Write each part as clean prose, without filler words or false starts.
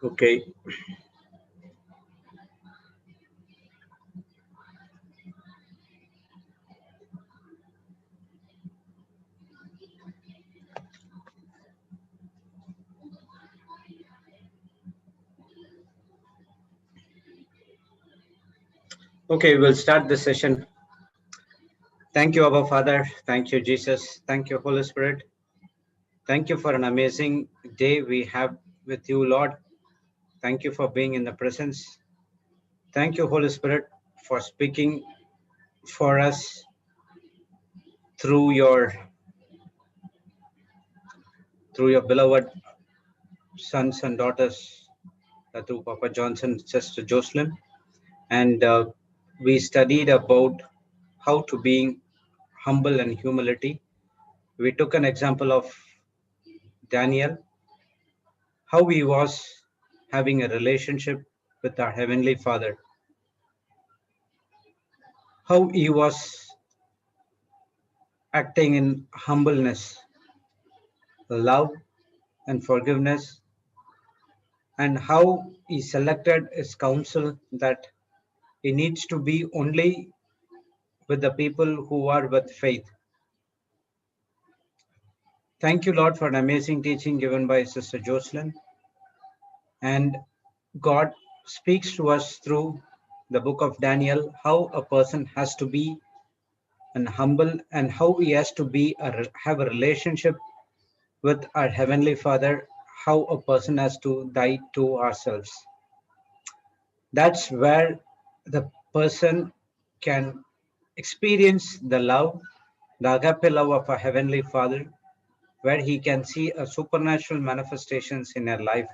Okay. Okay, we'll start the session. Thank you, Abba Father. Thank you, Jesus. Thank you, Holy Spirit. Thank you for an amazing day we have with you, Lord. Thank you for being in the presence. Thank you, Holy Spirit, for speaking for us through your beloved sons and daughters, through Papa Johnson, Sister Jocelyn. And we studied about how to being humble and humility. We took an example of Daniel, how he was having a relationship with our Heavenly Father, how he was acting in humbleness, love, and forgiveness, and how he selected his counsel that he needs to be only with the people who are with faith. Thank you, Lord, for an amazing teaching given by Sister Jocelyn. And God speaks to us through the book of Daniel, how a person has to be and humble, and how he has to be have a relationship with our Heavenly Father, how a person has to die to ourselves. That's where the person can experience the love, the agape love of our Heavenly Father, where he can see a supernatural manifestations in our life.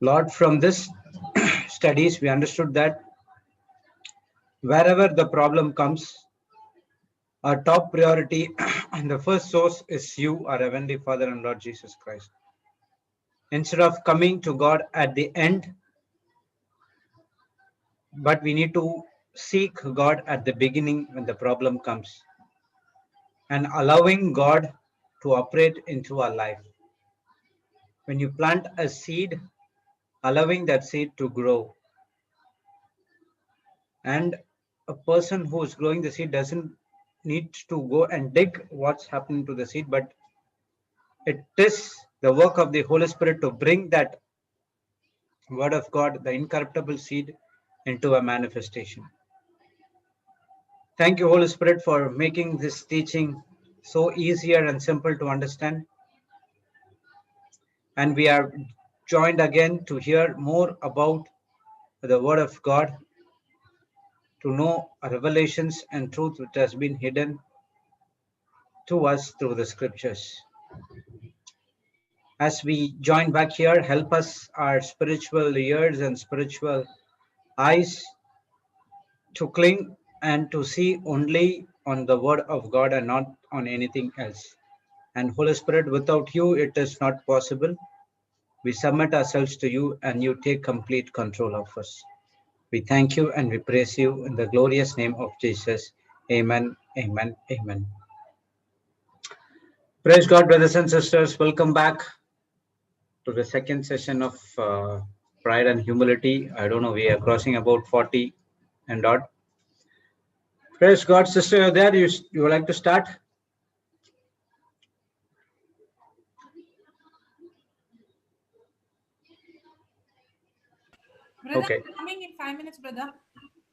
Lord, from this studies, we understood that wherever the problem comes, our top priority and the first source is you, our Heavenly Father and Lord Jesus Christ. Instead of coming to God at the end, but we need to seek God at the beginning when the problem comes and allowing God to operate into our life. When you plant a seed, allowing that seed to grow. And a person who is growing the seed doesn't need to go and dig what's happening to the seed, but it is the work of the Holy Spirit to bring that word of God, the incorruptible seed, into a manifestation. Thank you, Holy Spirit, for making this teaching so easier and simple to understand. And we are joined again to hear more about the word of God, to know revelations and truth which has been hidden to us through the scriptures. As we join back here, help us, our spiritual ears and spiritual eyes, to cling and to see only on the word of God and not on anything else. And Holy Spirit, without you, it is not possible. We submit ourselves to you and you take complete control of us. We thank you and we praise you in the glorious name of Jesus. Amen, amen, amen. Praise God, brothers and sisters. Welcome back to the second session of Pride and Humility. I don't know, we are crossing about 40 and odd. Praise God, sister, you're there. You would like to start? Brother, Okay. I'm coming in 5 minutes, brother.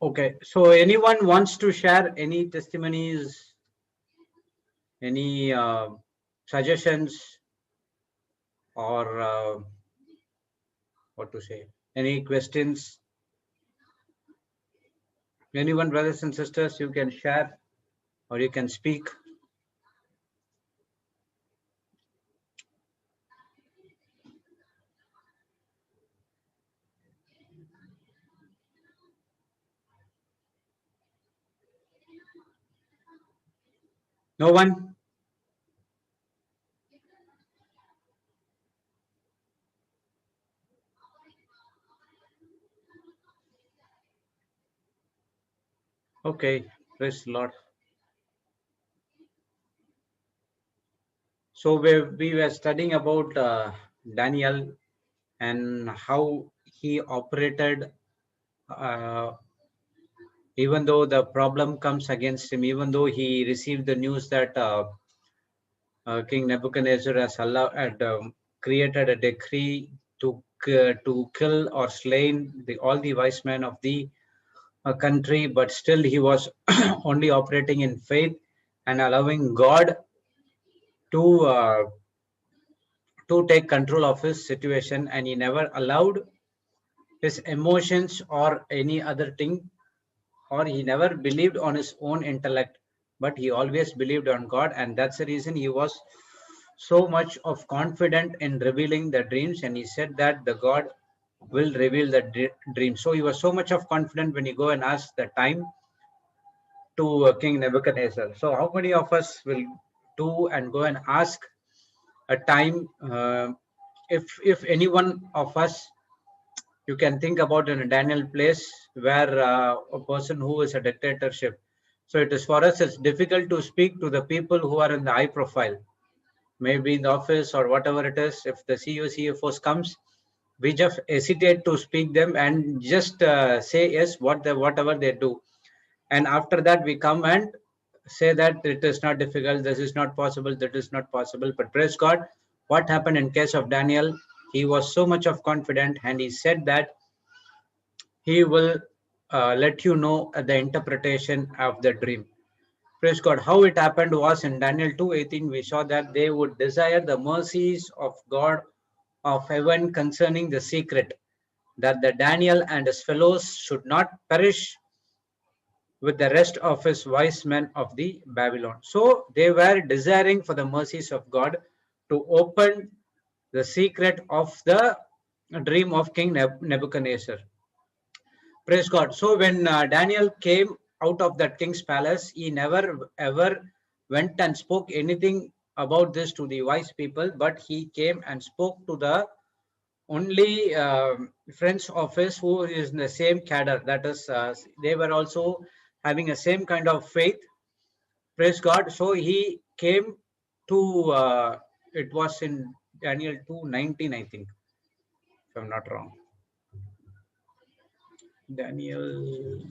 Okay. So anyone wants to share any testimonies, any suggestions, or what to say? Any questions? Anyone, brothers and sisters, you can share or you can speak. No one? Okay, praise the Lord. So we were studying about Daniel and how he operated, uh, even though the problem comes against him, even though he received the news that King Nebuchadnezzar had created a decree to kill or slain all the wise men of the country, but still he was only operating in faith and allowing God to uh, to take control of his situation, and he never allowed his emotions or any other thing, or he never believed on his own intellect, but he always believed on God. And that's the reason he was so much of confident in revealing the dreams, and he said that the God will reveal the dream. So he was so much of confident when he go and ask the time to King Nebuchadnezzar. So how many of us will do and go and ask a time? If any one of us, you can think about in a Daniel place where a person who is a dictatorship. So it is for us, it's difficult to speak to the people who are in the high profile, maybe in the office or whatever it is. If the CEO, CFOs comes, we just hesitate to speak them and just say yes, whatever they do. And after that, we come and say that it is not difficult, this is not possible, that is not possible. But praise God, what happened in case of Daniel, he was so much of confident, and he said that he will let you know the interpretation of the dream. Praise God. How it happened was in Daniel 2:18, we saw that they would desire the mercies of God of heaven concerning the secret, that the Daniel and his fellows should not perish with the rest of his wise men of the Babylon. So they were desiring for the mercies of God to open the secret of the dream of King Nebuchadnezzar. Praise God. So when Daniel came out of that king's palace, he never ever went and spoke anything about this to the wise people, but he came and spoke to the only friends of his who is in the same cadre. That is, they were also having a same kind of faith. Praise God. So he came to, it was in Daniel 2:19, I think, if I'm not wrong. Daniel.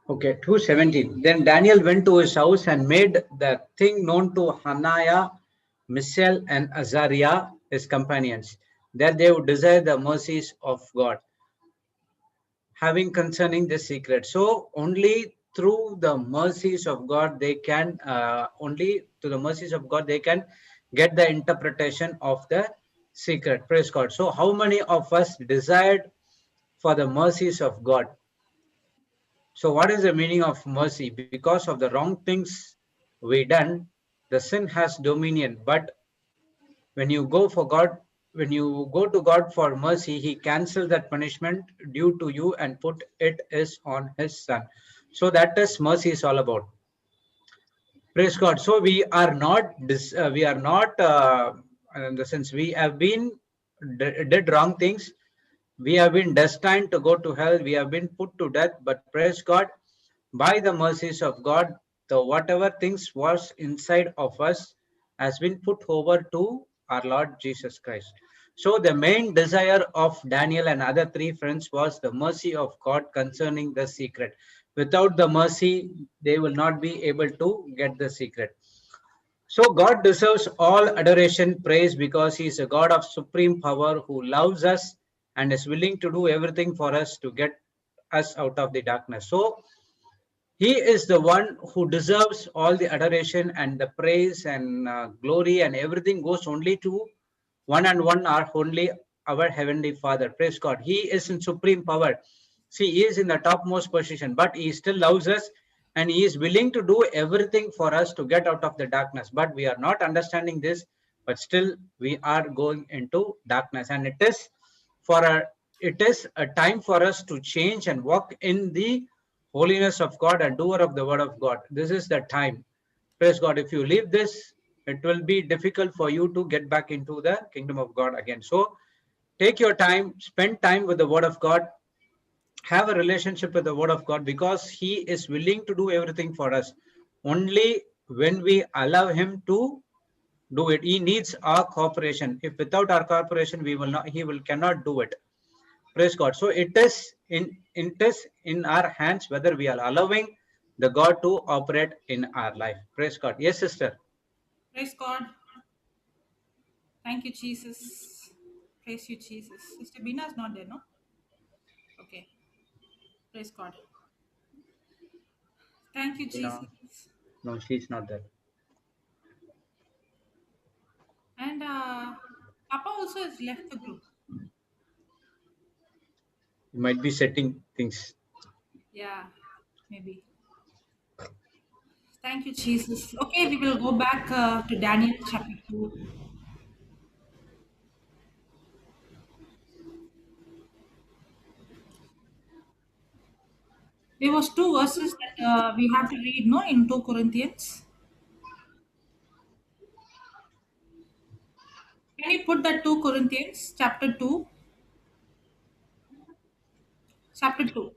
Okay, 2:17. Then Daniel went to his house and made the thing known to Hananiah, Mishael, and Azariah, his companions, that they would desire the mercies of God, having concerning the secret. So only through the mercies of God they can, only to the mercies of God they can get the interpretation of the secret. Praise God. So how many of us desired for the mercies of God? So what is the meaning of mercy? Because of the wrong things we done, the sin has dominion. But when you go for God, when you go to God for mercy, he cancels that punishment due to you and put it is on his son. So that is mercy is all about. Praise God. So we are not, in the sense we have been did wrong things. We have been destined to go to hell. We have been put to death. But praise God, by the mercies of God, the whatever things was inside of us has been put over to our Lord Jesus Christ. So the main desire of Daniel and other three friends was the mercy of God concerning the secret. Without the mercy, they will not be able to get the secret. So God deserves all adoration, praise, because he is a God of supreme power who loves us and is willing to do everything for us to get us out of the darkness. So he is the one who deserves all the adoration and the praise and glory, and everything goes only to one and one are only our Heavenly Father. Praise God. He is in supreme power. See, he is in the topmost position, but he still loves us and he is willing to do everything for us to get out of the darkness. But we are not understanding this, but still we are going into darkness. And it is a time for us to change and walk in the holiness of God and doer of the word of God. This is the time. Praise God. If you leave this, it will be difficult for you to get back into the kingdom of God again. So take your time, spend time with the word of God, have a relationship with the word of God, because he is willing to do everything for us. only when we allow him to do it. He needs our cooperation. If without our cooperation, we will not, he will cannot do it. Praise God. So it is in our hands whether we are allowing the God to operate in our life. Praise God. Yes, sister. Praise God. Thank you, Jesus. Praise you, Jesus. Sister Bina is not there, no? Okay. Praise God. Thank you, You know, Jesus. no, she's not there. And Papa also has left the group. You might be setting things. Yeah, maybe. Thank you, Jesus. Okay, we will go back to Daniel chapter 2. There was two verses that we have to read, no, in 2 Corinthians. Can you put that 2 Corinthians chapter 2? Chapter 2.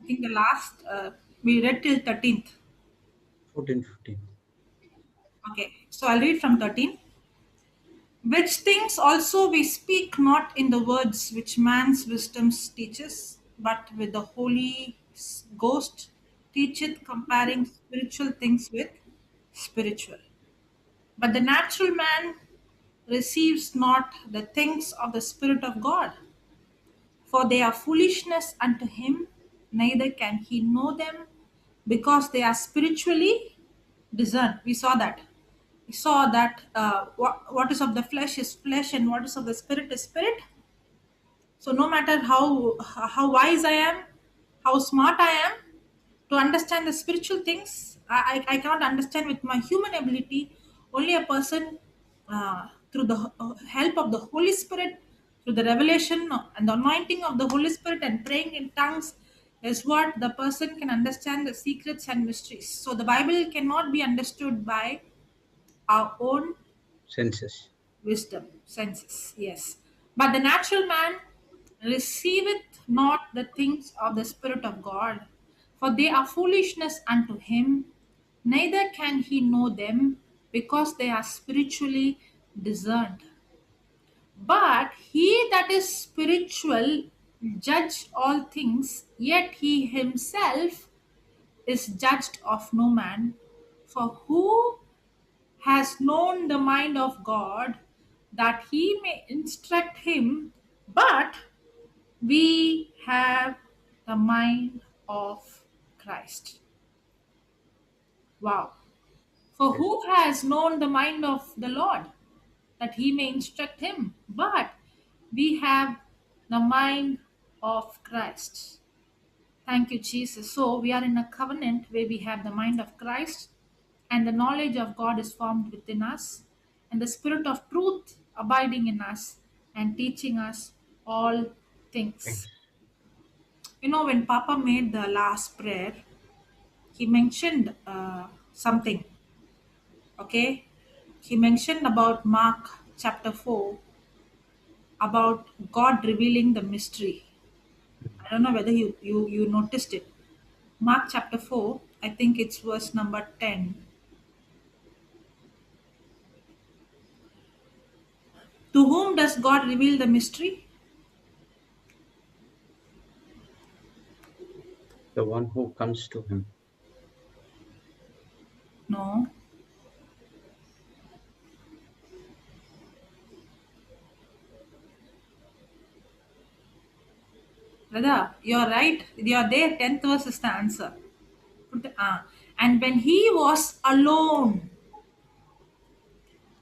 I think the last, we read till 13th. 14, 15. Okay, so I'll read from 13. Which things also we speak not in the words which man's wisdom teaches, but with the Holy Ghost teacheth, comparing spiritual things with spiritual. But the natural man receives not the things of the Spirit of God, for they are foolishness unto him, neither can he know them, because they are spiritually discerned. We saw that. We saw that what is of the flesh is flesh, and what is of the spirit is spirit. So no matter how wise I am, how smart I am, to understand the spiritual things, I cannot understand with my human ability. Only a person through the help of the Holy Spirit, through the revelation and the anointing of the Holy Spirit and praying in tongues is what the person can understand the secrets and mysteries. So the Bible cannot be understood by our own Senses. wisdom, senses, yes. But the natural man receiveth not the things of the Spirit of God, for they are foolishness unto him, neither can he know them, because they are spiritually discerned. But he that is spiritual judge all things, yet he himself is judged of no man. For who has known the mind of God that he may instruct him, but we have the mind of Christ. Wow. For Yes. who has known the mind of the Lord that he may instruct him, but we have the mind of Christ. Thank you, Jesus. So we are in a covenant where we have the mind of Christ, and the knowledge of God is formed within us, and the Spirit of truth abiding in us and teaching us all things. Thanks. You know, when Papa made the last prayer, he mentioned something, okay? He mentioned about Mark chapter 4, about God revealing the mystery. I don't know whether you noticed it. Mark chapter 4, I think it's verse number 10. To whom does God reveal the mystery? The one who comes to him. No. Brother, you're right. You're there. 10th verse is the answer. And when he was alone,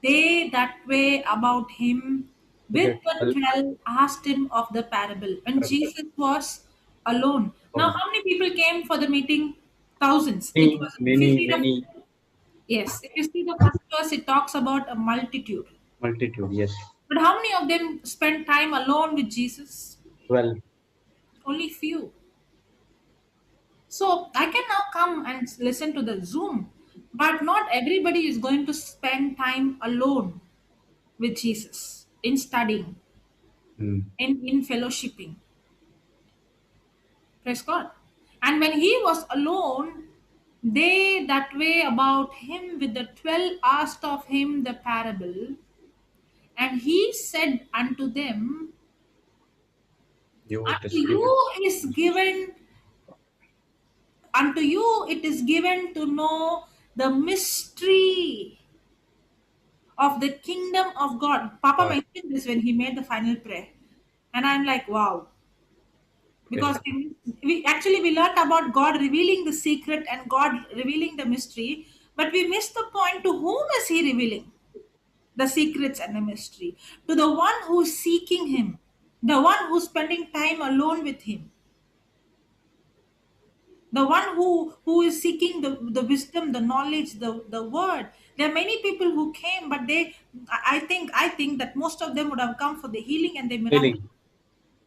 they that were about him with Okay. the Well, 12 asked him of the parable. When correct. Jesus was alone. Now, how many people came for the meeting? Thousands. It Many, was, if you many, see the, many yes, if you see the first verse, it talks about a multitude. multitude. Yes. But how many of them spent time alone with Jesus? Well, Only few. So I can now come and listen to the Zoom, but not everybody is going to spend time alone with Jesus in studying. Mm. in fellowshipping. Praise God. And when he was alone, they that way about him with the 12 asked of him the parable. And he said unto them, You it Unto is given. you is given, unto you it is given to know the mystery of the kingdom of God. Papa God. mentioned this when he made the final prayer. And I'm like, wow. Praise Because God. we actually we learned about God revealing the secret and God revealing the mystery, but we missed the point. To whom is he revealing the secrets and the mystery? To the one who's seeking him, the one who's spending time alone with him, the one who is seeking the wisdom, the knowledge, the word. There are many people who came, but they, I think that most of them would have come for the healing and the miracle, Healing.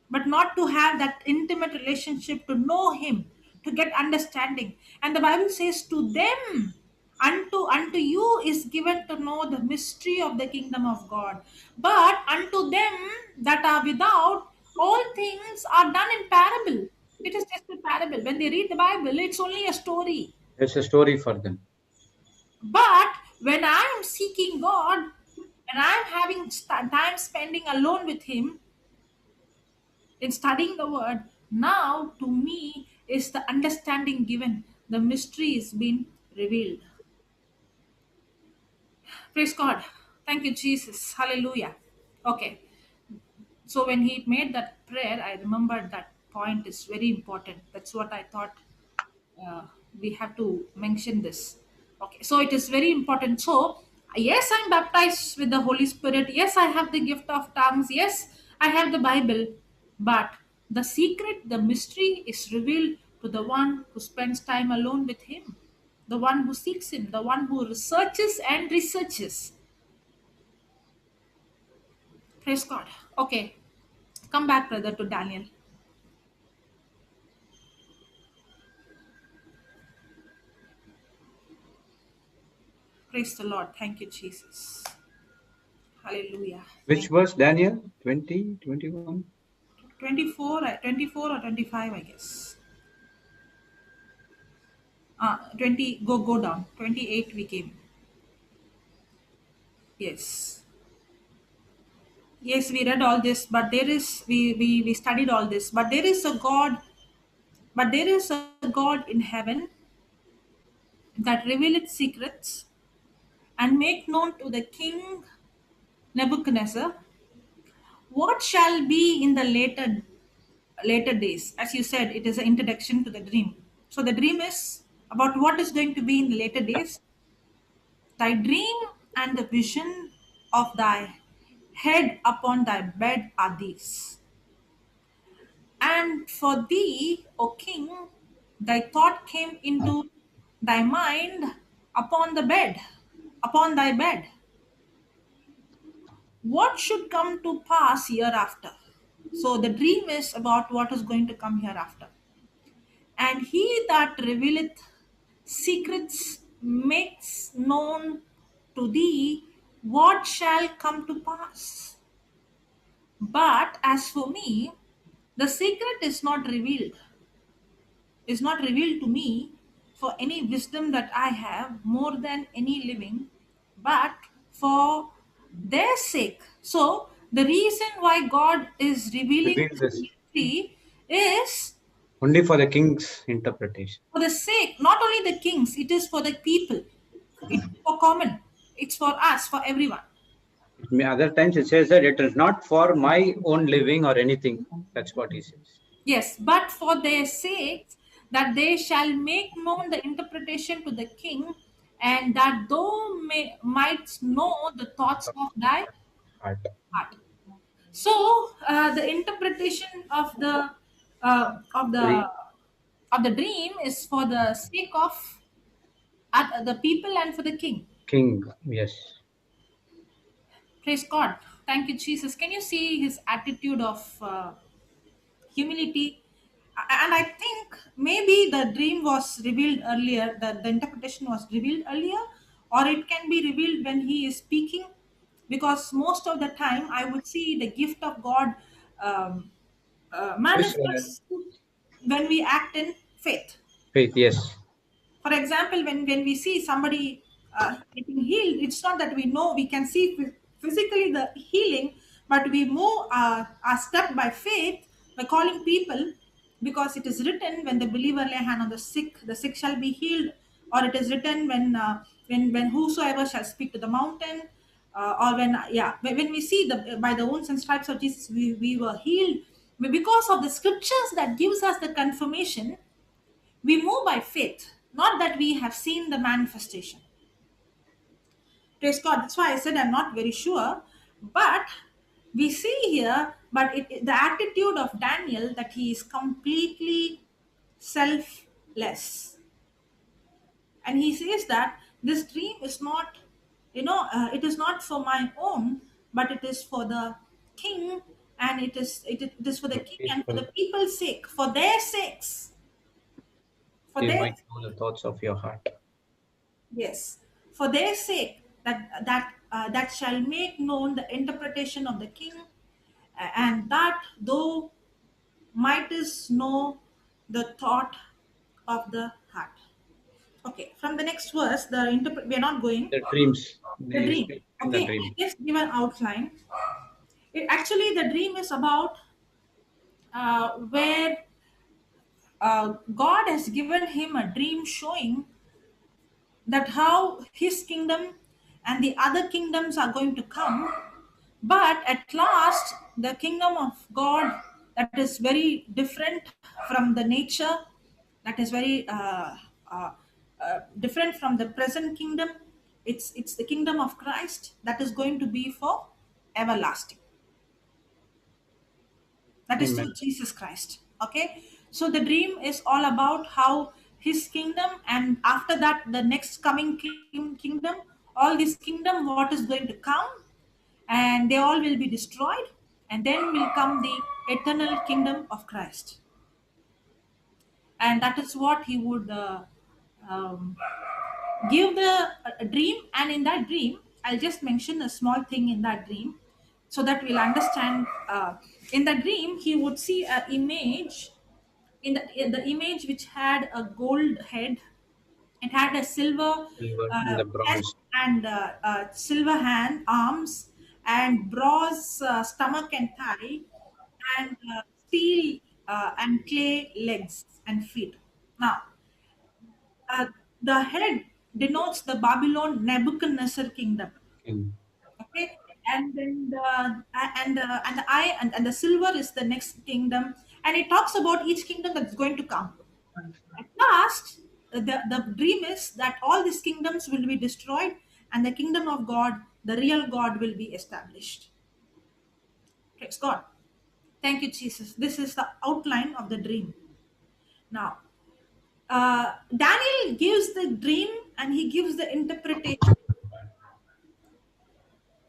but not to have that intimate relationship, to know him, to get understanding. And the Bible says, to them, unto you is given to know the mystery of the kingdom of God, but unto them that are without, all things are done in parable. It is just a parable. When they read the Bible, it's only a story. It's a story for them. But when I am seeking God, and I am having time spending alone with him, in studying the word, now to me is the understanding given, the mystery is being revealed. Praise God. Thank you, Jesus. Hallelujah. Okay. So when he made that prayer, I remembered that point is very important. That's what I thought, we have to mention this. Okay, so it is very important. So yes, I'm baptized with the Holy Spirit. Yes, I have the gift of tongues. Yes, I have the Bible. But the secret, the mystery is revealed to the one who spends time alone with him, the one who seeks him, the one who researches and researches. Praise God. Okay, come back, brother, to Daniel. Praise the Lord. Thank you, Jesus. Hallelujah. Which Thank verse, Daniel? 20, 21? 24, 24 or 25, I guess. 20, go down. 28 we came. Yes. Yes, we read all this, but there is, we studied all this, but there is a God, but there is a God in heaven that revealeth secrets and make known to the king Nebuchadnezzar what shall be in the later days. As you said, it is an introduction to the dream. So the dream is about what is going to be in the later days. Thy dream and the vision of thy head upon thy bed are these. And for thee, O king, thy thought came into thy mind upon the bed, upon thy bed. What should come to pass hereafter? So the dream is about what is going to come hereafter. And he that revealeth secrets makes known to thee what shall come to pass. But as for me, the secret is not revealed to me for any wisdom that I have more than any living, but for their sake. So the reason why God is revealing Reveal the this. mystery is Only for the king's interpretation. for the sake, not only the kings, it is for the people. It's for common. It's for us, for everyone. Other times it says that it is not for my own living or anything. That's what he says. Yes, but for their sakes, that they shall make known the interpretation to the king, and that thou mightst know the thoughts of thy Heart. heart. So the interpretation of the Three. of the dream is for the sake of the people and for the king. King. Yes. Praise God. Thank you, Jesus. Can you see his attitude of humility? And I think maybe the dream was revealed earlier, the interpretation was revealed earlier, or it can be revealed when he is speaking, because most of the time I would see the gift of God um, Visualize. manifests when we act in faith. Faith, yes. For example, when we see somebody getting healed, it's not that we know we can see physically the healing, but we move our step by faith by calling people, because it is written, when the believer lay hand on the sick shall be healed. Or it is written, when whosoever shall speak to the mountain, or when yeah, when we see the by the wounds and stripes of Jesus we were healed. Because of the scriptures that gives us the confirmation, we move by faith, not that we have seen the manifestation. Praise God. That's why I said I'm not very sure. But we see here, but the attitude of Daniel, that he is completely selfless. And he says that this dream is not, it is not for my own, but it is for the king, and it is for the The king and for people, the people's sake, for their sakes, for they their might know the thoughts of your heart. Yes, for their sake, that shall make known the interpretation of the king, and that thou mightest know the thought of the heart. Okay, from the next verse, we are not going. The dreams, The they dream. speak in the Okay, dream. I just give an outline. Actually, the dream is about where God has given him a dream showing that how his kingdom and the other kingdoms are going to come. But at last, the kingdom of God, that is very different from the nature, that is very different from the present kingdom. It's the kingdom of Christ that is going to be for everlasting. That is Amen. through Jesus Christ. Okay, so the dream is all about how his kingdom, and after that, the next coming kingdom, all this kingdom, what is going to come, and they all will be destroyed, and then will come the eternal kingdom of Christ. And that is what he would um, give the dream. And in that dream, I'll just mention a small thing in that dream, so that we'll understand. In the dream, he would see an image, in the image, which had a gold head. It had a silver Silver and the chest, bronze. and silver hand arms, and bronze stomach and thigh, and steel and clay legs and feet. Now, uh, the head denotes the Babylon Nebuchadnezzar kingdom. King. Okay, and then the eye, and the silver is the next kingdom, and it talks about each kingdom that's going to come. At last, the dream is that all these kingdoms will be destroyed, and the kingdom of God, the real God, will be established. Praise God. Thank you, Jesus. This is the outline of the dream. Now, Daniel gives the dream, and he gives the interpretation.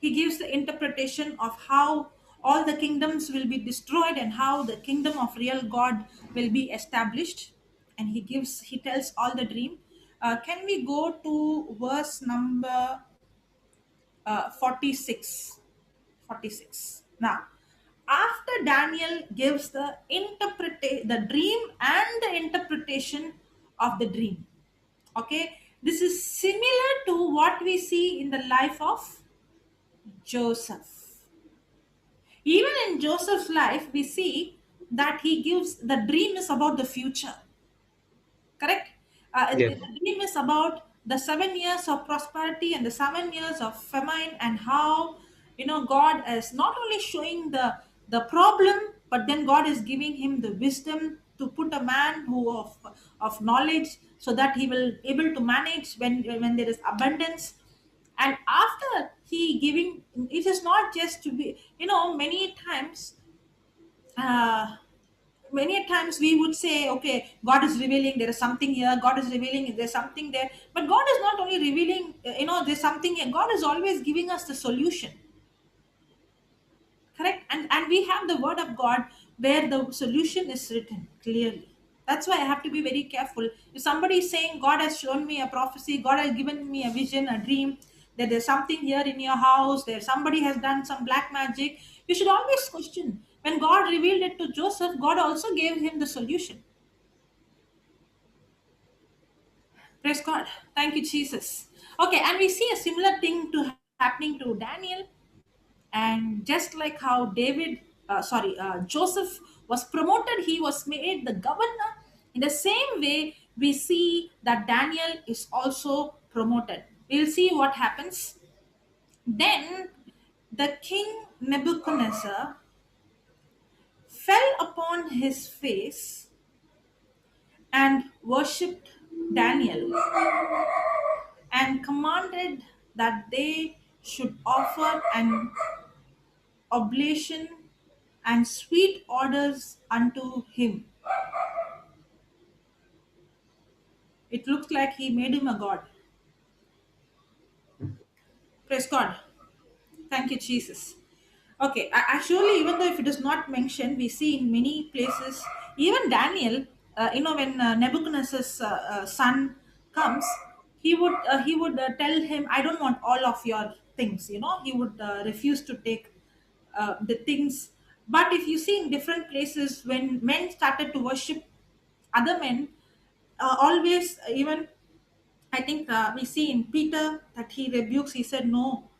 He gives the interpretation of how all the kingdoms will be destroyed, and how the kingdom of real God will be established. And he tells all the dream. Can we go to verse number 46? 46. Now, after Daniel gives the dream and the interpretation of the dream. Okay, this is similar to what we see in the life of Joseph. Even in Joseph's life, we see that he gives the dream is about the future. Correct? The Yes. dream is about the 7 years of prosperity and the 7 years of famine, and how God is not only showing the problem, but then God is giving him the wisdom to put a man who of knowledge, so that he will able to manage when there is abundance. And after he giving, it is not just to be, uh, many times we would say, okay, God is revealing, there is something here, God is revealing, there's something there. But God is not only revealing, there's something here. God is always giving us the solution. Correct? And we have the word of God, where the solution is written clearly. That's why I have to be very careful. If somebody is saying, God has shown me a prophecy, God has given me a vision, a dream, that there's something here in your house, there somebody has done some black magic, you should always question, When God revealed it to Joseph, God also gave him the solution. Praise God. Thank you, Jesus. Okay, and we see a similar thing to happening to Daniel. And just like how Joseph was promoted, he was made the governor. In the same way, we see that Daniel is also promoted. We'll see what happens. Then the king Nebuchadnezzar fell upon his face and worshipped Daniel and commanded that they should offer an oblation and sweet odors unto him. It looks like he made him a god. Praise God. Thank you, Jesus. Okay, actually, even though if it is not mentioned, we see in many places, even Daniel, when Nebuchadnezzar's son comes, he would tell him, "I don't want all of your things." He would refuse to take the things. But if you see in different places, when men started to worship other men, always even I think we see in Peter that he rebukes, he said, "No,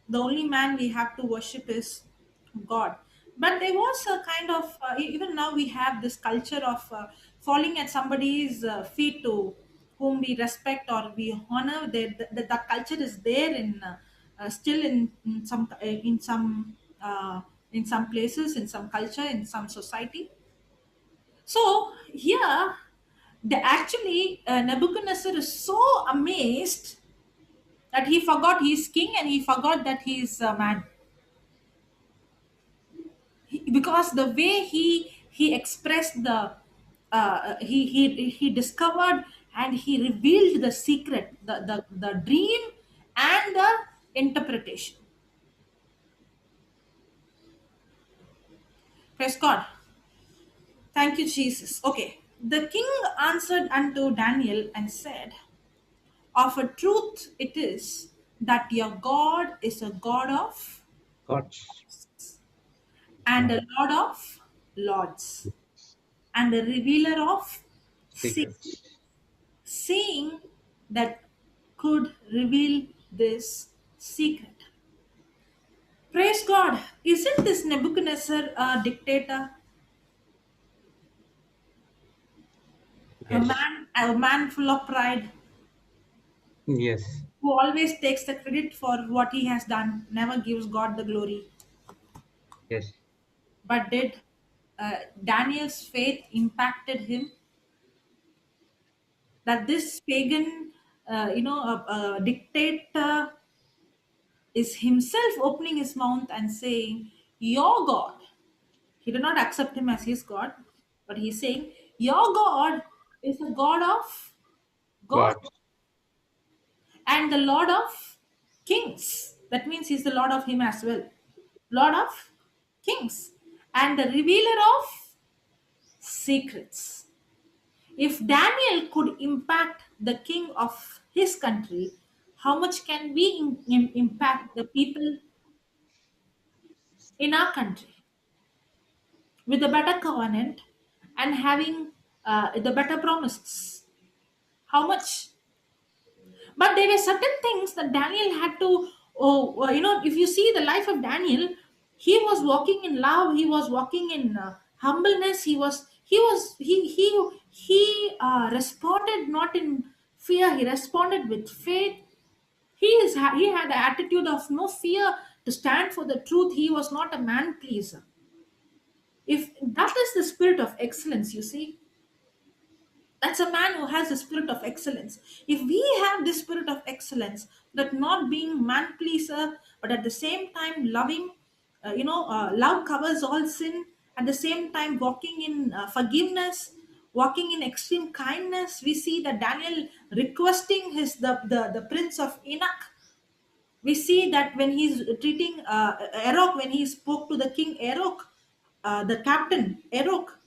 the only man we have to worship is God." But there was a kind of, even now we have this culture of falling at somebody's feet to whom we respect or we honor. That culture is there still in some places, in some culture, in some society. So here, Nebuchadnezzar is so amazed that he forgot he's king and he forgot that he's a man. Because the way he expressed he discovered and he revealed the secret, the dream and the interpretation. Praise God. Thank you, Jesus. Okay. The king answered unto Daniel and said, "Of a truth it is that your God is a God of God's and a Lord. Lord of lords and a revealer of secrets, Secrets. seeing that could reveal this secret." Praise God. Isn't this Nebuchadnezzar a dictator? Yes. A man full of pride Yes. who always takes the credit for what he has done, never gives God the glory. Yes. But did Daniel's faith impacted him? That this pagan, dictator is himself opening his mouth and saying, "Your God." He did not accept him as his God, but he's saying, "Your God is a God of God God. and the Lord of kings." That means he's the Lord of him as well. Lord of kings and the revealer of secrets. If Daniel could impact the king of his country, how much can we impact the people in our country with a better covenant and having the better promises? How much? But there were certain things that Daniel had to, if you see the life of Daniel, he was walking in love, he was walking in humbleness, he responded not in fear, he responded with faith. He had the attitude of no fear to stand for the truth. He was not a man pleaser. If that is the spirit of excellence, you see, that's a man who has a spirit of excellence. If we have this spirit of excellence, that not being man pleaser, but at the same time loving, love covers all sin. At the same time, walking in forgiveness, walking in extreme kindness. We see that Daniel requesting the prince of Enoch. We see that when he's treating Erok, when he spoke to the king Erok, the captain Erok,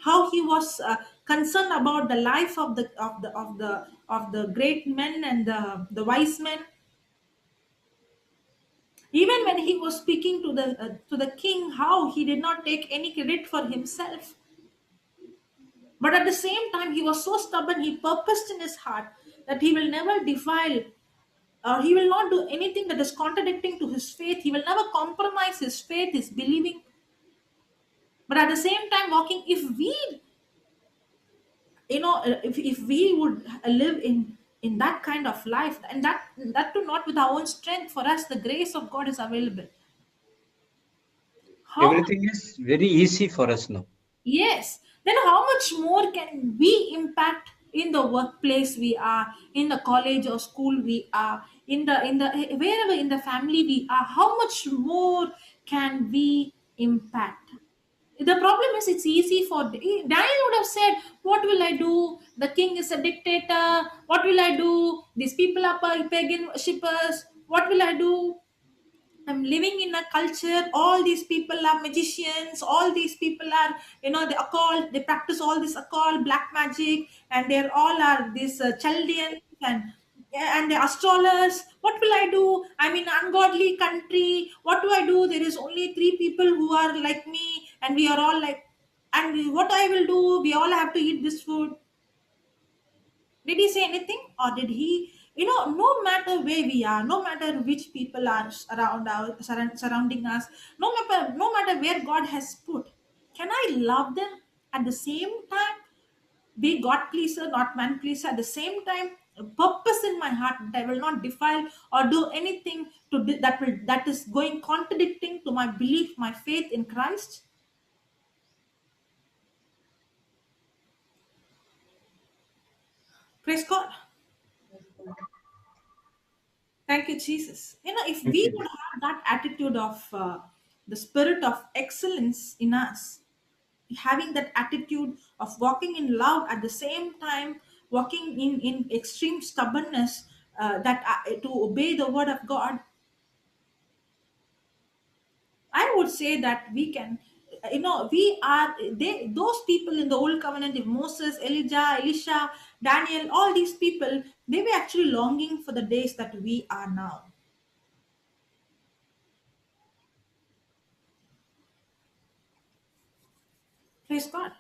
how he was concerned about the life of the great men and the wise men. Even when he was speaking to the king, how he did not take any credit for himself, but at the same time he was so stubborn. He purposed in his heart that he will never defile, or he will not do anything that is contradicting to his faith. He will never compromise his faith, his believing. But at the same time, walking, if we, if we would live in that kind of life, and that too not with our own strength, for us the grace of God is available. How Everything is very easy for us now. Yes. Then how much more can we impact in the workplace we are, in the college or school we are, in the wherever in the family we are? How much more can we impact? The problem is it's easy for Daniel would have said, "What will I do? The king is a dictator. What will I do? These people are pagan worshippers. What will I do? I'm living in a culture. All these people are magicians. All these people are, the occult. They practice all this occult, black magic, and they're all are these Chaldeans and the astrologers. What will I do? I'm in an ungodly country. What do I do? There is only three people who are like me, and we are all like. And what I will do? We all have to eat this food. Did he say anything, or did he, no matter where we are, no matter which people are surrounding us, no matter where God has put, can I love them at the same time, be God pleaser, not man pleaser, at the same time, a purpose in my heart that I will not defile or do anything that is going contradicting to my belief, my faith in Christ. Praise God. Thank you, Jesus. If Thank we you. would have that attitude of the spirit of excellence in us, having that attitude of walking in love at the same time, walking in extreme stubbornness, to obey the word of God, I would say that we can. We are those people in the old covenant. If Moses, Elijah, Elisha, Daniel, all these people, they were actually longing for the days that we are now. Praise God.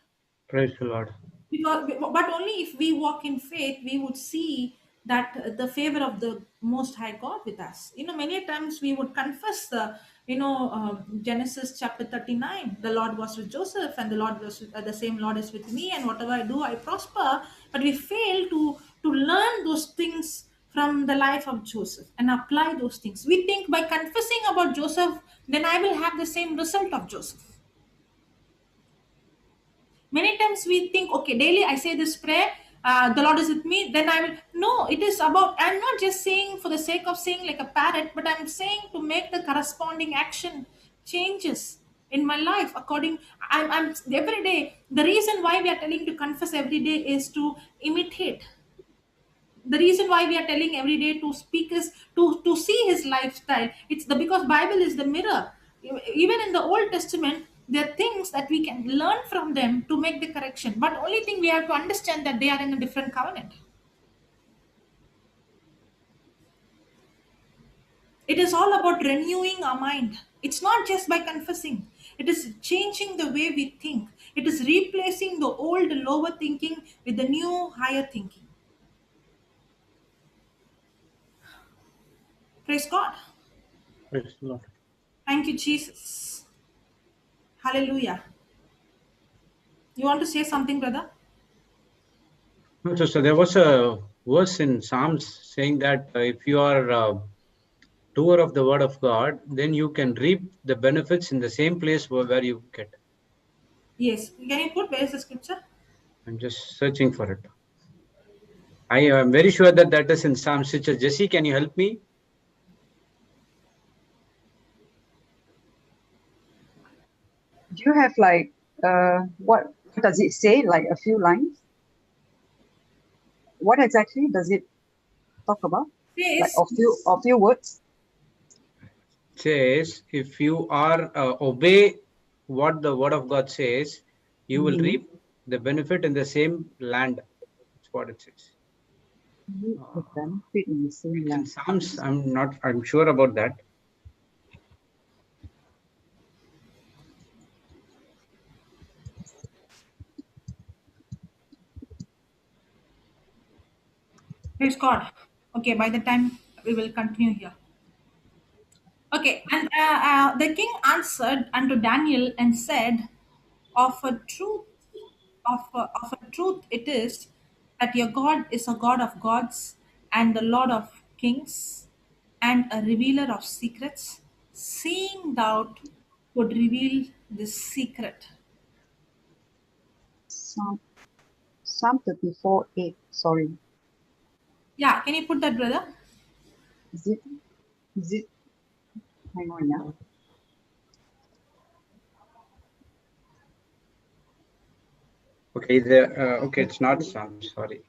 Praise the Lord. But only if we walk in faith we would see that the favor of the most high God with us. Many times we would confess Genesis chapter 39, the Lord was with Joseph, and the Lord was the same Lord is with me, and whatever I do I prosper. But we fail to learn those things from the life of Joseph and apply those things. We think by confessing about Joseph, then I will have the same result of Joseph. Many times we think, okay, daily I say this prayer, the Lord is with me, then I will. No, it is about, I'm not just saying for the sake of saying like a parrot, but I'm saying to make the corresponding action changes in my life according. I'm every day. The reason why we are telling to confess every day is to imitate. The reason why we are telling every day to speak is to see his lifestyle. It's the because Bible is the mirror. Even in the Old Testament there are things that we can learn from them to make the correction, but only thing we have to understand that they are in a different covenant. It is all about renewing our mind. It's not just by confessing, it is changing the way we think. It is replacing the old lower thinking with the new higher thinking. Praise God. Praise the Lord. Thank you, Jesus. Hallelujah. You want to say something, brother? No, so there was a verse in Psalms saying that if you are doer of the word of God, then you can reap the benefits in the same place where you get. Yes. Can you put where is the scripture? I'm just searching for it. I am very sure that that is in Psalms. Sister Jesse, can you help me? Do you have like what does it say? Like a few lines? What exactly does it talk about? Like Says, a few words? It says, if you are obey what the word of God says, you will Mm-hmm. reap the benefit in the same land. That's what it says. The benefit in the same It's in land. Psalms. I'm sure about that. Praise God. Okay, by the time we will continue here. Okay, and the king answered unto Daniel and said, "Of a truth, of a truth, it is that your God is a God of gods and the Lord of kings, and a revealer of secrets. Seeing thou would reveal this secret." Psalm, Psalm 34:8. Sorry. Yeah, can you put that, brother? Is it? Is it? Hang on, yeah. Okay, okay, it's not Psalm. Sorry,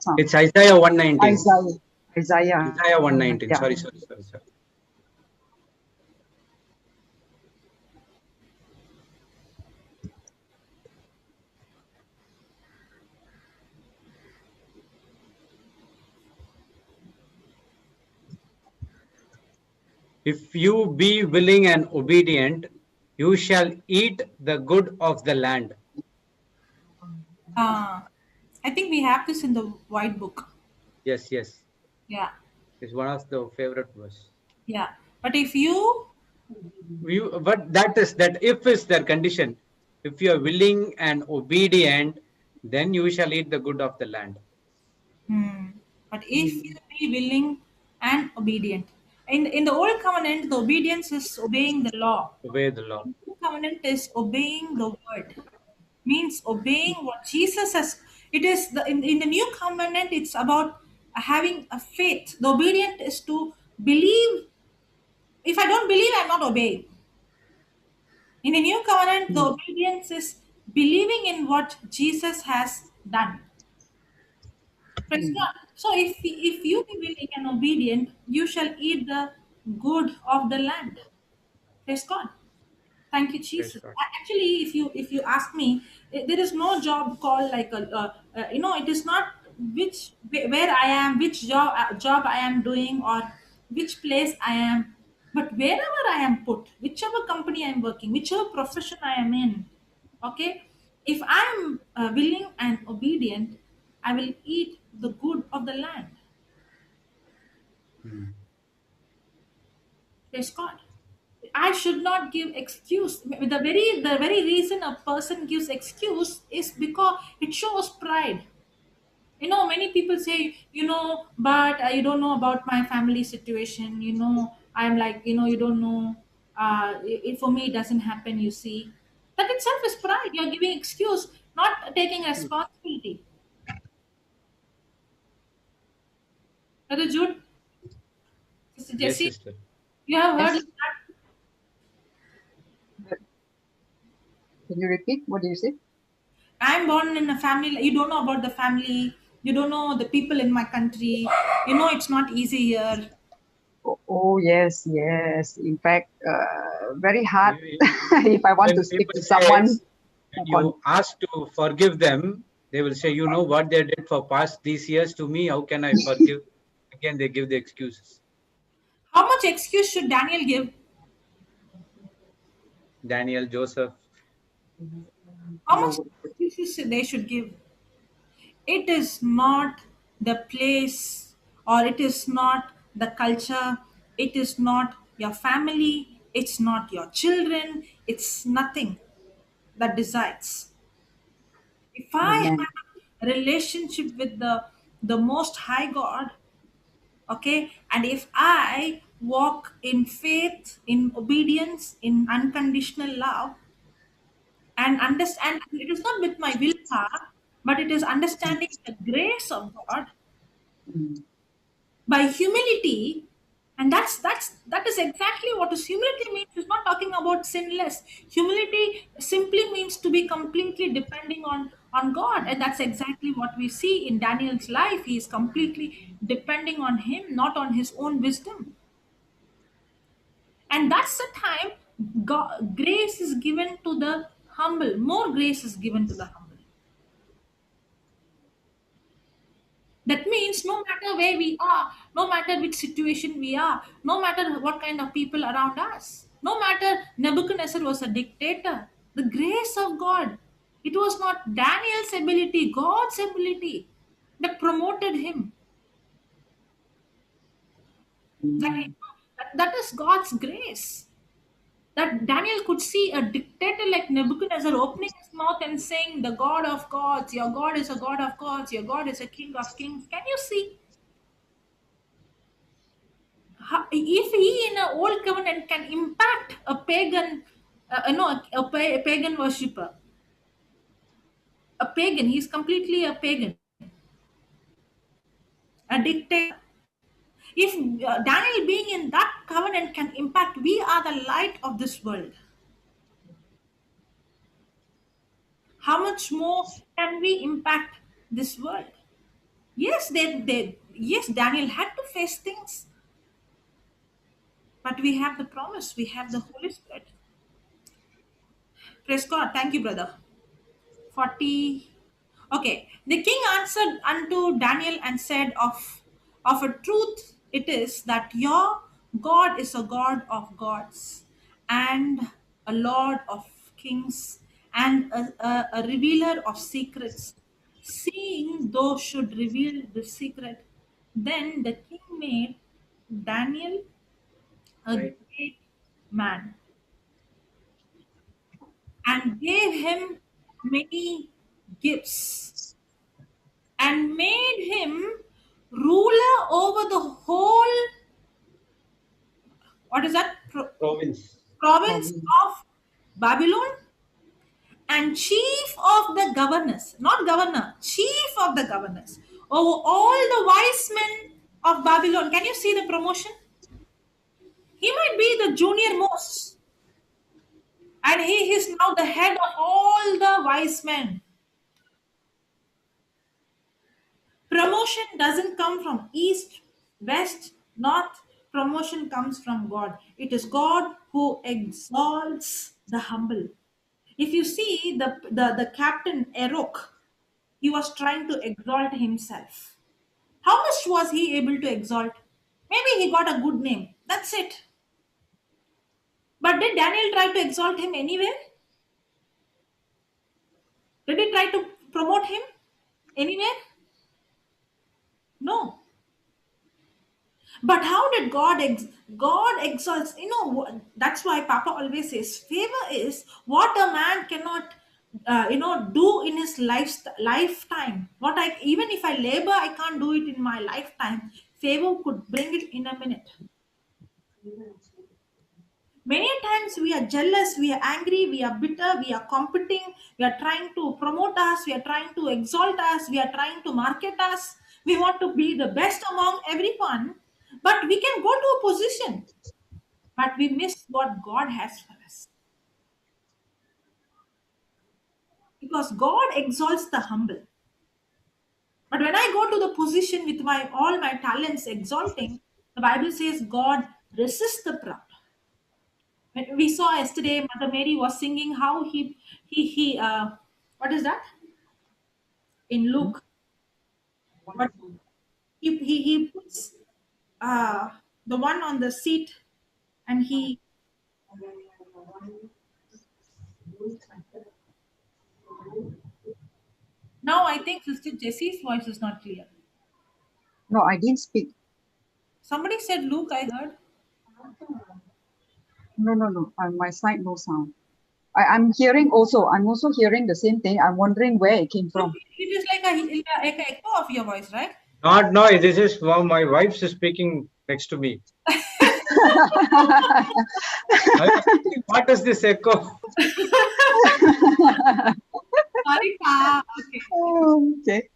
Psalm. it's Isaiah 119. Isaiah. Isaiah. Isaiah 119. Yeah. Sorry. If you be willing and obedient, you shall eat the good of the land. Uh, I think we have this in the white book. Yes. Yeah, It's one of the favorite verse. yeah. But if you, But that if is their condition. If you are willing and obedient, then you shall eat the good of the land. hmm, but if you Mm. be willing and obedient. In the old covenant, the obedience is obeying the law. Obey the law. The new covenant is obeying the word. Means obeying what Jesus has. It is in the new covenant. It's about having a faith. The obedient is to believe. If I don't believe, I'm not obeying. In the new covenant, the Mm. obedience is believing in what Jesus has done. Praise Mm. God. So if you be willing and obedient, you shall eat the good of the land. Praise God. Thank you, Praise Jesus. God. Actually, if you ask me, there is no job called like it is not where I am, which job I am doing, or which place I am, but wherever I am put, whichever company I am working, whichever profession I am in, okay. If I am willing and obedient, I will eat the good of the land. Hmm. Praise God. I should not give excuse. The very reason a person gives excuse is because it shows pride. Many people say, but you don't know about my family situation. I'm like, you don't know. For me, it doesn't happen. You see, that itself is pride. You're giving excuse, not taking responsibility. Brother Jude, Sister Yes, Jessie, sister. you have heard Yes. that. But can you repeat? What do you say? I'm born in a family. You don't know about the family. You don't know the people in my country. It's not easy here. Oh, yes, yes. In fact, very hard You- if I want When to speak people to say, someone. when you ask to forgive them, they will say, you know what they did for past these years to me. How can I forgive? Again, they give the excuses. How much excuse should Daniel give? Daniel, Joseph. How much excuses they should give? It is not the place, or it is not the culture. It is not your family. It's not your children. It's nothing that decides. If I Amen. have a relationship with the most high God, okay, and if I walk in faith, in obedience, in unconditional love, and understand, it is not with my willpower, but it is understanding the grace of God Mm. by humility. And that is exactly what is humility means. It's not talking about sinless. Humility simply means to be completely depending on God, and that's exactly what we see in Daniel's life. He is completely depending on him, not on his own wisdom. And that's the time grace is given to the humble. More grace is given to the humble. That means no matter where we are, no matter which situation we are, no matter what kind of people around us, no matter Nebuchadnezzar was a dictator, the grace of God, it was not Daniel's ability, God's ability that promoted him. That, that is God's grace. That Daniel could see a dictator like Nebuchadnezzar opening his mouth and saying, "The God of gods, your God is a God of gods, your God is a King of kings." Can you see? If he in an old covenant can impact a pagan, a pagan worshipper, a pagan, he's completely a pagan, a dictator. If Daniel being in that covenant can impact, we are the light of this world. How much more can we impact this world? Yes, yes, Daniel had to face things, but we have the promise, we have the Holy Spirit. Praise God. Thank you, brother. 40. Okay. The king answered unto Daniel and said, of a truth it is that your God is a God of gods and a Lord of kings and a revealer of secrets. Seeing thou should reveal the secret, then the king made Daniel a Right. great man and gave him many gifts and made him ruler over the whole, what is that, Province. province Province. of Babylon, and chief of the governors, not governor, chief of the governors over all the wise men of Babylon. Can you see the promotion? He might be the junior most, and he is now the head of all the wise men. Promotion doesn't come from east, west, north. Promotion comes from God. It is God who exalts the humble. If you see the captain Erok, he was trying to exalt himself. How much was he able to exalt? Maybe he got a good name. That's it. But did Daniel try to exalt him anywhere? Did he try to promote him anywhere? No. But how did God exalts? That's why Papa always says favor is what a man cannot, do in his lifetime. What I even if I labor, I can't do it in my lifetime. Favor could bring it in a minute. Many times we are jealous, we are angry, we are bitter, we are competing, we are trying to promote us, we are trying to exalt us, we are trying to market us. We want to be the best among everyone, but we can go to a position, but we miss what God has for us. Because God exalts the humble. But when I go to the position with my all my talents exalting, the Bible says God resists the proud. When we saw yesterday, Mother Mary was singing how what is that in Luke? What he puts uh, the one on the seat, and he now I think Sister Jessie's voice is not clear. No, I didn't speak. Somebody said Luke. I heard. No, no, no. On my side, no sound. I'm hearing also. I'm also hearing the same thing. I'm wondering where it came from. It is like a echo of your voice, right? Not noise. This is my wife is speaking next to me. I was thinking, what is this echo? Marika, okay. Okay.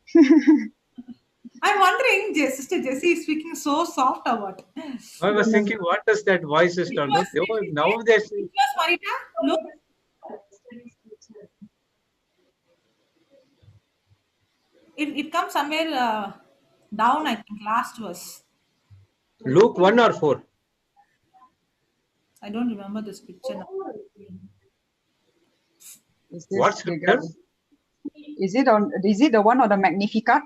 I'm wondering, Sister Jessie is speaking so soft or what? I was thinking, what does that voice is done? Now there's Marita, look, it comes somewhere down, I think, last verse. Luke 1 or 4. I don't remember this picture now. Is What this bigger? scripture? Is it the one on the Magnificat?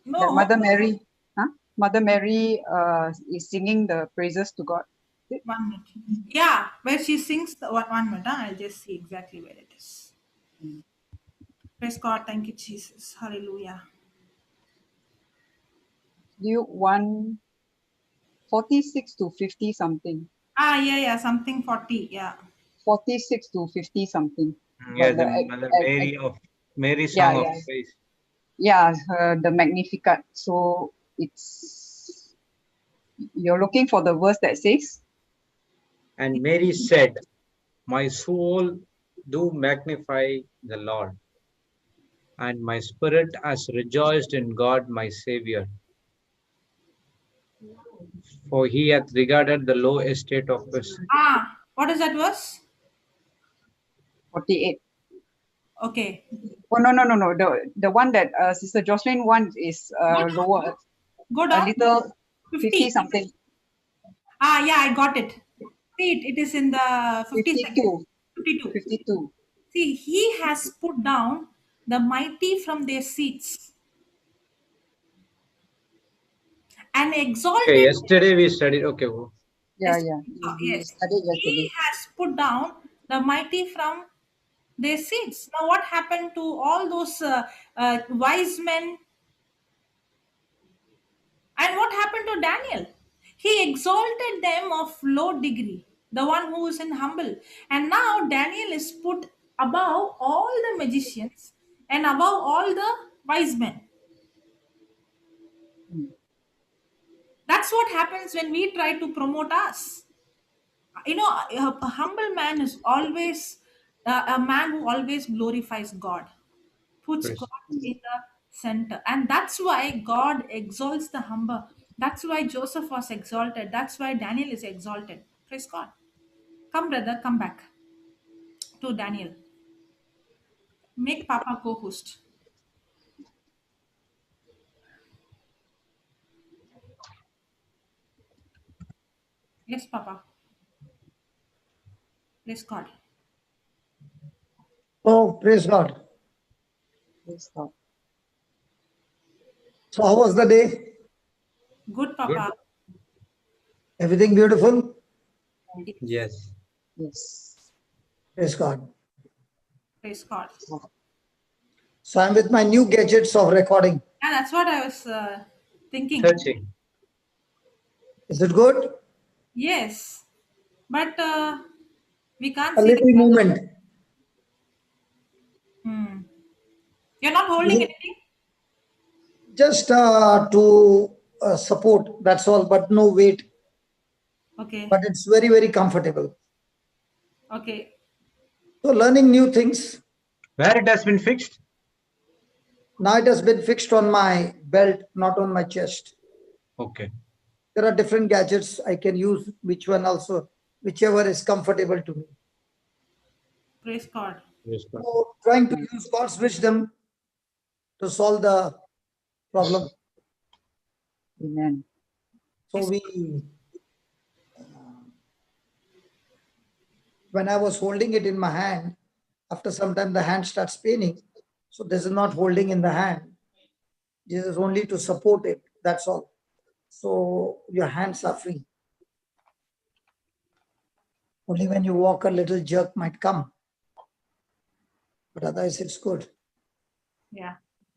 That No, Mother Mary, huh? Mother Mary is singing the praises to God. 1 minute. Yeah, where she sings 1 minute. Huh? I'll just see exactly where it is. Praise God. Thank you, Jesus. Hallelujah. Luke 1. 46 to 50 something. Yeah, something 40, yeah. 46 to 50 something. Yeah, But the the Mother Mary of Mary yeah, song of yeah, praise. yeah, the Magnificat. So it's, you're looking for the verse that says, And Mary said, "My soul do magnify the Lord, and my spirit has rejoiced in God my Saviour, for he hath regarded the low estate of his." What is that verse? 48. Okay. Oh, no, no, no, no. The one that Sister Jocelyn wants is Go down. lower, Go a down. little 50 50. something. Yeah, I got it. See, it is in the 52nd. 52. 52. 52. See, he has put down the mighty from their seats and Okay, exalted. yesterday we studied. Okay, Yeah, Yes, yeah. We yes. studied He yesterday. has put down the mighty from their seats. Now, what happened to all those wise men? And what happened to Daniel? He exalted them of low degree, the one who is in humble. And now Daniel is put above all the magicians and above all the wise men. Mm. That's what happens when we try to promote us. A humble man is always a man who always glorifies God, puts praise. God in the center. And that's why God exalts the humble. That's why Joseph was exalted. That's why Daniel is exalted. Praise God. Come, brother, come back to Daniel. Make Papa co host. Yes, Papa. Praise God. Oh, praise God. Praise God. So, how was the day? Good, Good. Papa. Everything beautiful? Yes. Yes. Yes. Praise God. Praise God. Wow. So, I'm with my new gadgets of recording. Yeah, that's what I was thinking. Searching. Is it good? Yes. But we can't A see the little brother. movement. Hmm. You're not holding anything? Just to support, that's all, but no weight. Okay. But it's very, very comfortable. Okay. So, learning new things. Where it has been fixed? Now it has been fixed on my belt, not on my chest. Okay. There are different gadgets I can use, which one also, whichever is comfortable to me. Praise God. Praise God. So, trying to use God's wisdom to solve the problem. Amen. So when I was holding it in my hand, after some time the hand starts paining. So this is not holding in the hand. This is only to support it. That's all. So your hands are free. Only when you walk, a little jerk might come. But otherwise, it's good. Yeah.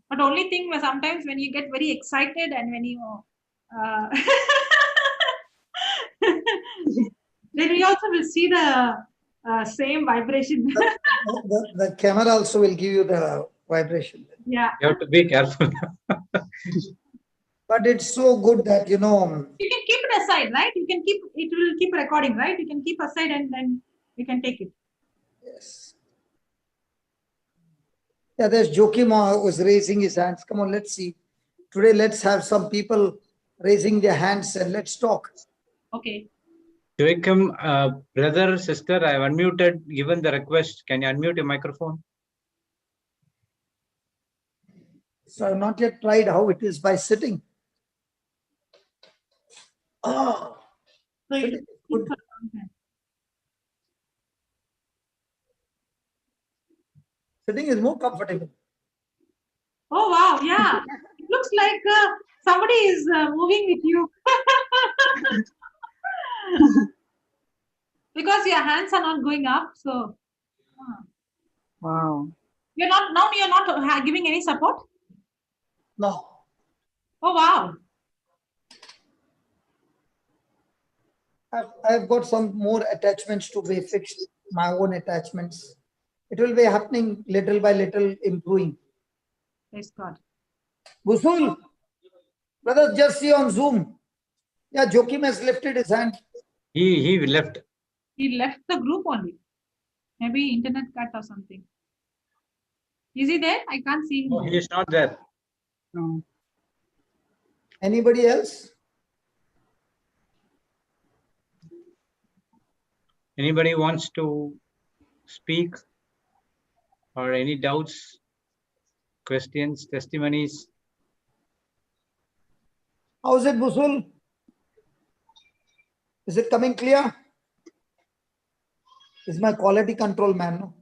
But only thing was sometimes when you get very excited and when you uh, then we also will see the same vibration. The camera also will give you the vibration. Yeah. You have to be careful. But it's so good that, You can keep it aside, right? You can keep it will keep recording, right? You can keep aside and then you can take it. yes. Yeah, there's Joachim was raising his hands. Come on, let's see. Today, let's have some people raising their hands and let's talk. Okay. Joachim, brother, sister, I have unmuted, given the request. Can you unmute your microphone? So I've not yet tried how it is by sitting. Oh, So sitting you is good. Sitting is more comfortable. Oh wow, yeah. It looks like somebody is moving with you. Because your hands are not going up, so Wow. you're not giving any support. No. Oh wow. I've got some more attachments to be fixed, my own attachments. It will be happening little by little, improving. Praise God. Busul, brother, just see on Zoom. Yeah, Joachim has lifted his hand. He left. He left the group only. Maybe internet cut or something. Is he there? I can't see him. No, he is not there. No. Anybody else? Anybody wants to speak or any doubts, questions, testimonies? How's it, Busul? Is it coming clear? Is my quality control man? No?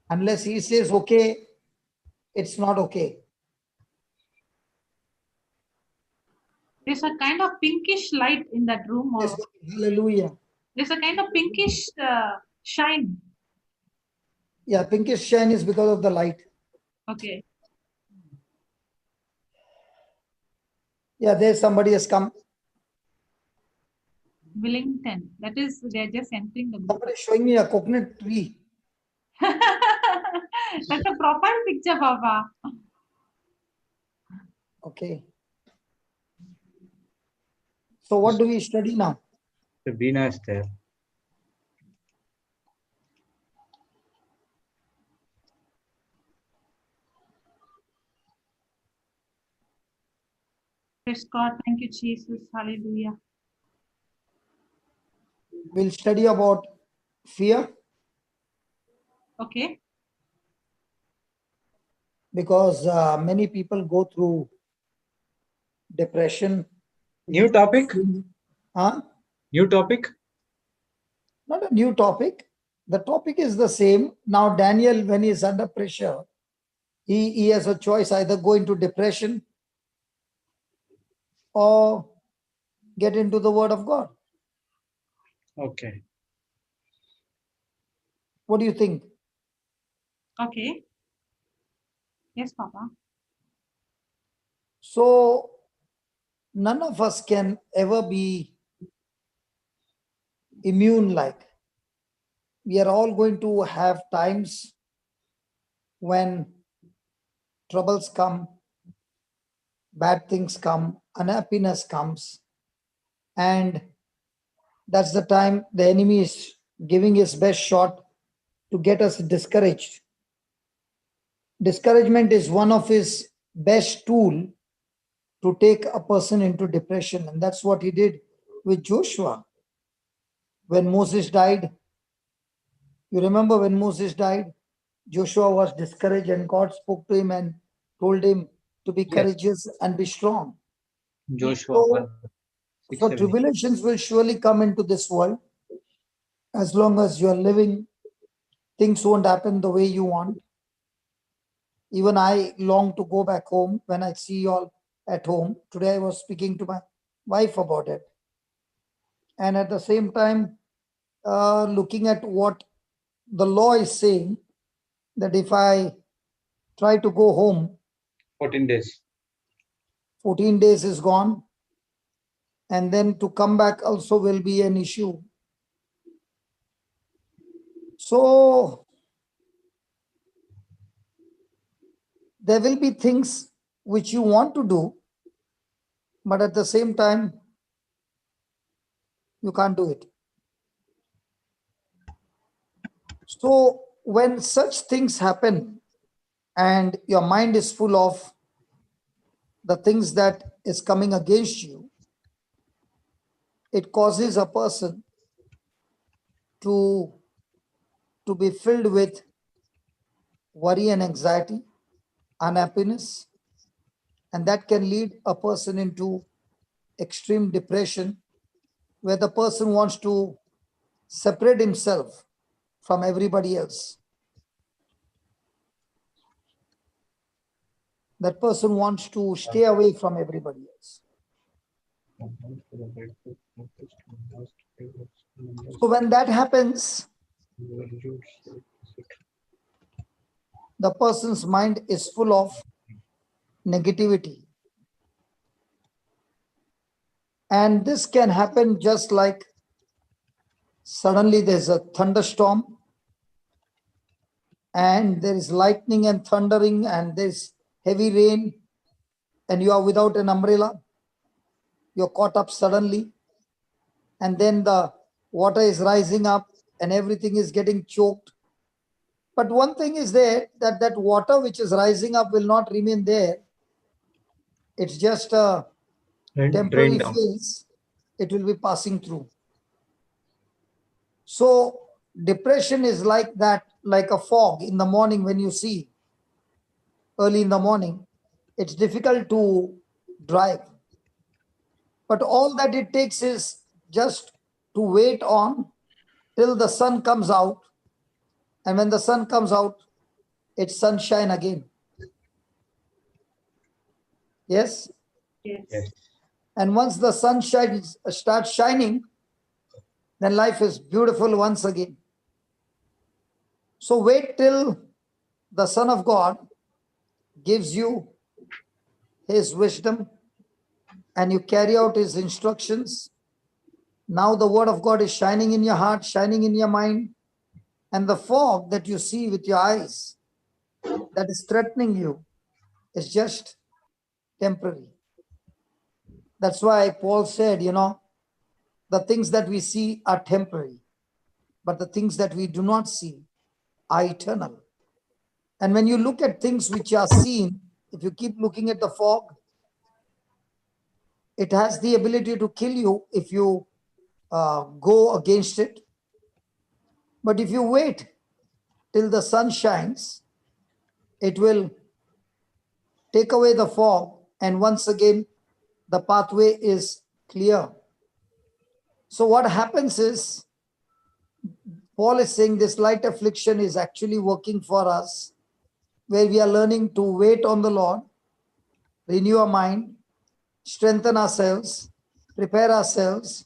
Unless he says okay, it's not okay. There's a kind of pinkish light in that room. Or Yes, hallelujah. there's a kind of pinkish shine. Yeah, pinkish shine is because of the light. Okay. Yeah, there's somebody has come. Willington. That is, they're just entering the group. Somebody is showing me a coconut tree. That's a profile picture, Baba. Okay. So what do we study now? Sabina is there. Praise God. Thank you, Jesus. Hallelujah. We'll study about fear, Okay. because many people go through depression. New topic? Huh? New topic? Not a new topic. The topic is the same. Now, Daniel, when he is under pressure, he has a choice, either go into depression or get into the Word of God. Okay. What do you think? Okay. Yes, Papa. So, none of us can ever be immune like. We are all going to have times when troubles come, bad things come, unhappiness comes, and that's the time the enemy is giving his best shot to get us discouraged. Discouragement is one of his best tool to take a person into depression, and that's what he did with Joshua. When Moses died, you remember when Moses died, Joshua was discouraged, and God spoke to him and told him to be Yes. courageous and be strong. Joshua So, 1. so 6, 7. tribulations will surely come into this world. As long as you are living, things won't happen the way you want. Even I long to go back home when I see you all at home. Today I was speaking to my wife about it. And at the same time, looking at what the law is saying, that if I try to go home, 14 days. 14 days is gone. And then to come back also will be an issue. So there will be things which you want to do, but at the same time, you can't do it. So when such things happen and your mind is full of the things that is coming against you, it causes a person to be filled with worry and anxiety, unhappiness, and that can lead a person into extreme depression, where the person wants to separate himself from everybody else. That person wants to stay away from everybody else. So when that happens, the person's mind is full of negativity. And this can happen just like suddenly there's a thunderstorm and there is lightning and thundering and there's heavy rain and you are without an umbrella. You're caught up suddenly and then the water is rising up and everything is getting choked. But one thing is there, that that water which is rising up will not remain there. It's just a temporary Drain down. phase. It will be passing through. So depression is like that, like a fog in the morning when you see early in the morning. It's difficult to drive. But all that it takes is just to wait on till the sun comes out. And when the sun comes out, it's sunshine again. Yes? Yes. And once the sun starts shining, then life is beautiful once again. So wait till the Son of God gives you his wisdom and you carry out his instructions. Now the word of God is shining in your heart, shining in your mind, and the fog that you see with your eyes that is threatening you is just temporary. That's why Paul said, the things that we see are temporary, but the things that we do not see are eternal. And when you look at things which are seen, if you keep looking at the fog, it has the ability to kill you if you go against it. But if you wait till the sun shines, it will take away the fog, and once again, the pathway is clear. So what happens is, Paul is saying this light affliction is actually working for us, where we are learning to wait on the Lord, renew our mind, strengthen ourselves, prepare ourselves,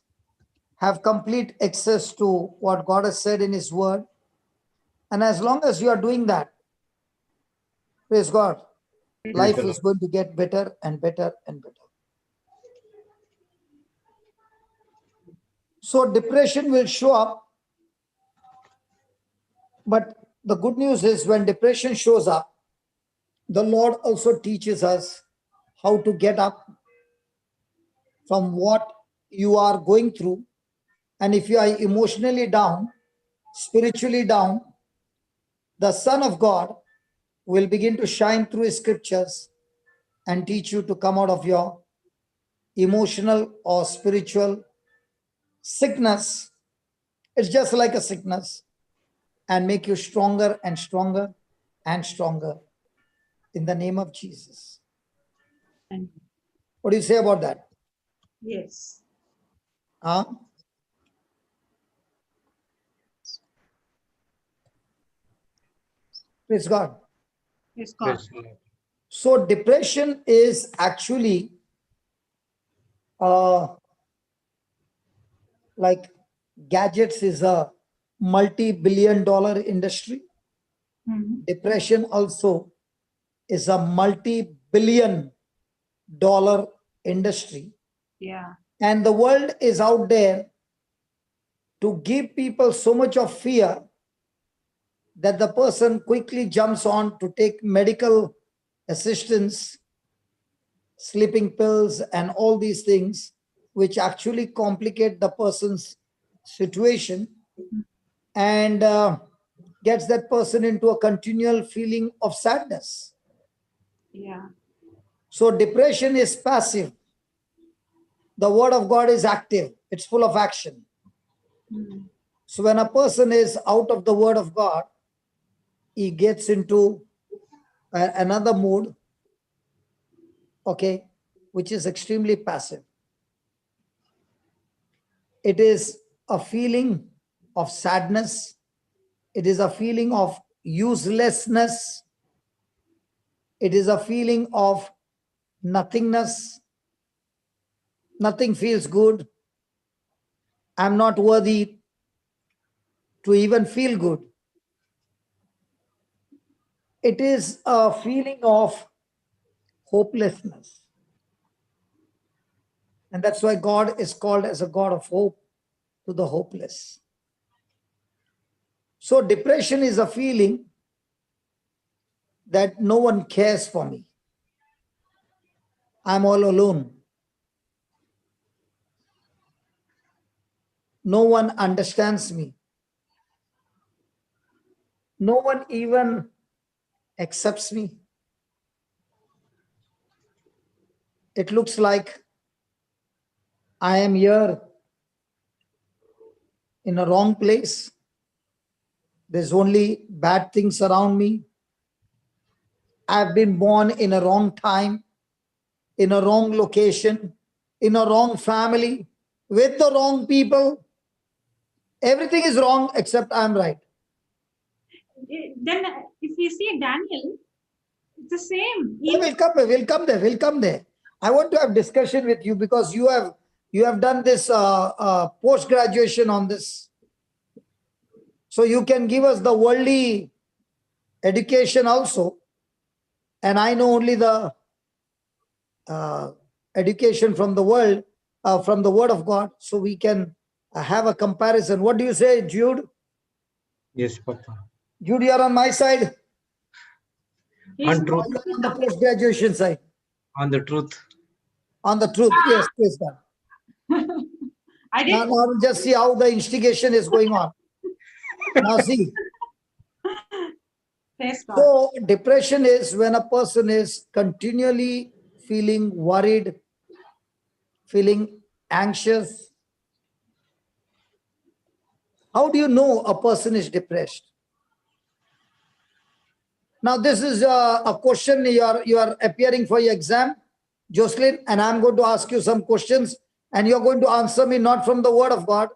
have complete access to what God has said in his word. And as long as you are doing that, praise God, life is going to get better and better and better. So depression will show up. But the good news is when depression shows up, the Lord also teaches us how to get up from what you are going through. And if you are emotionally down, spiritually down, the Son of God will begin to shine through his scriptures and teach you to come out of your emotional or spiritual sickness. It's just like a sickness, and make you stronger and stronger and stronger in the name of Jesus. Thank you. What do you say about that? Yes. Huh? Praise God. Yes, God. Praise the Lord. So depression is actually like gadgets is a multi-billion-dollar industry. Mhm. Depression also is a multi-billion-dollar industry. Yeah. And the world is out there to give people so much of fear that the person quickly jumps on to take medical assistance, sleeping pills, and all these things, which actually complicate the person's situation and gets that person into a continual feeling of sadness. Yeah. So depression is passive. The word of God is active. It's full of action. Mhm. So when a person is out of the word of God, he gets into another mood, okay, which is extremely passive. It is a feeling of sadness. It is a feeling of uselessness. It is a feeling of nothingness. Nothing feels good. I'm not worthy to even feel good. It is a feeling of hopelessness. And that's why God is called as a God of hope to the hopeless. So depression is a feeling that no one cares for me. I'm all alone. No one understands me. No one even accepts me. It looks like I am here in a wrong place. There's only bad things around me. I've been born in a wrong time, in a wrong location, in a wrong family, with the wrong people. Everything is wrong except I'm right. Then if you see Daniel, it's the same. We'll come there. I want to have discussion with you because you have done this post graduation on this, so you can give us the worldly education also, and I know only the education from the world, from the Word of God, so we can have a comparison. What do you say, Jude? Yes, Papa. Jude, you are on my side. He's On truth. On the post graduation side. On the truth. On the truth, yes, please, God. I Now didn't. just see how the instigation is going on. Now see. Praise God. So depression is when a person is continually feeling worried, feeling anxious. How do you know a person is depressed? Now this is a question you are appearing for your exam, Jocelyn, and I'm going to ask you some questions, and you're going to answer me not from the Word of God,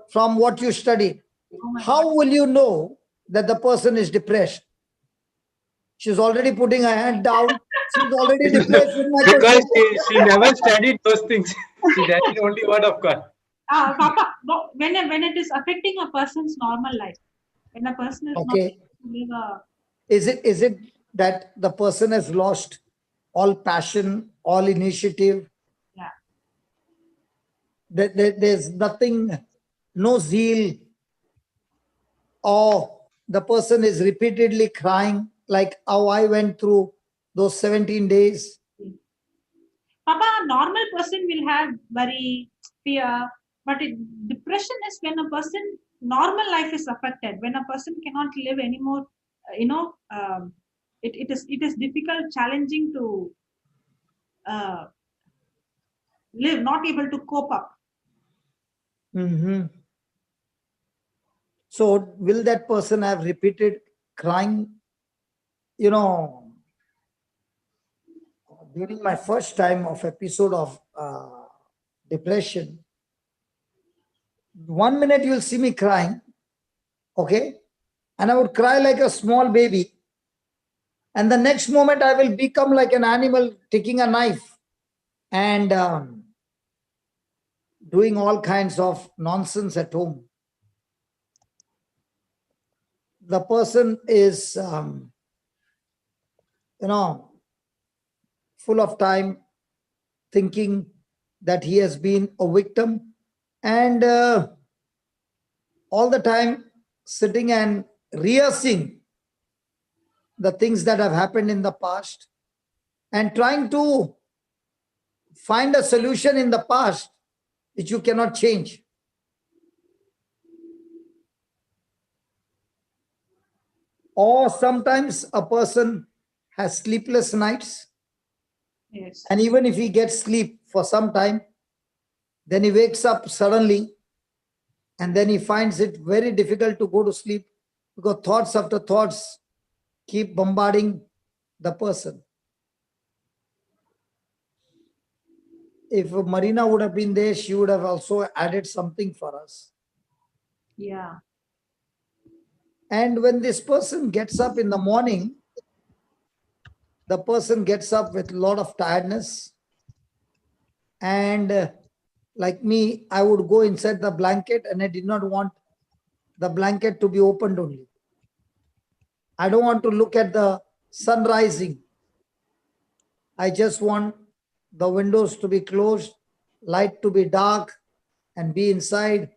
from what you studied. Oh my How God. will you know that the person is depressed? She's already putting her hand down. She's already depressed with my Because question. she never studied those things. She studied only Word of God. Papa, when it is affecting a person's normal life, when a person is not Okay. able to live a, Is it that the person has lost all passion, all initiative? yeah, There's nothing, no zeal, or the person is repeatedly crying like how I went through those 17 days. Papa, a normal person will have worry, fear, but depression is when a person normal life is affected. When a person cannot live anymore, it is difficult, challenging to uh, live, not able to cope up. Mhm. So will that person have repeated crying? You know, during my first time of episode of depression, 1 minute you'll see me crying, okay? And I would cry like a small baby. And the next moment I will become like an animal taking a knife and doing all kinds of nonsense at home. The person is, full of time thinking that he has been a victim, and all the time sitting and rehearsing the things that have happened in the past and trying to find a solution in the past which you cannot change. Or sometimes a person has sleepless nights, Yes. and even if he gets sleep for some time, then he wakes up suddenly and then he finds it very difficult to go to sleep because thoughts after thoughts keep bombarding the person. If Marina would have been there, she would have also added something for us. Yeah. And when this person gets up in the morning, the person gets up with a lot of tiredness. And like me, I would go inside the blanket and I did not want the blanket to be opened only. I don't want to look at the sun rising. I just want the windows to be closed, light to be dark, and be inside,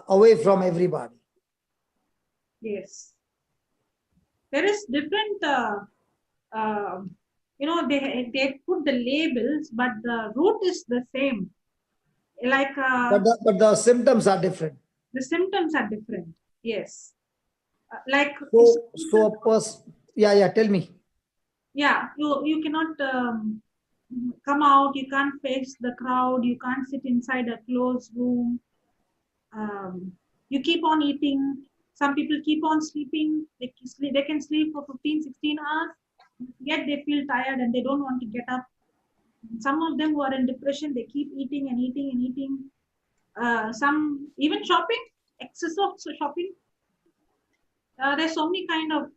away from everybody. Yes. There is different, they put the labels, but the root is the same. Like But the symptoms are different. the symptoms are different. Yes. Like So a person, yeah, tell me. yeah, you cannot come out. You can't face the crowd. You can't sit inside a closed room. You keep on eating. Some people keep on sleeping. They can sleep for 15, 16 hours, yet they feel tired and they don't want to get up. Some of them who are in depression, they keep eating and eating and eating. Some even shopping, excess of shopping. There's so many kind of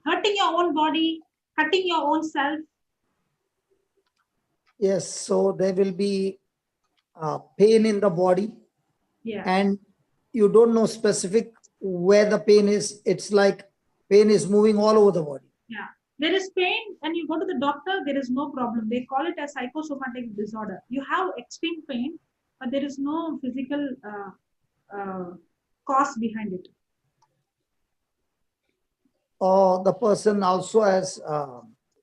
hurting your own body, hurting your own self. Yes, so there will be pain in the body, Yeah. and you don't know specific where the pain is. It's like pain is moving all over the body. Yeah. There is pain, and you go to the doctor, there is no problem. They call it a psychosomatic disorder. You have extreme pain, but there is no physical cause behind it. Or the person also has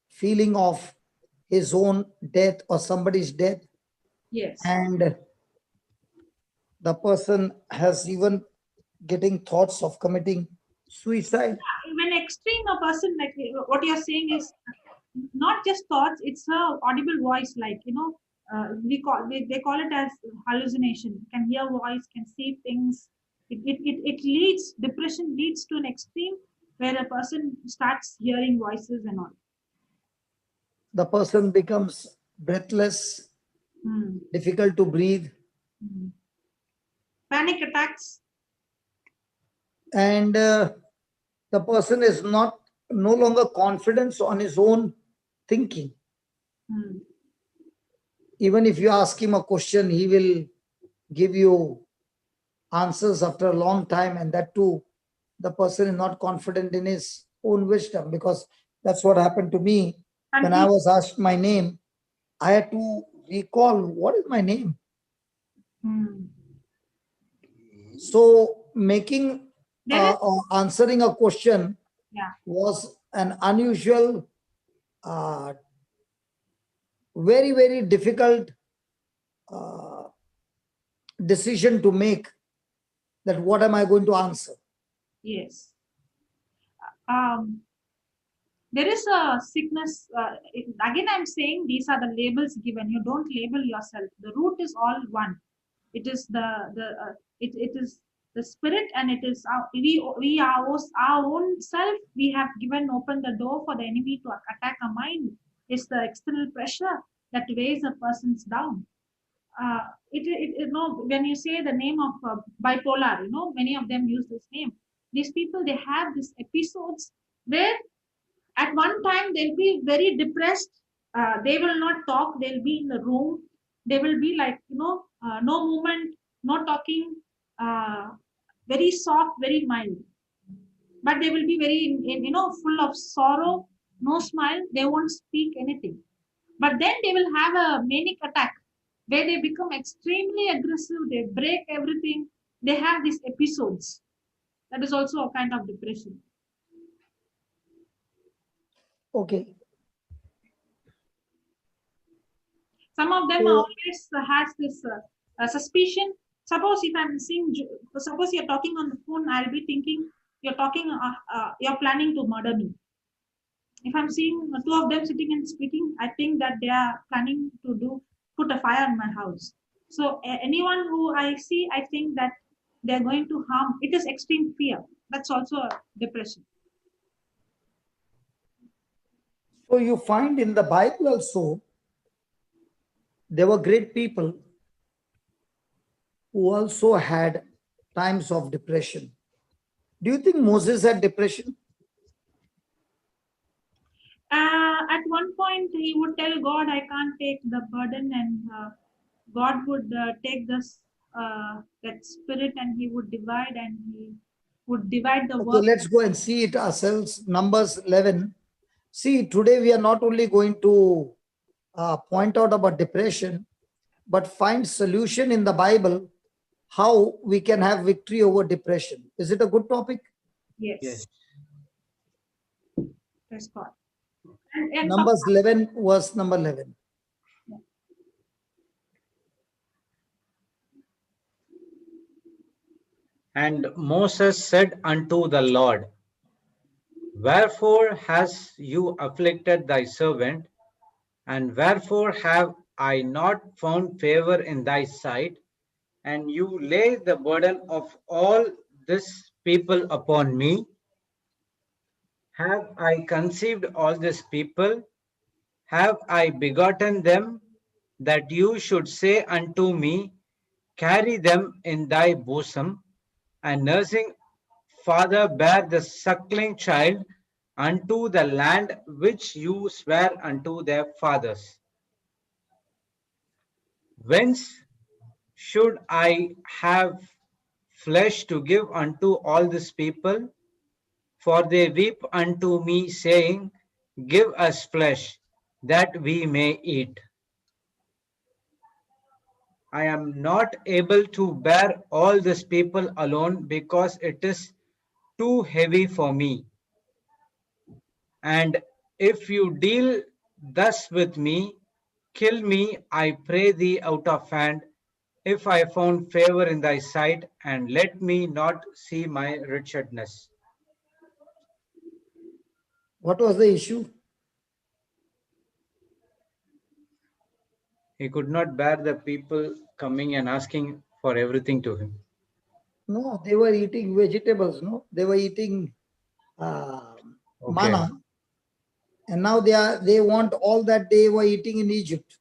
feeling of his own death or somebody's death, Yes. and the person has even getting thoughts of committing suicide. When extreme a person, like what you're saying is not just thoughts, it's a audible voice, like they call it as hallucination. Can hear voice, can see things. It leads, depression leads to an extreme where a person starts hearing voices and all. The person becomes breathless, difficult to breathe, panic attacks, and the person is no longer confident on his own thinking. Even if you ask him a question, he will give you answers after a long time, and that too, the person is not confident in his own wisdom, because that's what happened to me. When I was asked my name, I had to recall what is my name. So making answering a question was an unusual, very, very difficult decision to make, that what am I going to answer. Yes. There is a sickness. Again, I'm saying these are the labels given. You don't label yourself. The root is all one. It is it is the spirit, and it is we are our own self. We have opened the door for the enemy to attack our mind. It's the external pressure that weighs a person's down. When you say the name of bipolar, many of them use this name. These people, they have these episodes where at one time they'll be very depressed. They will not talk. They'll be in the room. They will be like, no movement, no talking, very soft, very mild. But they will be very, full of sorrow, no smile. They won't speak anything. But then they will have a manic attack where they become extremely aggressive. They break everything. They have these episodes. That is also a kind of depression. Okay. Some of them always has this suspicion. Suppose if I'm seeing, suppose you're talking on the phone, I'll be thinking you're you're planning to murder me. If I'm seeing two of them sitting and speaking, I think that they are planning to put a fire in my house. So anyone who I see, I think that they're going to harm. It is extreme fear. That's also a depression. So you find in the Bible also, there were great people who also had times of depression. Do you think Moses had depression? At one point, he would tell God, I can't take the burden, and God would take this that spirit, and he would divide, and he would divide the work. So let's go and see it ourselves. Numbers 11. See, today we are not only going to point out about depression, but find solution in the Bible how we can have victory over depression. Is it a good topic? Yes. Yes. Praise God. And Numbers 11, verse number 11. And Moses said unto the Lord, Wherefore hast you afflicted thy servant? And wherefore have I not found favor in thy sight? And you lay the burden of all this people upon me? Have I conceived all this people? Have I begotten them, that you should say unto me, Carry them in thy bosom, and nursing father bear the suckling child unto the land which you swear unto their fathers? Whence should I have flesh to give unto all this people? For they weep unto me, saying, Give us flesh, that we may eat. I am not able to bear all this people alone, because it is too heavy for me. And if you deal thus with me, kill me, I pray thee, out of hand, if I found favor in thy sight, and let me not see my wretchedness. What was the issue? He could not bear the people coming and asking for everything to him. No, they were eating vegetables, no? They were eating manna. And now they want all that they were eating in Egypt.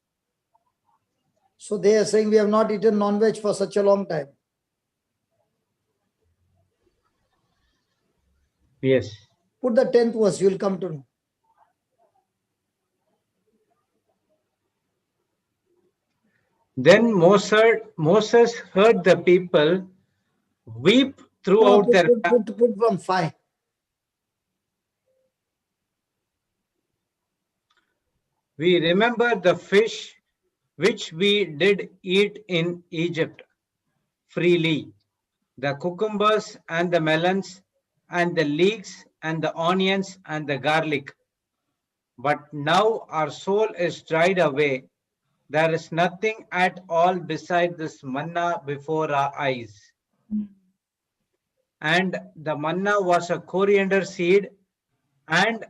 So they are saying we have not eaten non-veg for such a long time. Yes. Put the 10th verse, you will come to know. Then Moses heard the people weep No, throughout their. put from 5. We remember the fish which we did eat in Egypt freely, the cucumbers and the melons and the leeks and the onions and the garlic. But now our soul is dried away. There is nothing at all beside this manna before our eyes. And the manna was a coriander seed, and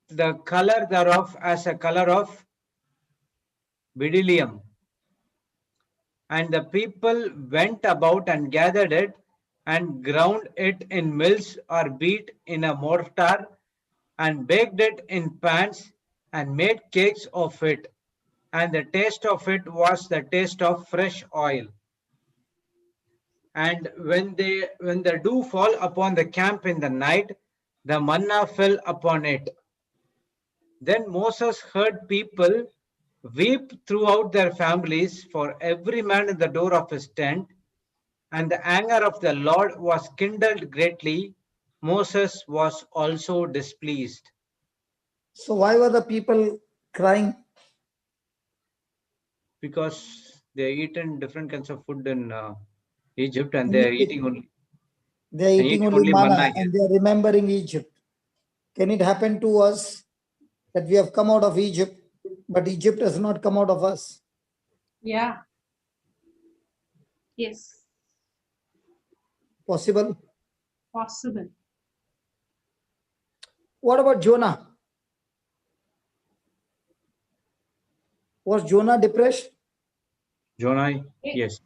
the color thereof as a color of bdellium. And the people went about and gathered it, and ground it in mills, or beat in a mortar, and baked it in pans, and made cakes of it. And the taste of it was the taste of fresh oil. And when the dew fall upon the camp in the night, the manna fell upon it. Then Moses heard people weep throughout their families, for every man in the door of his tent, and the anger of the Lord was kindled greatly. Moses was also displeased. So why were the people crying? Because they eaten different kinds of food in Egypt, and they are eating only. They are eating only manna and they are remembering Egypt. Can it happen to us that we have come out of Egypt, but Egypt has not come out of us? yeah. Yes. Possible? Possible. What about Jonah? Was Jonah depressed? Jonah, yes.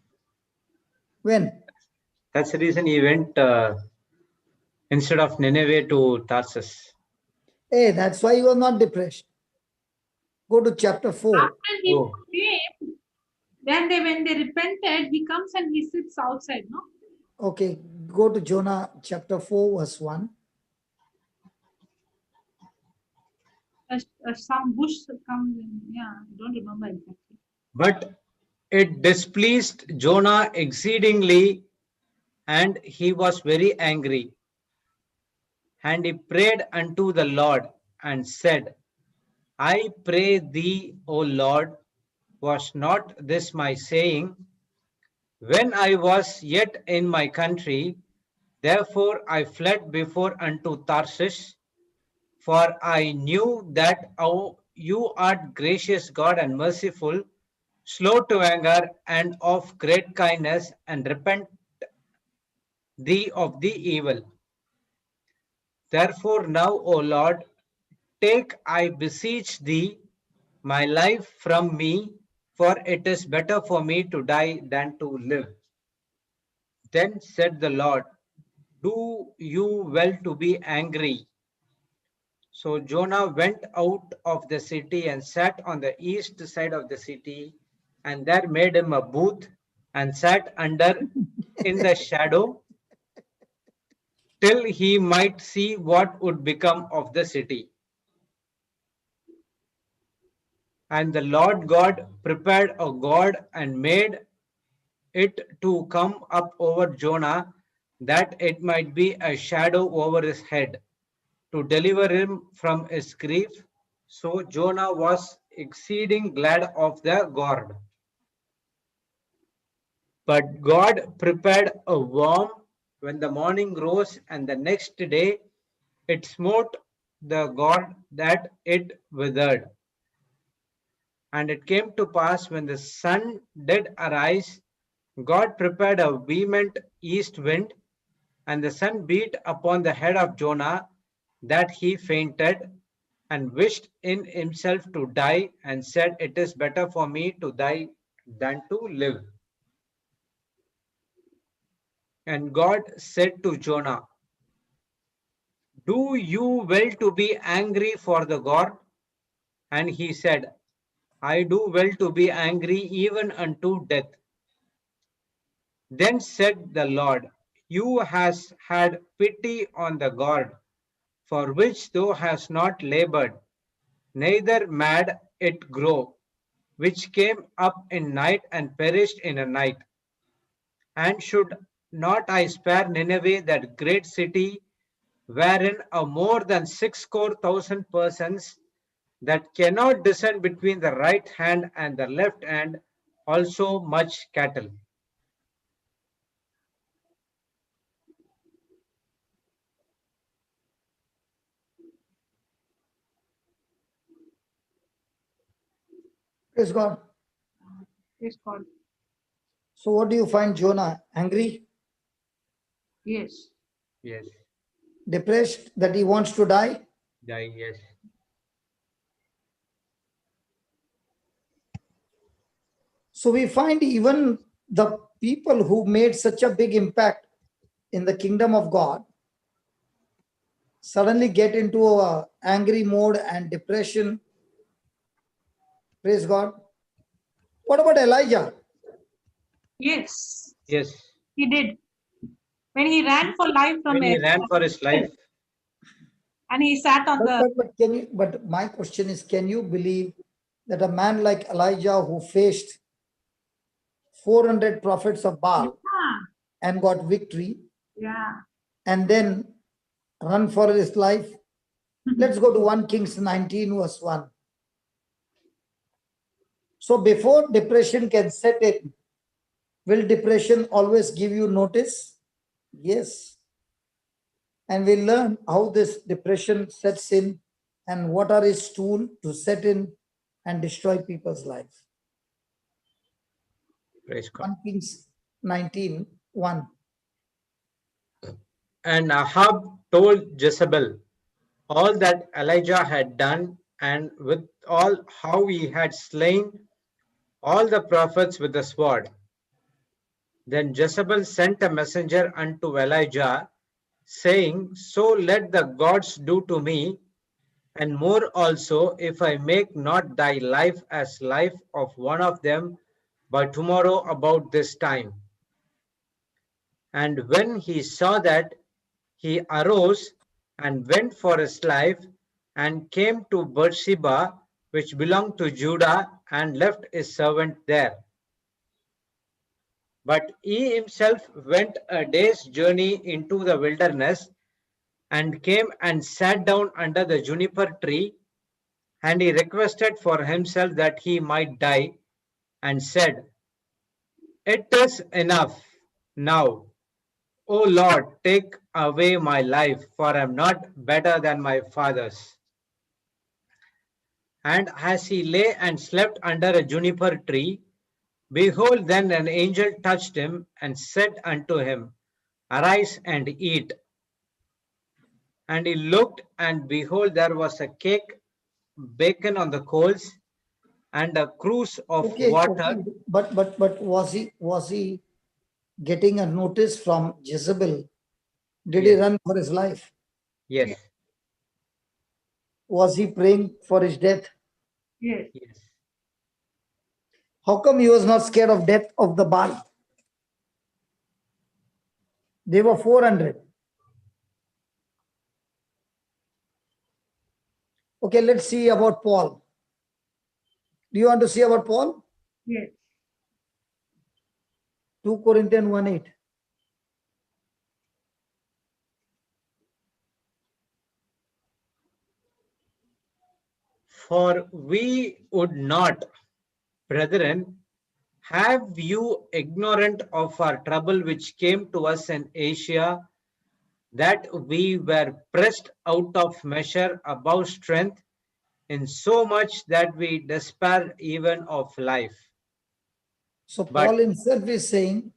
When? That's the reason he went instead of Nineveh to Tarsus. Hey, that's why he was not depressed. Go to chapter 4. After he came, when they repented, he comes and he sits outside, no? Okay, go to Jonah chapter 4, verse 1. Some bush comes in. Yeah, I don't remember exactly. But it displeased Jonah exceedingly, and he was very angry. And he prayed unto the Lord and said, I pray thee, O Lord, was not this my saying when I was yet in my country? Therefore I fled before unto Tarshish, for I knew that you art gracious God and merciful, slow to anger and of great kindness, and repent thee of the evil. Therefore now, O Lord, take, I beseech thee, my life from me, for it is better for me to die than to live. Then said the Lord, do you well to be angry. So Jonah went out of the city and sat on the east side of the city, and there made him a booth and sat under in the shadow till he might see what would become of the city. And the Lord God prepared a god and made it to come up over Jonah, that it might be a shadow over his head, to deliver him from his grief. So Jonah was exceeding glad of the God. But God prepared a worm when the morning rose, and the next day it smote the God that it withered. And it came to pass when the sun did arise, God prepared a vehement east wind, and the sun beat upon the head of Jonah, that he fainted, and wished in himself to die, and said, it is better for me to die than to live. And God said to Jonah, do you well to be angry for the God? And he said, I do well to be angry even unto death. Then said the Lord, you hast had pity on the God, for which thou hast not labored, neither made it grow, which came up in night and perished in a night. And should not I spare Nineveh, that great city, wherein are more than 60,000 persons, that cannot discern between the right hand and the left hand, also much cattle? Praise God. Praise God. So what do you find Jonah? Angry, Yes. Yes, depressed, that he wants to die? yes. So we find even the people who made such a big impact in the kingdom of God suddenly get into a angry mode and depression. Praise God. What about Elijah? Yes. Yes. He did. When he ran for life from When he it, ran for his life, and he sat on the. But my question is, can you believe that a man like Elijah, who faced 400 prophets of Baal Yeah. and got victory, Yeah. and then run for his life? Let's go to 1 Kings 19 verse 1. So before depression can set in, will depression always give you notice? Yes. And we learn how this depression sets in and what are its tools to set in and destroy people's lives. praise God. 1 Kings 19 1. And Ahab told Jezebel all that Elijah had done, and with all how he had slain all the prophets with the sword. Then Jezebel sent a messenger unto Elijah, saying, so let the gods do to me, and more also, if I make not thy life as life of one of them by tomorrow about this time. And when he saw that, he arose and went for his life, and came to Beersheba, which belonged to Judah, and left his servant there. But he himself went a day's journey into the wilderness, and came and sat down under the juniper tree, And he requested for himself that he might die, and said, "It is enough now. O Lord, take away my life, for I am not better than my fathers." And as he lay and slept under a juniper tree, behold, then an angel touched him and said unto him, "Arise and eat." And he looked, and behold, there was a cake baken on the coals, and a cruse of Okay, water. okay. But was he getting a notice from Jezebel? Did he Yes, run for his life? yes, Was he praying for his death? Yes. yes. How come he was not scared of death of the Baal? They were 400. Okay, let's see about Paul. Do you want to see about Paul? Yes. 2 Corinthians 1:8. For we would not, brethren, have you ignorant of our trouble which came to us in Asia, that we were pressed out of measure above strength, in so much that we despair even of life. So But Paul himself is saying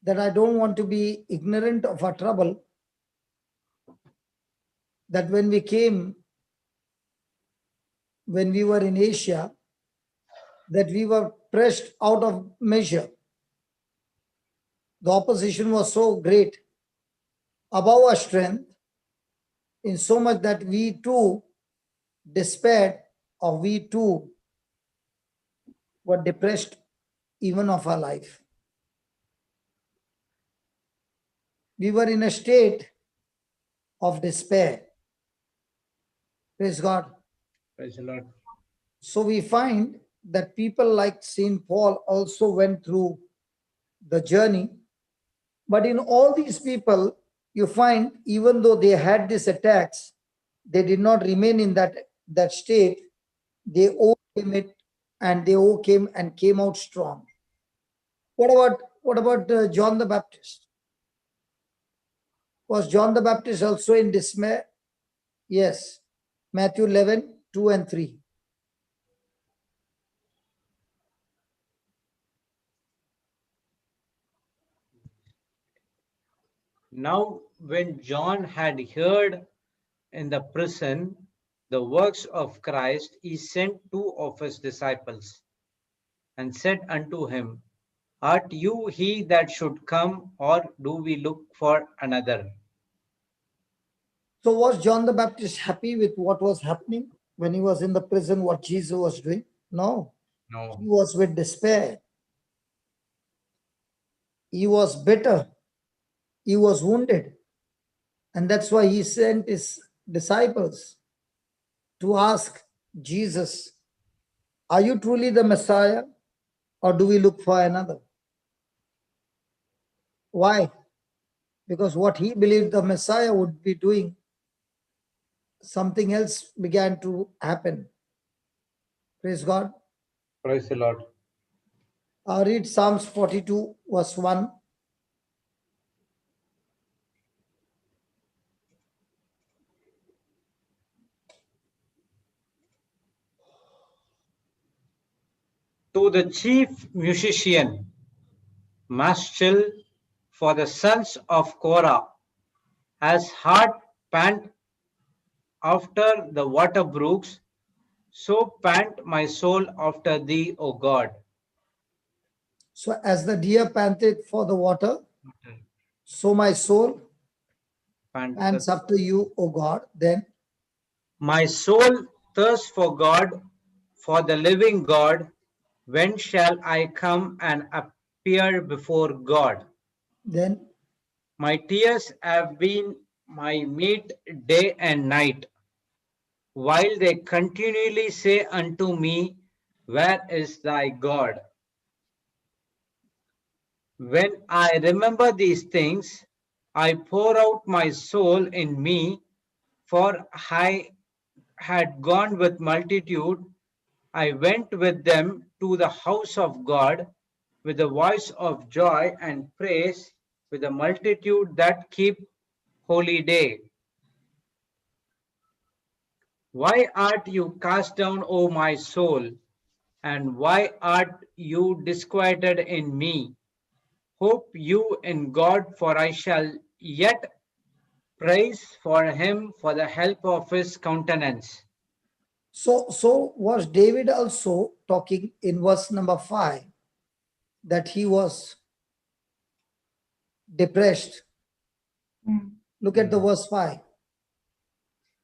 that I don't want to be ignorant of our trouble, that when we were in Asia, that we were pressed out of measure. The opposition was so great, above our strength, in so much that we too despaired, or we too were depressed even of our life. We were in a state of despair. Praise God. praise the Lord. So we find that people like St. Paul also went through the journey. But in all these people, you find even though they had these attacks, they did not remain in that state. They overcame it, and they overcame and came out strong. What about John the Baptist? Was John the Baptist also in dismay? Yes. Matthew 11, 2 and 3. Now, when John had heard in the prison the works of Christ, he sent two of his disciples and said unto him, "Art you he that should come, or do we look for another?" So was John the Baptist happy with what was happening when he was in the prison, what Jesus was doing? No. No. He was with despair. He was bitter. He was wounded. And that's why he sent his disciples to ask Jesus, are you truly the Messiah, or do we look for another? Why? Because what he believed the Messiah would be doing, something else began to happen. Praise God. Praise the Lord. Read Psalms 42, verse 1. To the chief musician, Maschil, for the sons of Korah, as heart pant after the water brooks, so pant my soul after thee, O God. So as the deer panted for the water, so my soul pants Panteth. after you, O God. Then My soul thirsts for God, for the living God. When shall I come and appear before God? then My tears have been my meat day and night, while they continually say unto me, "Where is thy God?" When I remember these things, I pour out my soul in me, for I had gone with multitude, I went with them to the house of God with a voice of joy and praise, with a multitude that keep holy day. Why art you cast down, O my soul? And why art you disquieted in me? Hope you in God, for I shall yet praise for him for the help of his countenance. So was David also talking in verse number 5 that he was depressed? Look at the verse 5.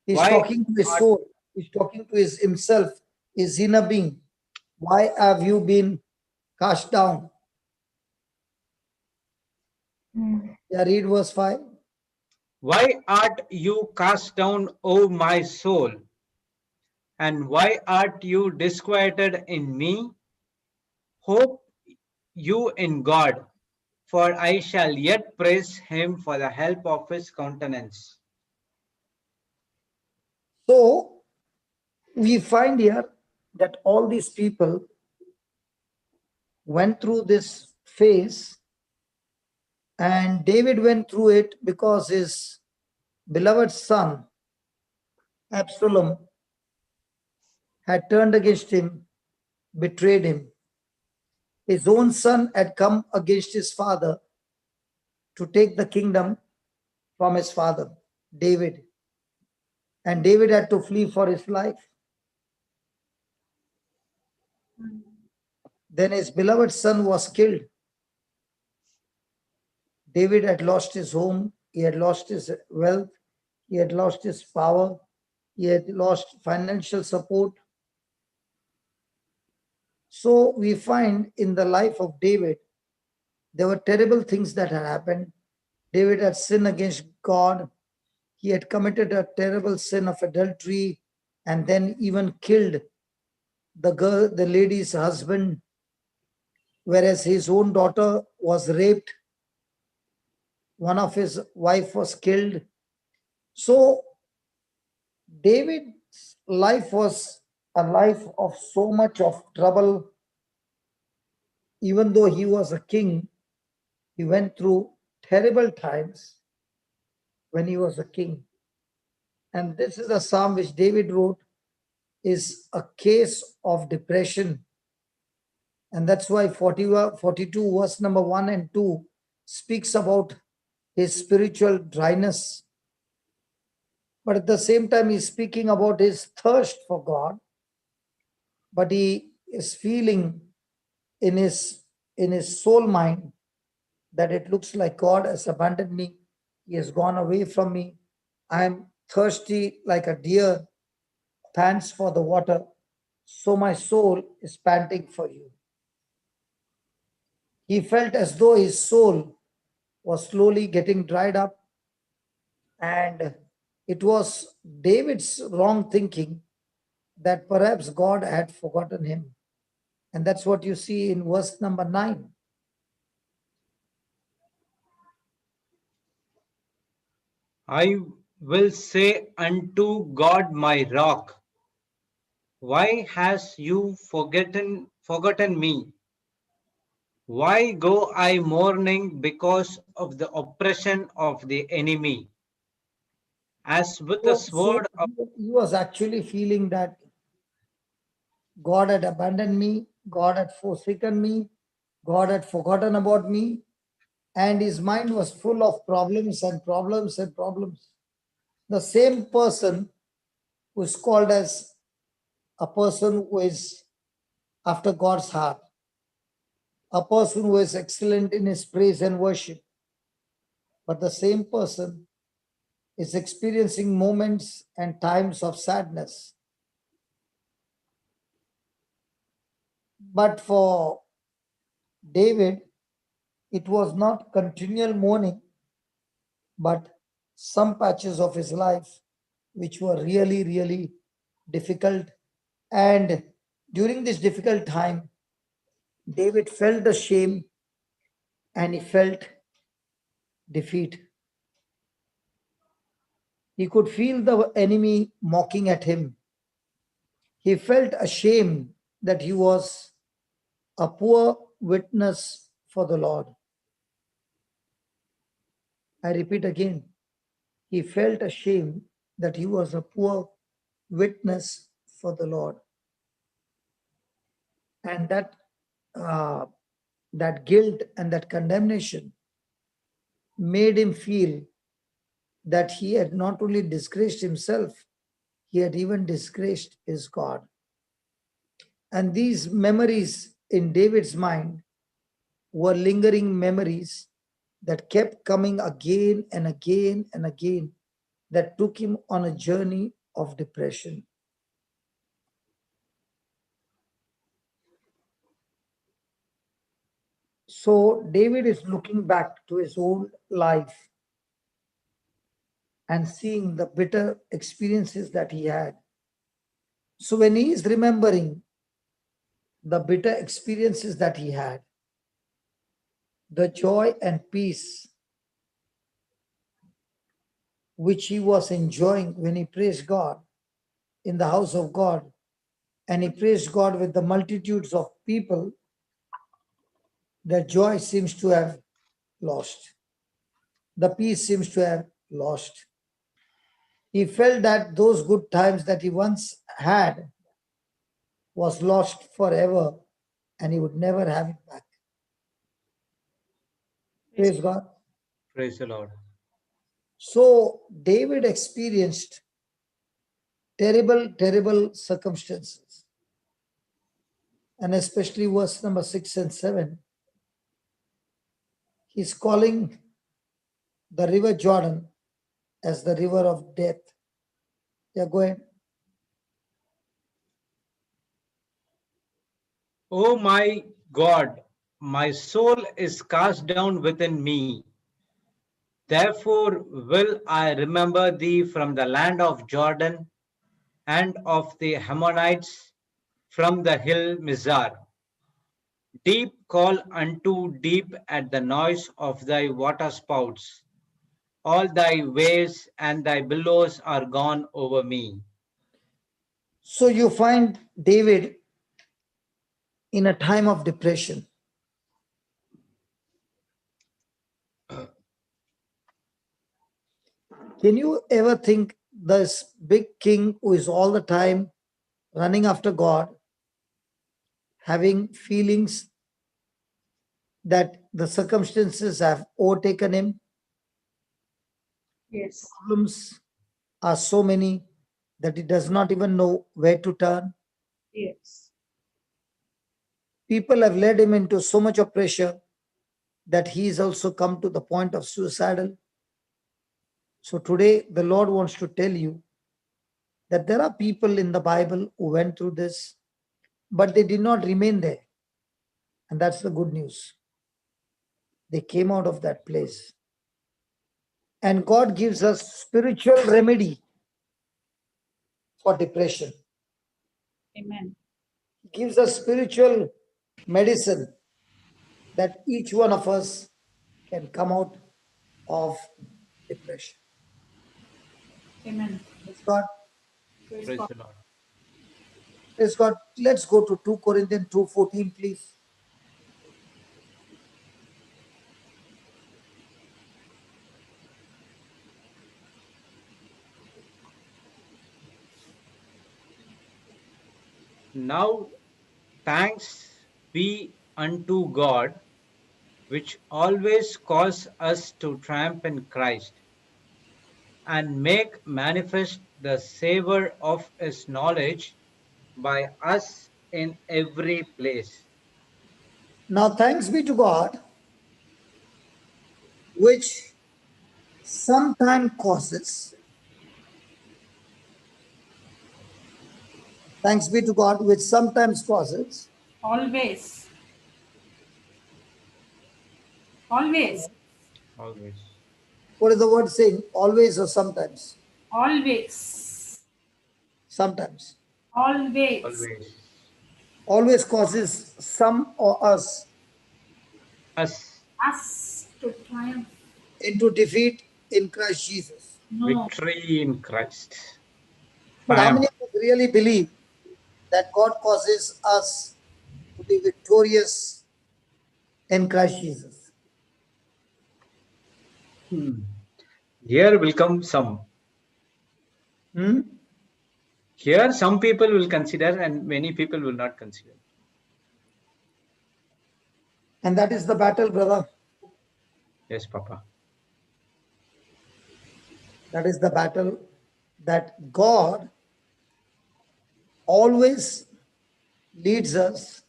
He's Why talking to his art soul. He's talking to his himself, his inner being. Why have you been cast down? Yeah, read verse 5. Why art you cast down, O my soul? And why art you disquieted in me? Hope you in God, for I shall yet praise him for the help of his countenance. So we find here that all these people went through this phase, and David went through it because his beloved son Absalom had turned against him, betrayed him. His own son had come against his father to take the kingdom from his father, David. And David had to flee for his life. Then his beloved son was killed. David had lost his home, he had lost his wealth, he had lost his power, he had lost financial support. So we find in the life of David, there were terrible things that had happened. David had sinned against God. He had committed a terrible sin of adultery and then even killed the lady's husband, whereas his own daughter was raped. One of his wife was killed. So David's life was a life of so much of trouble. Even though he was a king, he went through terrible times when he was a king. And this is a psalm which David wrote, is a case of depression. And that's why 42 verse number 1 and 2 speaks about his spiritual dryness. But at the same time, he's speaking about his thirst for God. But he is feeling in his soul mind that it looks like God has abandoned me. He has gone away from me. I am thirsty like a deer pants for the water. So my soul is panting for you. He felt as though his soul was slowly getting dried up, and it was David's wrong thinking that perhaps God had forgotten him. And that's what you see in verse number 9. I will say unto God my rock, why has you forgotten me? Why go I mourning because of the oppression of the enemy? As with a So sword of he was actually feeling that God had abandoned me, God had forsaken me, God had forgotten about me, and his mind was full of problems and problems and problems. The same person who is called as a person who is after God's heart, a person who is excellent in his praise and worship, but the same person is experiencing moments and times of sadness. But for David, it was not continual mourning, but some patches of his life which were really, really difficult. And during this difficult time, David felt the shame and he felt defeat. He could feel the enemy mocking at him. He felt ashamed that he was a poor witness for the Lord. I repeat again. He felt ashamed that he was a poor witness for the Lord. And that guilt and that condemnation made him feel that he had not only disgraced himself, he had even disgraced his God. And these memories in David's mind were lingering memories that kept coming again and again and again, that took him on a journey of depression. So David is looking back to his own life and seeing the bitter experiences that he had. So when he is remembering the bitter experiences that he had, the joy and peace which he was enjoying when he praised God in the house of God, and he praised God with the multitudes of people, the joy seems to have lost. The peace seems to have lost. He felt that those good times that he once had was lost forever and he would never have it back. Praise God. Praise the Lord. So David experienced terrible circumstances. And especially verse number 6 and 7, he's calling the river Jordan as the river of death. Yeah, go ahead. Oh my God, my soul is cast down within me. Therefore will I remember thee from the land of Jordan and of the Ammonites from the hill Mizar. Deep call unto deep at the noise of thy waterspouts. All thy waves and thy billows are gone over me. So you find David in a time of depression. Can you ever think this big king who is all the time running after God, having feelings that the circumstances have overtaken him? Yes. Problems are so many that he does not even know where to turn. Yes. People have led him into so much of pressure that he has also come to the point of suicidal. So today the Lord wants to tell you that there are people in the Bible who went through this, but they did not remain there. And that's the good news. They came out of that place. And God gives us spiritual remedy for depression. Amen. He gives us spiritual medicine that each one of us can come out of depression. Amen. Praise God. Praise Praise God. the Lord. Praise God. Let's go to 2 Corinthians 2:14, please. Now thanks be unto God, which always cause us to triumph in Christ, and make manifest the savor of his knowledge by us in every place. Now thanks be to God, which sometimes causes, thanks be to God, which sometimes causes. Always. Always. Always. What is the word saying? Always or sometimes? Always. Sometimes. Always. Always. Always causes some or us Us. Us to triumph. into defeat in Christ Jesus. No. Victory in Christ. But how many Triumph. of us really believe that God causes us to be victorious in Christ Jesus. Here will come some. Here some people will consider and many people will not consider. And that is the battle, brother. Yes, Papa. That is the battle that God always leads us,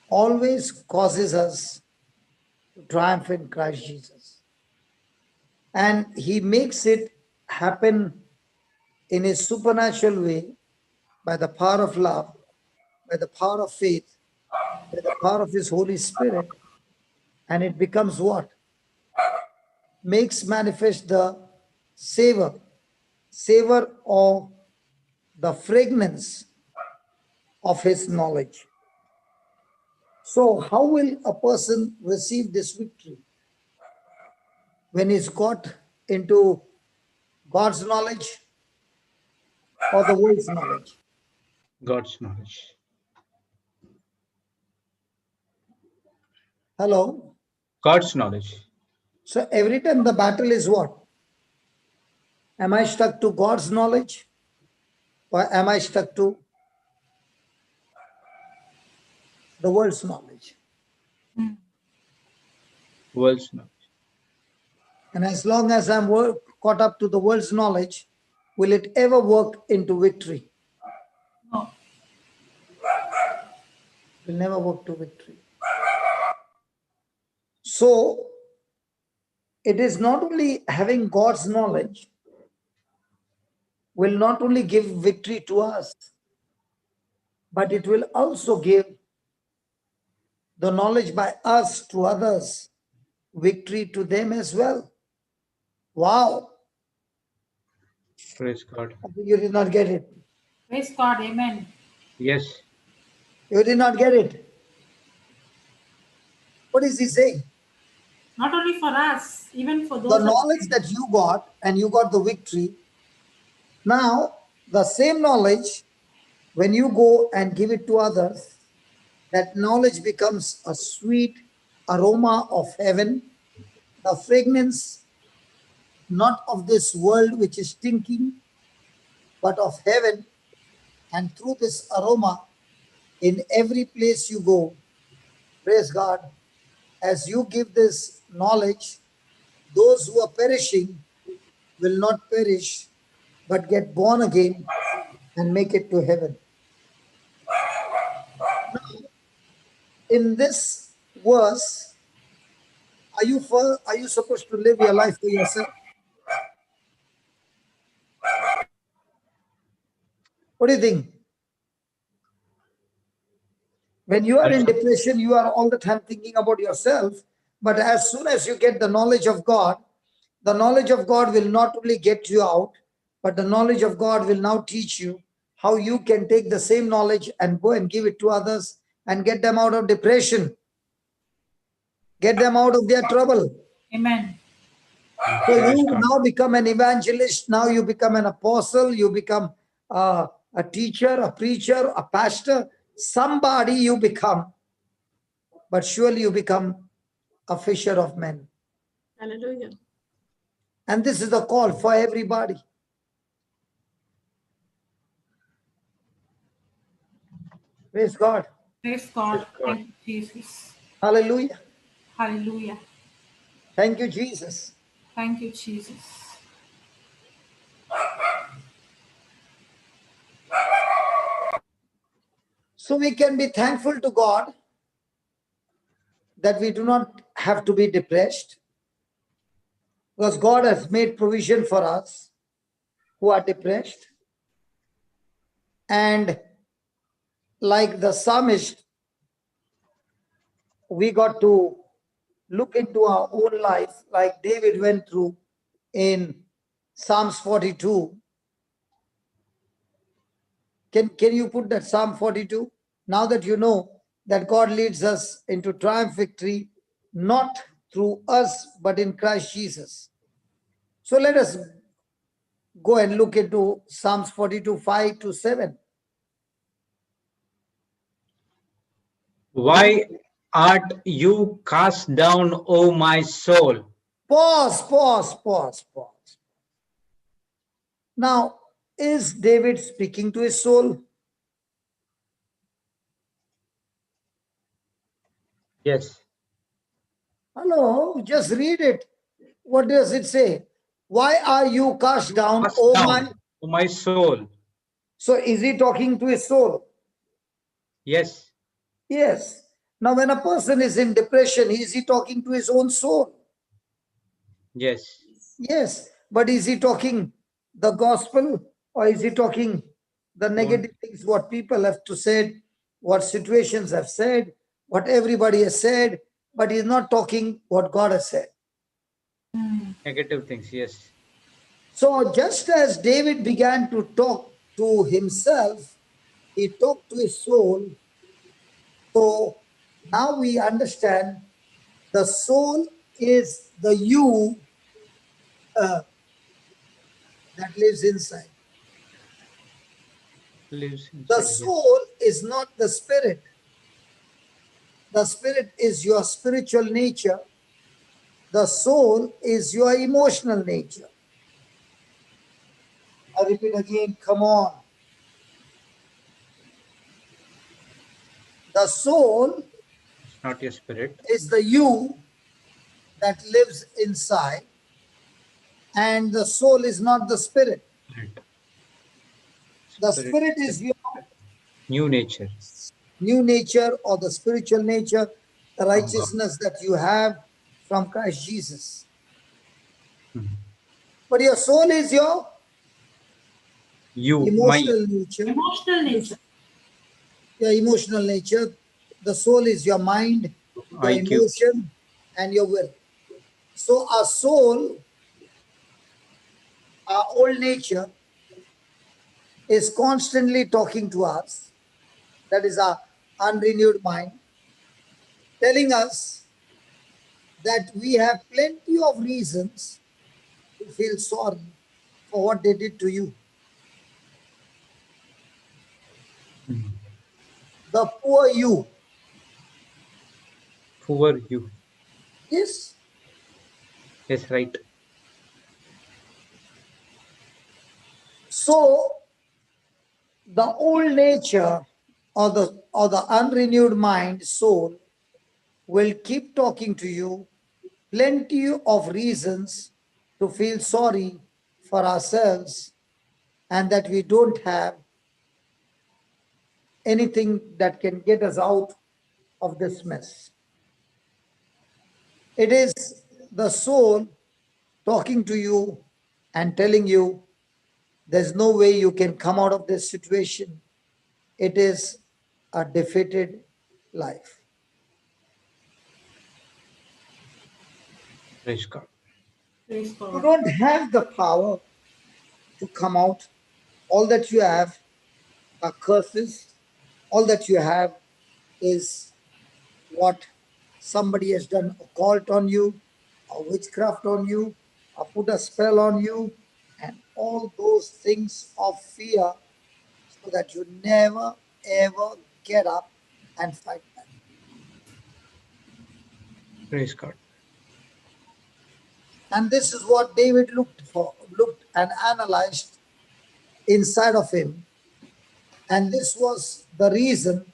always causes us to triumph in Christ Jesus. And he makes it happen in a supernatural way by the power of love, by the power of faith, by the power of his Holy Spirit. And it becomes what? Makes manifest the savor of the fragrance of his knowledge. So how will a person receive this victory? When he's got into God's knowledge or the world's knowledge? God's knowledge. Hello? God's knowledge. So every time the battle is what? Am I stuck to God's knowledge or am I stuck to the world's knowledge? World's knowledge. And as long as I'm caught up to the world's knowledge, will it ever work into victory? No. It will never work to victory. So it is not only having God's knowledge will not only give victory to us, but it will also give the knowledge by us to others, victory to them as well. Wow. Praise God. You did not get it. Praise God. Amen. Yes. You did not get it. What is he saying? Not only for us, even for those. The knowledge that you got and you got the victory. Now, the same knowledge, when you go and give it to others, that knowledge becomes a sweet aroma of heaven, the fragrance not of this world which is stinking, but of heaven. And through this aroma, in every place you go, praise God, as you give this knowledge, those who are perishing will not perish, but get born again and make it to heaven. Now, in this verse, are you supposed to live your life for yourself? What do you think? When you are in depression, you are all the time thinking about yourself. But as soon as you get the knowledge of God will not only get you out, but the knowledge of God will now teach you how you can take the same knowledge and go and give it to others and get them out of depression, get them out of their trouble. Amen. So you now become an evangelist, now you become an apostle, you become a teacher, a preacher, a pastor, somebody you become, but surely you become a fisher of men. Hallelujah. And this is the call for everybody. Praise God. Praise God. Thank you, Jesus. Hallelujah. Hallelujah. Thank you, Jesus. Thank you, Jesus. So we can be thankful to God that we do not have to be depressed, because God has made provision for us who are depressed. And like the psalmist, we got to look into our own life, like David went through in Psalms 42. Can you put that Psalm 42? Now that you know that God leads us into triumph victory, not through us, but in Christ Jesus. So let us go and look into Psalms 42, 5 to 7. Why art you cast down, O my soul? Pause, pause, pause, pause. Now, is David speaking to his soul? Yes. Hello, just read it. What does it say? Why are you cast down, Cast O my? down, O my soul. So is he talking to his soul? Yes. Yes. Now, when a person is in depression, is he talking to his own soul? Yes. Yes. But is he talking the gospel, or is he talking the negative things, what people have to say, what situations have said, what everybody has said, but he's not talking what God has said. Negative things. Yes. So just as David began to talk to himself, he talked to his soul. So now we understand the soul is the you that lives inside. Lives The inside. Yes. soul is not the spirit. The spirit is your spiritual nature. The soul is your emotional nature. I repeat again, come on. The soul It's not your spirit. is the you that lives inside, and the soul is not the spirit. Spirit. The Spirit. spirit is your New nature. new nature or the spiritual nature, the From God. righteousness that you have from Christ Jesus. Mhm. But your soul is your You, my emotional nature. Emotional nature. Your emotional nature. The soul is your mind, your IQ. emotion, and your will. So our soul, our old nature, is constantly talking to us. That is our unrenewed mind, telling us that we have plenty of reasons to feel sorry for what they did to you. Mhm. The poor you. Poor you. Yes. Yes, right. So the old nature or the unrenewed mind, soul, will keep talking to you plenty of reasons to feel sorry for ourselves and that we don't have anything that can get us out of this mess. It is the soul talking to you and telling you there's no way you can come out of this situation. It is a defeated life. Praise God. Praise You God. don't have the power to come out. All that you have are curses. All that you have is what somebody has done, a cult on you, a witchcraft on you, or put a spell on you, and all those things of fear, so that you never ever get up and fight back. Praise God. And this is what David looked and analyzed inside of him. And this was the reason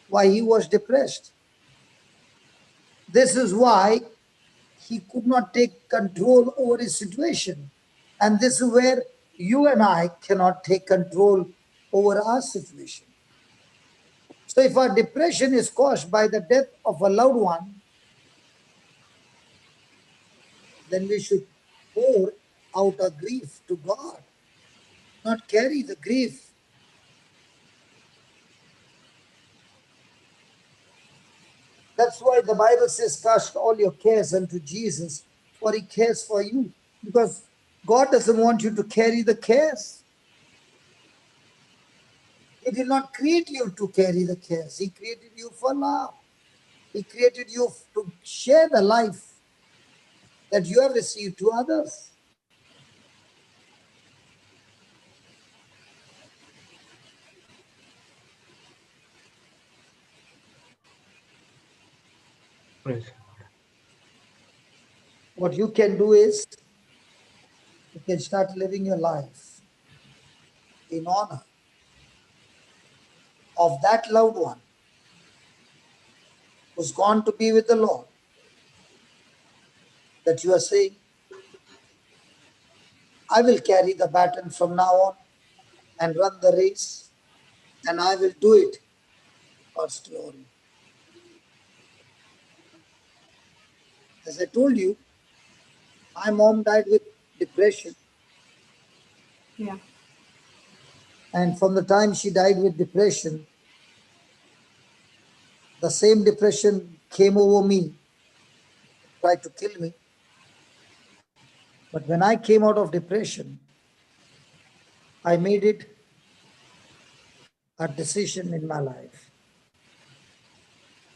why he was depressed. This is why he could not take control over his situation. And this is where you and I cannot take control over our situation. So if our depression is caused by the death of a loved one, then we should pour out our grief to God, not carry the grief. That's why the Bible says, cast all your cares unto Jesus, for he cares for you. Because God doesn't want you to carry the cares. He did not create you to carry the cares. He created you for love. He created you to share the life that you have received to others. Praise. What you can do is, you can start living your life in honor of that loved one who's gone to be with the Lord. That you are saying, I will carry the baton from now on and run the race, and I will do it for God's glory. As I told you, my mom died with depression. Yeah. And from the time she died with depression, the same depression came over me, tried to kill me. But when I came out of depression, I made it a decision in my life.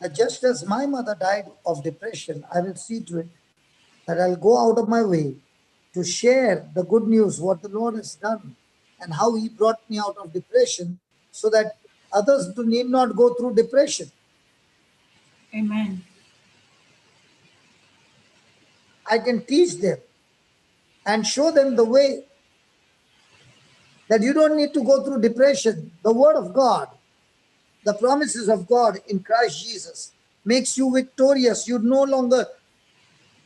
That just as my mother died of depression, I will see to it that I'll go out of my way to share the good news, what the Lord has done, and how He brought me out of depression, so that others need not go through depression. Amen. I can teach them and show them the way that you don't need to go through depression. The Word of God, the promises of God in Christ Jesus makes you victorious. You no longer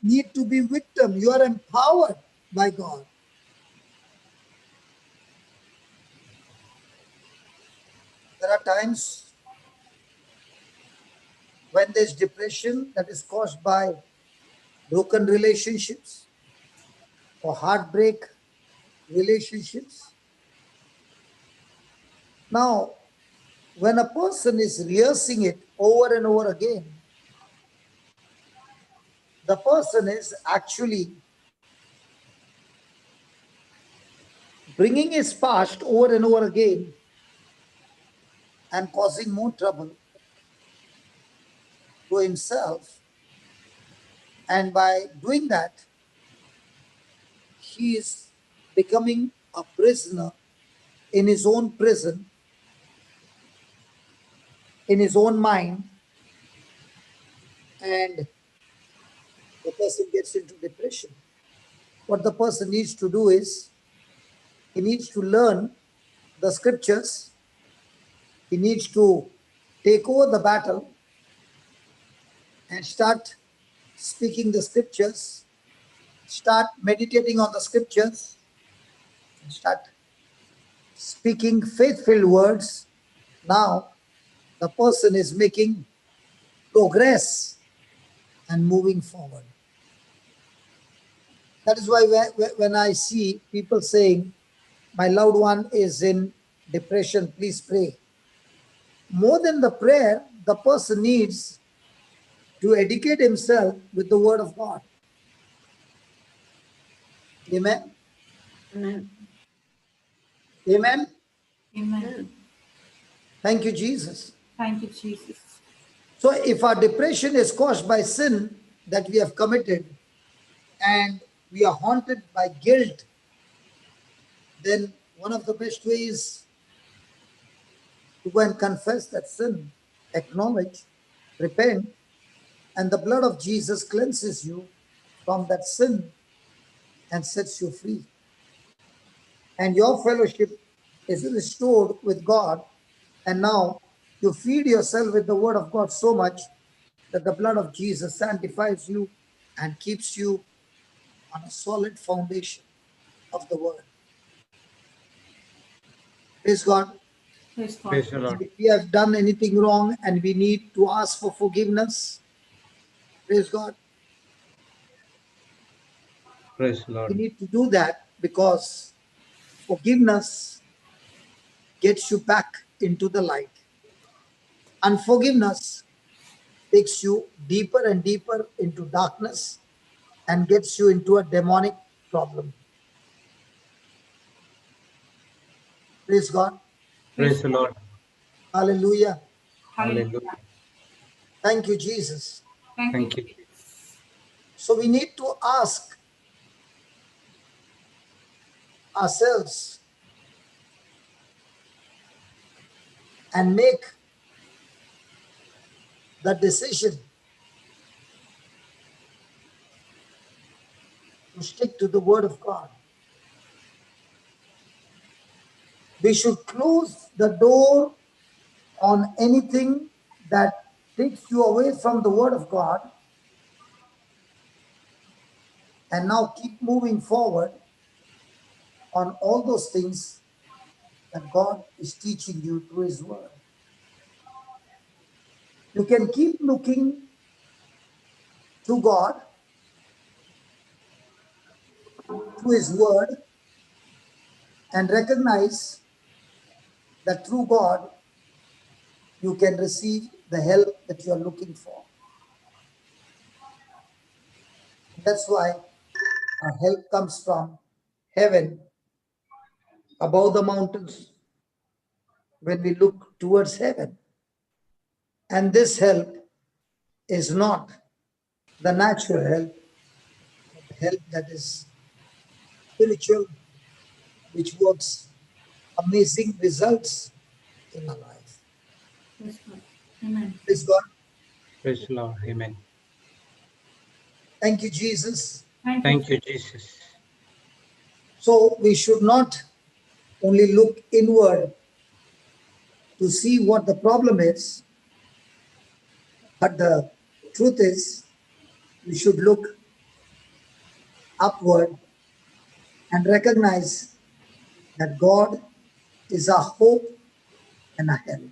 need to be victim. You are empowered by God. There are times when there's depression that is caused by broken relationships or heartbreak relationships. Now, when a person is rehearsing it over and over again, the person is actually bringing his past over and over again and causing more trouble to himself. And by doing that, he is becoming a prisoner in his own prison, in his own mind, and the person gets into depression. What the person needs to do is, he needs to learn the scriptures, he needs to take over the battle and start speaking the scriptures, start meditating on the scriptures, and start speaking faith-filled words. Now, the person is making progress and moving forward. That is why when I see people saying, my loved one is in depression, please pray. More than the prayer, the person needs to educate himself with the Word of God. Amen? Amen. Amen? Amen. Thank you, Jesus. Thank you, Jesus. So if our depression is caused by sin that we have committed and we are haunted by guilt, then one of the best ways to go and confess that sin, acknowledge, repent, and the blood of Jesus cleanses you from that sin and sets you free. And your fellowship is restored with God, and now you feed yourself with the Word of God so much that the blood of Jesus sanctifies you and keeps you on a solid foundation of the Word. Praise God. Praise God. Praise the Lord. And if we have done anything wrong and we need to ask for forgiveness, praise God, Praise the we Lord. need to do that, because forgiveness gets you back into the light. Unforgiveness takes you deeper and deeper into darkness and gets you into a demonic problem. Praise God. Praise the Lord. Hallelujah. Hallelujah. Hallelujah. Thank you, Jesus. Thank you, Thank you. Jesus. So we need to ask ourselves and make the decision stick to the word of God. We should close the door on anything that takes you away from the word of God, and now keep moving forward on all those things that God is teaching you through his word. You can keep looking to God through his word and recognize that through God you can receive the help that you are looking for. That's why our help comes from heaven above the mountains when we look towards heaven. And this help is not the natural help, but the help that is spiritual, which works amazing results in our life. Yes, Lord. Amen. Praise God. Praise the Lord. Amen. Thank you, Jesus. Thank you. Thank you, Jesus. So we should not only look inward to see what the problem is, but the truth is we should look upward and recognize that God is our hope and our help.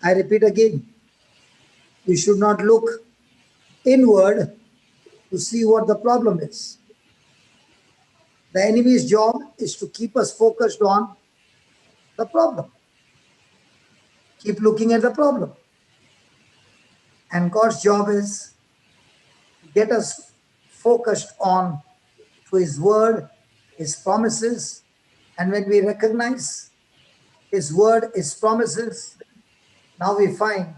I repeat again, we should not look inward to see what the problem is. The enemy's job is to keep us focused on the problem. Keep looking at the problem. And God's job is to get us focused on through his word, his promises. And when we recognize his word, his promises, now we find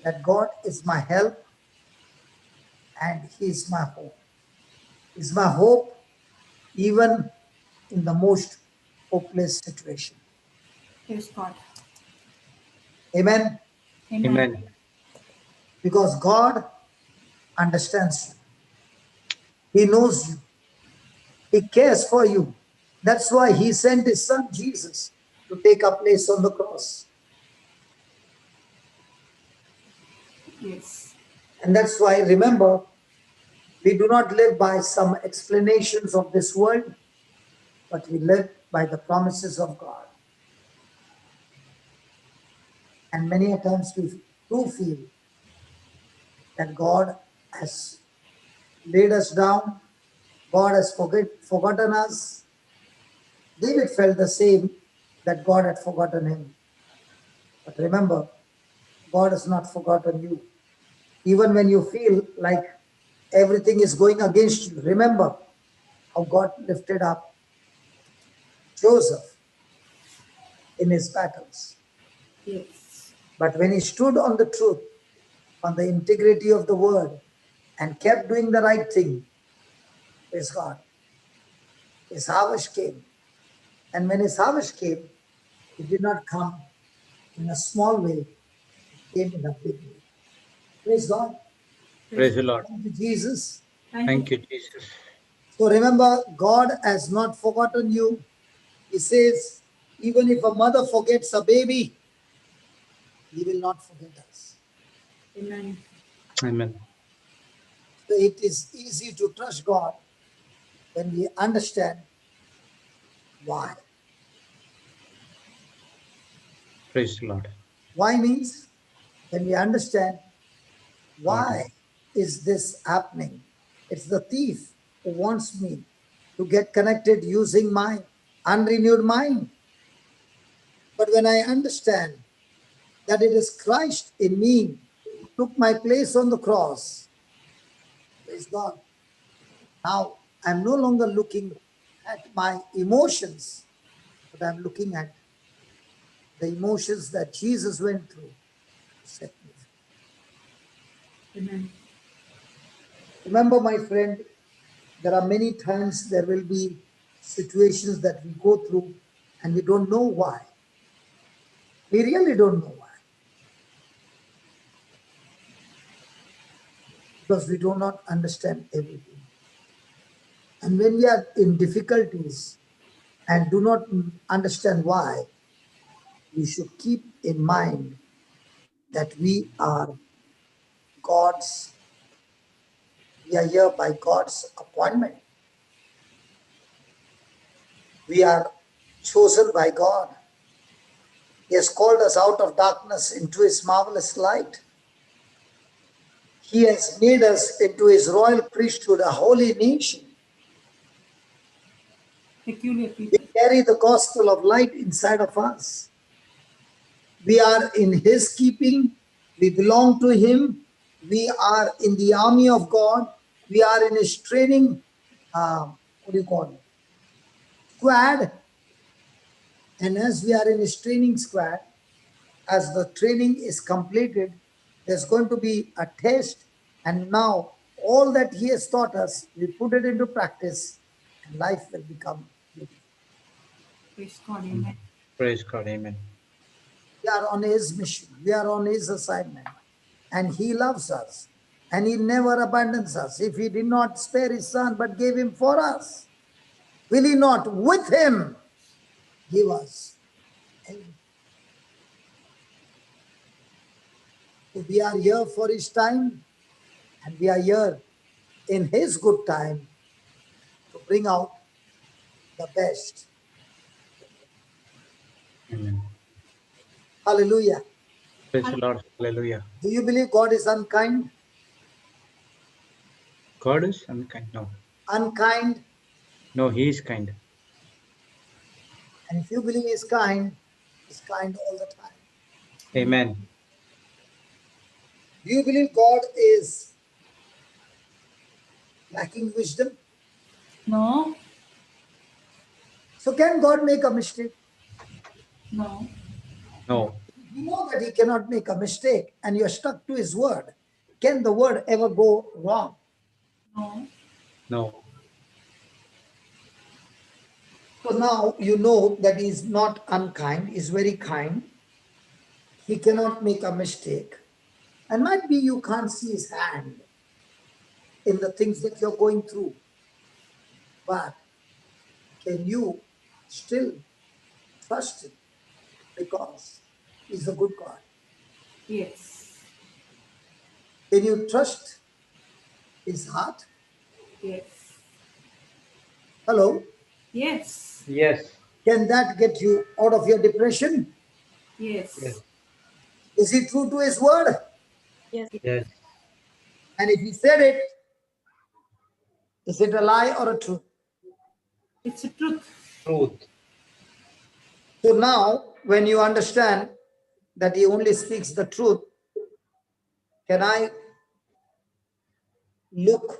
that God is my help and he is my hope. He's my hope even in the most hopeless situation. Praise God. Amen. Amen. Amen. Because God understands you. He knows you. He cares for you. That's why he sent his son Jesus to take our place on the cross. Yes. And that's why, remember, we do not live by some explanations of this world, but we live by the promises of God. And many a times we do feel that God has laid us down, God has forgotten us. David felt the same, that God had forgotten him. But remember, God has not forgotten you. Even when you feel like everything is going against you, remember how God lifted up Joseph in his battles. Yes. But when he stood on the truth, on the integrity of the word, and kept doing the right thing, praise God, his harvest came. And when his harvest came, it did not come in a small way, it came in a big way. Praise God. Praise the Lord. Thank you, Jesus. Thank you, Jesus. So remember, God has not forgotten you. He says, even if a mother forgets a baby, he will not forget us. Amen. Amen. So it is easy to trust God when we understand why. Praise the Lord. Why means when we understand God. why is this happening. It's the thief who wants me to get connected using my unrenewed mind. But when I understand that it is Christ in me who took my place on the cross, praise God. Now I'm no longer looking at my emotions, but I'm looking at the emotions that Jesus went through to set me free. Amen. Remember, my friend, there are many times there will be situations that we go through and we don't know why. We really don't know why. Because we do not understand everything. And when we are in difficulties and do not understand why, we should keep in mind that we are here by God's appointment. We are chosen by God. He has called us out of darkness into his marvelous light. He has made us into his royal priesthood, a holy nation. Peculiar We people. carry the gospel of light inside of us. We are in his keeping. We belong to him. We are in the army of God. We are in his training, squad. And as we are in his training squad, as the training is completed, there's going to be a test. And now all that he has taught us, we put it into practice and life will become beautiful. Praise God. Amen. Praise God. Amen. We are on his mission. We are on his assignment. And he loves us. And he never abandons us. If he did not spare his son but gave him for us, will he not with him give us everything? So we are here for his time, and we are here in his good time to bring out the best. Amen. Hallelujah. Praise the Lord. Hallelujah. Do you believe God is unkind? God is unkind. No. Unkind. No, he is kind. And if you believe he's kind all the time. Amen. Do you believe God is lacking wisdom? No. So can God make a mistake? No. No. You know that he cannot make a mistake and you're stuck to his word. Can the word ever go wrong? No. No. So now you know that he is not unkind, he is very kind. He cannot make a mistake. And might be you can't see his hand in the things that you're going through. But can you still trust him? Because he's a good God. Yes. Can you trust his heart? Yes. Hello? Yes. Yes. Can that get you out of your depression? Yes. Yes. Is he true to his word? Yes. And if he said it, is it a lie or a truth? It's a truth. Truth. So now, when you understand that he only speaks the truth, can I look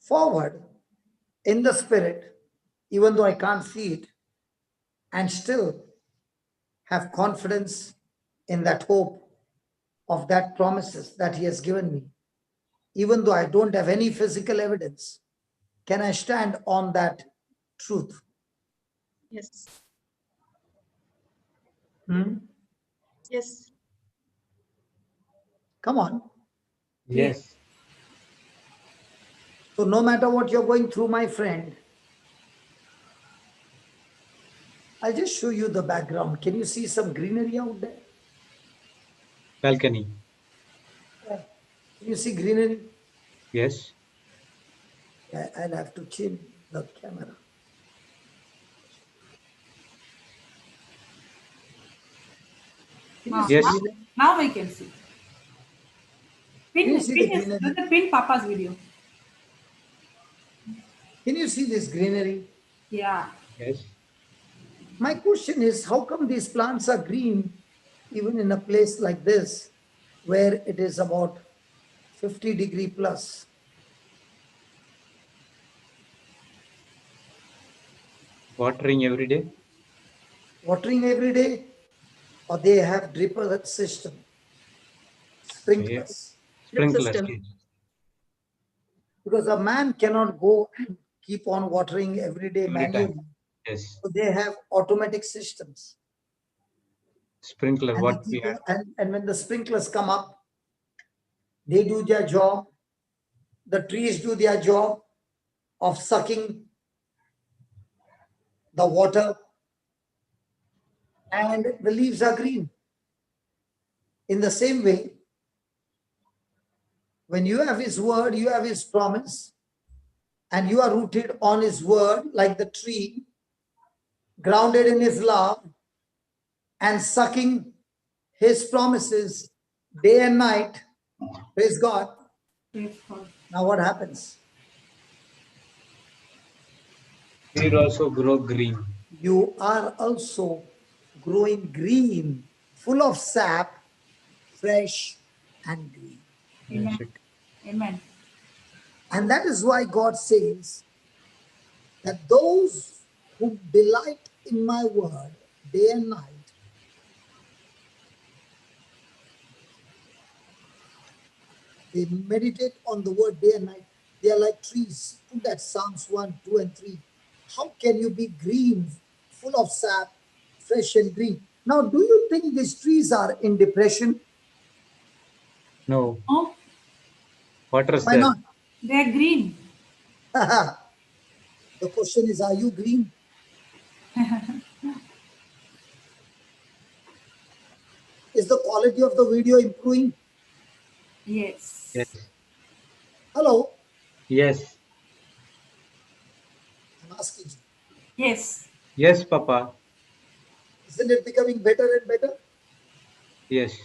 forward in the spirit, even though I can't see it, and still have confidence in that hope of that promises that he has given me, even though I don't have any physical evidence? Can I stand on that truth? Yes. Yes. Come on. Yes. So no matter what you're going through, my friend, I'll just show you the background. Can you see some greenery out there? Balcony. Yeah. Can you see greenery? Yes. Yeah, I'll have to change the camera. Can you Now, see Yes. greenery? now we can see. Can you see the Pin is greenery? the pin Papa's video. Can you see this greenery? Yeah. Yes. My question is, how come these plants are green even in a place like this where it is about 50-degree plus? Watering every day. Watering every day, or they have dripper system, Yeah. sprinklers? Drip Sprinklers. system. Yes. Because a man cannot go and keep on watering every day Every time. manually. Yes. So they have automatic systems. Sprinkler. And, What we have. and when the sprinklers come up, they do their job, the trees do their job, of sucking the water, and the leaves are green. In the same way, when you have his word, you have his promise, and you are rooted on his word like the tree, grounded in his love, and sucking his promises day and night. Praise God. Praise God. Now what happens? We also grow green. You are also growing green, full of sap, fresh and green. Amen. Amen. And that is why God says that those who delight in my word day and night, they meditate on the word day and night. They are like trees. Put that Psalms 1, 2, and 3. How can you be green, full of sap, fresh and green? Now, do you think these trees are in depression? No. Oh, What is Why that? not? they are green. The question is, are you green? Is the quality of the video improving? Yes. Yes. Hello? Yes. I'm asking you. Yes. Yes, Papa. Isn't it becoming better and better? Yes.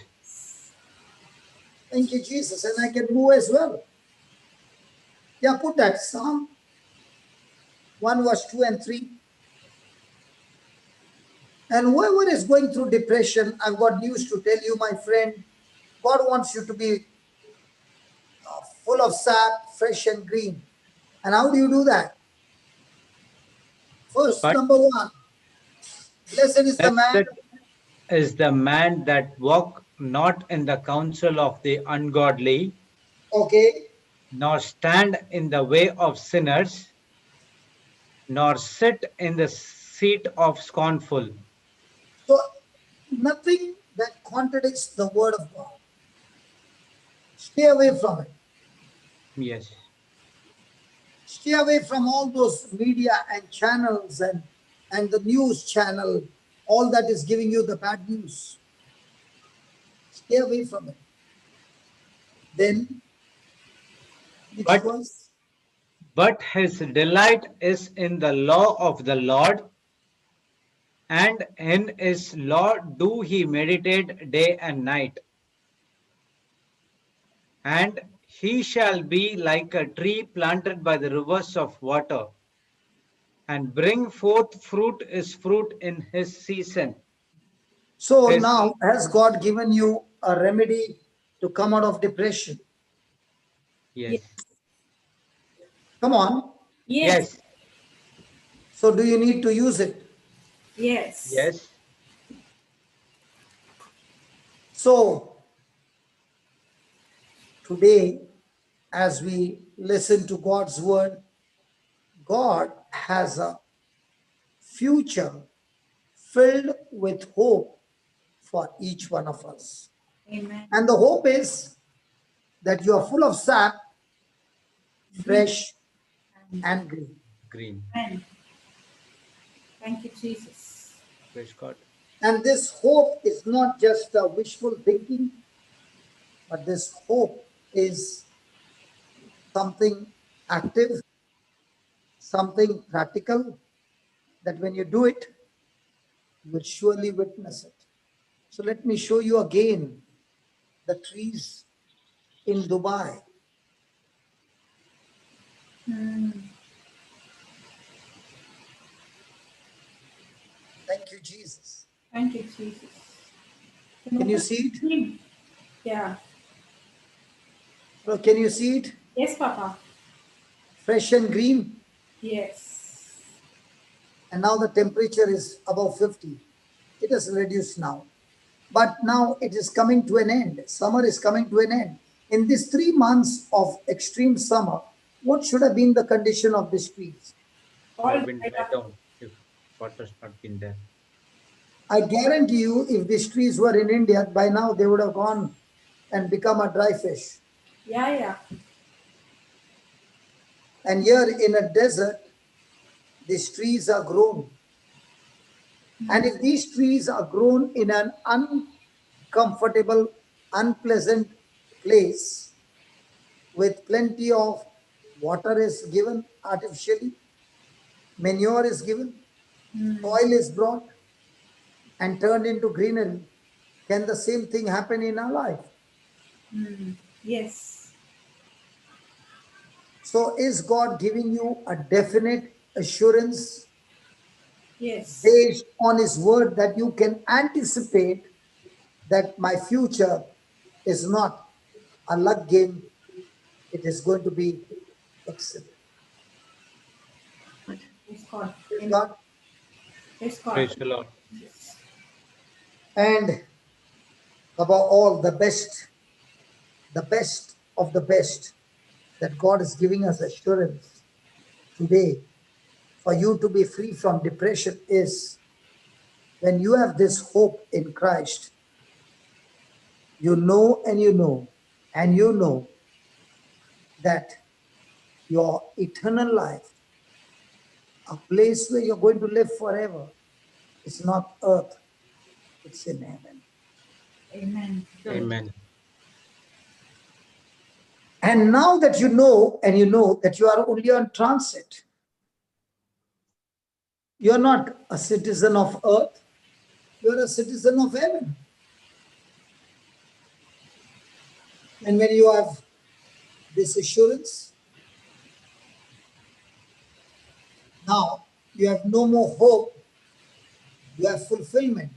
Thank you, Jesus. And I can move as well. Yeah, put that. Psalm 1 verse 2 and 3. And whoever is going through depression, I've got news to tell you, my friend. God wants you to be full of sap, fresh and green. And how do you do that? First, But number one, blessed is the man. blessed is the man that walk not in the counsel of the ungodly, Okay. nor stand in the way of sinners, nor sit in the seat of scornful. So nothing that contradicts the word of God. Stay away from it. Yes. Stay away from all those media and channels and the news channel, all that is giving you the bad news. Stay away from it. Then, next But verse. but his delight is in the law of the Lord, and in his law do he meditate day and night. And he shall be like a tree planted by the rivers of water, and bring forth fruit his fruit in his season. So His, now, has God given you a remedy to come out of depression? yes. Come on. Yes. Yes. So do you need to use it? Yes. Yes. So today, as we listen to God's word, God has a future filled with hope for each one of us. Amen. And the hope is that you are full of sap, fresh and green. Green. Amen. Thank you, Jesus. Praise God. And this hope is not just a wishful thinking, but this hope is something active, something practical, that when you do it, you will surely witness it. So let me show you again the trees in Dubai. Thank you, Jesus. Thank you, Jesus. Can you see it? Yeah. Bro, can you see it? Yes, Papa. Fresh and green. Yes. And now the temperature is above 50. It has reduced now. But now it is coming to an end. Summer is coming to an end. In these 3 months of extreme summer, what should have been the condition of these trees? Would All have been right dried up. down if water's not been there. I guarantee you, if these trees were in India, by now they would have gone and become a dry fish. Yeah, yeah. And here in a desert, these trees are grown. And if these trees are grown in an uncomfortable, unpleasant place with plenty of water is given artificially, manure is given, soil is brought and turned into greenery, can the same thing happen in our life? Yes. So is God giving you a definite assurance Yes. based on his word that you can anticipate that my future is not a luck game, it is going to be excellent. Praise God. Praise Amen. God. Praise God. Praise the Lord. Yes. And above all, the best of the best that God is giving us assurance today for you to be free from depression is when you have this hope in Christ, you know and you know and you know that your eternal life, a place where you're going to live forever, is not earth, it's in heaven. Amen. Amen. And now that you know and you know that you are only on transit, you're not a citizen of earth, you're a citizen of heaven. And when you have this assurance, now you have no more hope, you have fulfillment,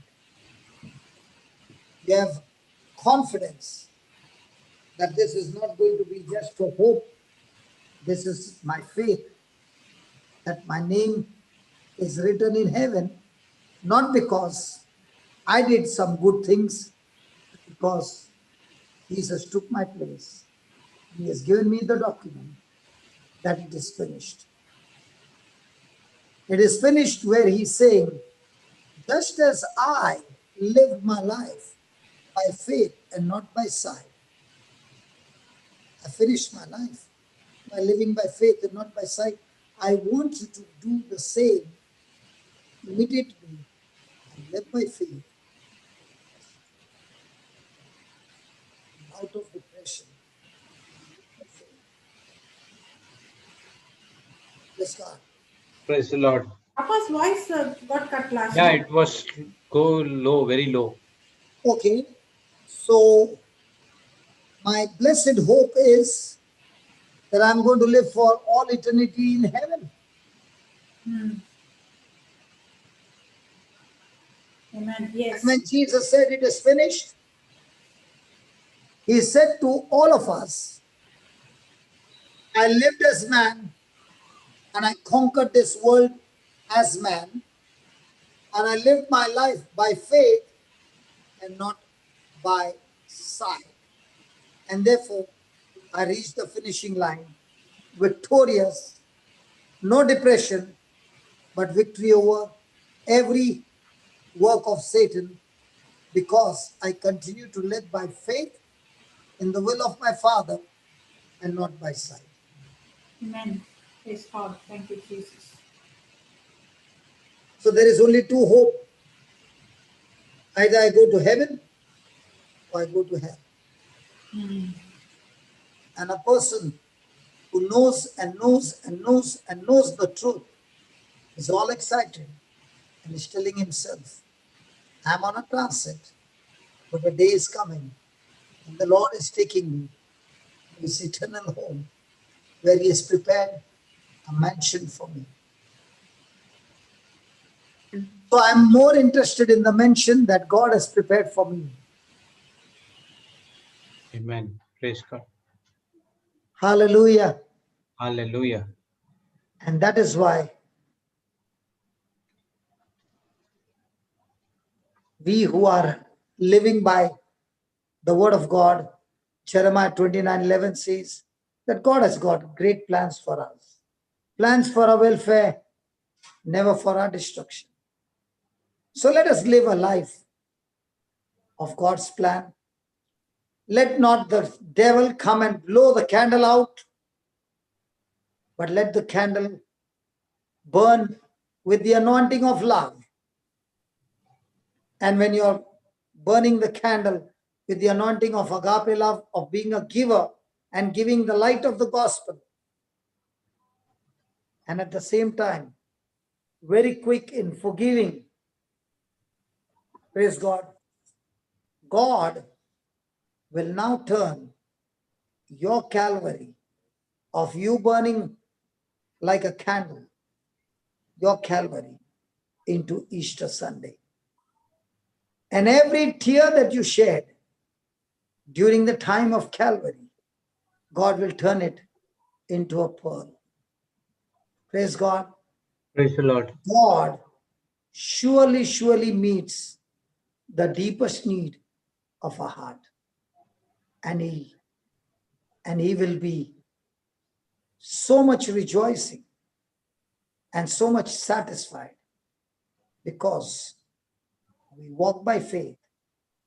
you have confidence that this is not going to be just for hope, this is my faith, that my name is written in heaven, not because I did some good things, but because Jesus took my place. He has given me the document that it is finished. It is finished where he's saying, just as I lived my life by faith and not by sight, I finished my life by living by faith and not by sight. I want you to do the same. Imitate me and live by faith. Out of depression. Yes, God. Praise the Lord. Papa's voice got cut last Yeah, time. it was go low, very low. Okay. So my blessed hope is that I'm going to live for all eternity in heaven. Amen. And Yes. when Jesus said it is finished, he said to all of us, I lived as man and I conquered this world as man, and I lived my life by faith and not by sight. And therefore, I reached the finishing line victorious, no depression, but victory over every work of Satan, because I continue to live by faith in the will of my Father and not by sight. Amen. Praise God. Thank you, Jesus. So there is only two hope. Either I go to heaven or I go to hell. And a person who knows and knows and knows and knows the truth is all excited and is telling himself, I'm on a transit, but the day is coming and the Lord is taking me to his eternal home where he has prepared a mansion for me. So I'm more interested in the mansion that God has prepared for me. Amen. Praise God. Hallelujah. Hallelujah. And that is why we who are living by the word of God, Jeremiah 29:11 says that God has got great plans for us. Plans for our welfare, never for our destruction. So let us live a life of God's plan. Let not the devil come and blow the candle out but let the candle burn with the anointing of love. And when you're burning the candle with the anointing of agape love, of being a giver and giving the light of the gospel, and at the same time, very quick in forgiving, praise God, God will now turn your Calvary of you burning like a candle, your Calvary, into Easter Sunday. And every tear that you shed during the time of Calvary, God will turn it into a pearl. Praise God. Praise the Lord. God surely meets the deepest need of our heart. And he will be so much rejoicing and so much satisfied, because we walk by faith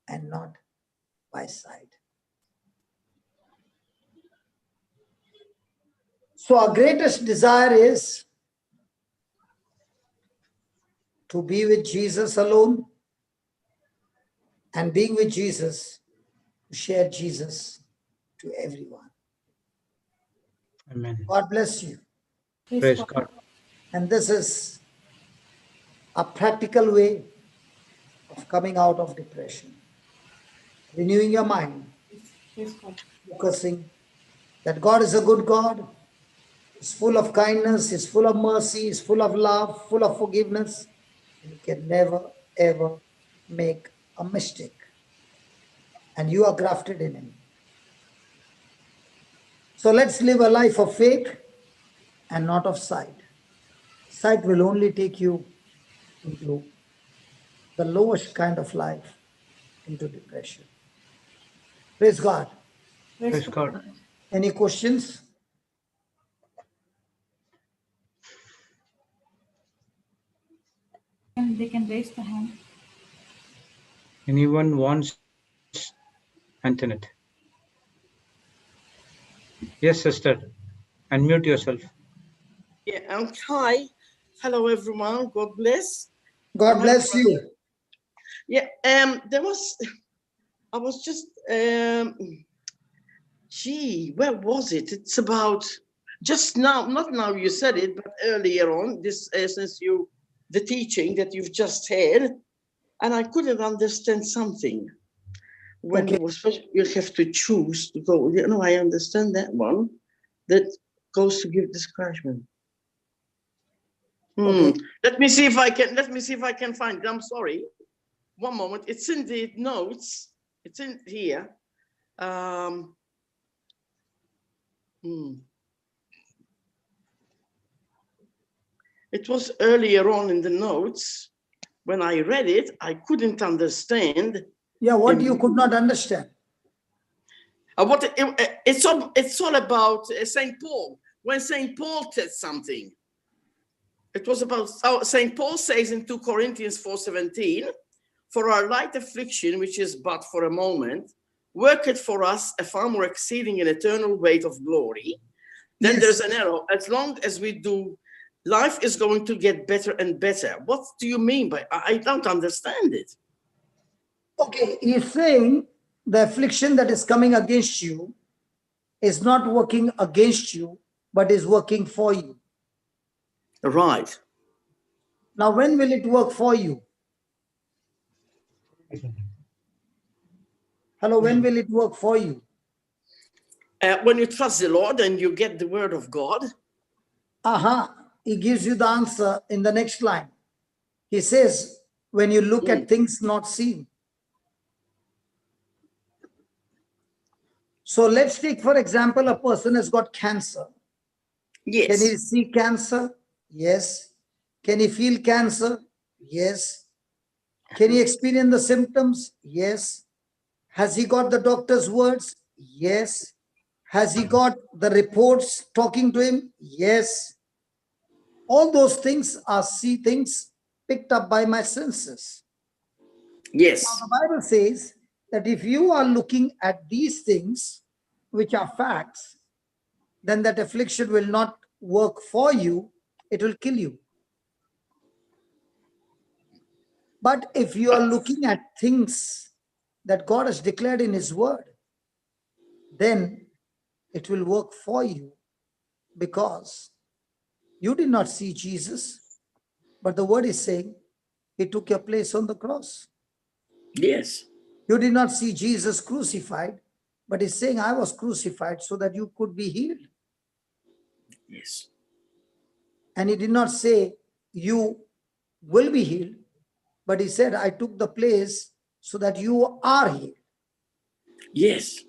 and not by sight. So our greatest desire is to be with Jesus alone, and being with Jesus, to share Jesus to everyone. Amen. God bless you. Praise God. And this is a practical way of coming out of depression. Renewing your mind, focusing that God is a good God. He's full of kindness, He's full of mercy, He's full of love, full of forgiveness. And He can never, ever make a mistake. And you are grafted in Him. So let's live a life of faith and not of sight. Sight will only take you into the lowest kind of life, into depression. Praise God. Praise God. Any questions? And they can raise the hand. Anyone wants Antoinette? Yes, sister. Unmute yourself. Yeah, hi. Hello, everyone. God bless. God bless you. Yeah, I was just, where was it? It's about just now, not now you said it, but earlier on, this, since the teaching that you've just had, and I couldn't understand something. When it was, you have to choose to go, I understand that one, that goes to give discouragement. Okay. Let me see if I can find it. I'm sorry. One moment. It's in the notes. It's in here. It was earlier on in the notes. When I read it, I couldn't understand. Yeah, what you could not understand? It's all about St. Paul. When St. Paul said something, it was about, St. Paul says in 2 Corinthians 4:17, for our light affliction, which is but for a moment, worketh for us a far more exceeding and eternal weight of glory. Then Yes. there's an arrow. As long as we do, life is going to get better and better. What do you mean by, I don't understand it. Okay, he's saying the affliction that is coming against you is not working against you, but is working for you. Right. Now, when will it work for you? Hello, when will it work for you? When you trust the Lord and you get the word of God. He gives you the answer in the next line. He says, when you look at things not seen. So let's take, for example, a person has got cancer. Yes. Can he see cancer? Yes. Can he feel cancer? Yes. Can he experience the symptoms? Yes. Has he got the doctor's words? Yes. Has he got the reports talking to him? Yes. All those things are things picked up by my senses. Yes. Now, the Bible says that if you are looking at these things, which are facts, then that affliction will not work for you, it will kill you. But if you are looking at things that God has declared in His Word, then it will work for you, because you did not see Jesus, but the Word is saying He took your place on the cross. Yes. You did not see Jesus crucified, but He's saying, I was crucified so that you could be healed. Yes. And He did not say you will be healed, but He said, I took the place so that you are healed. Yes.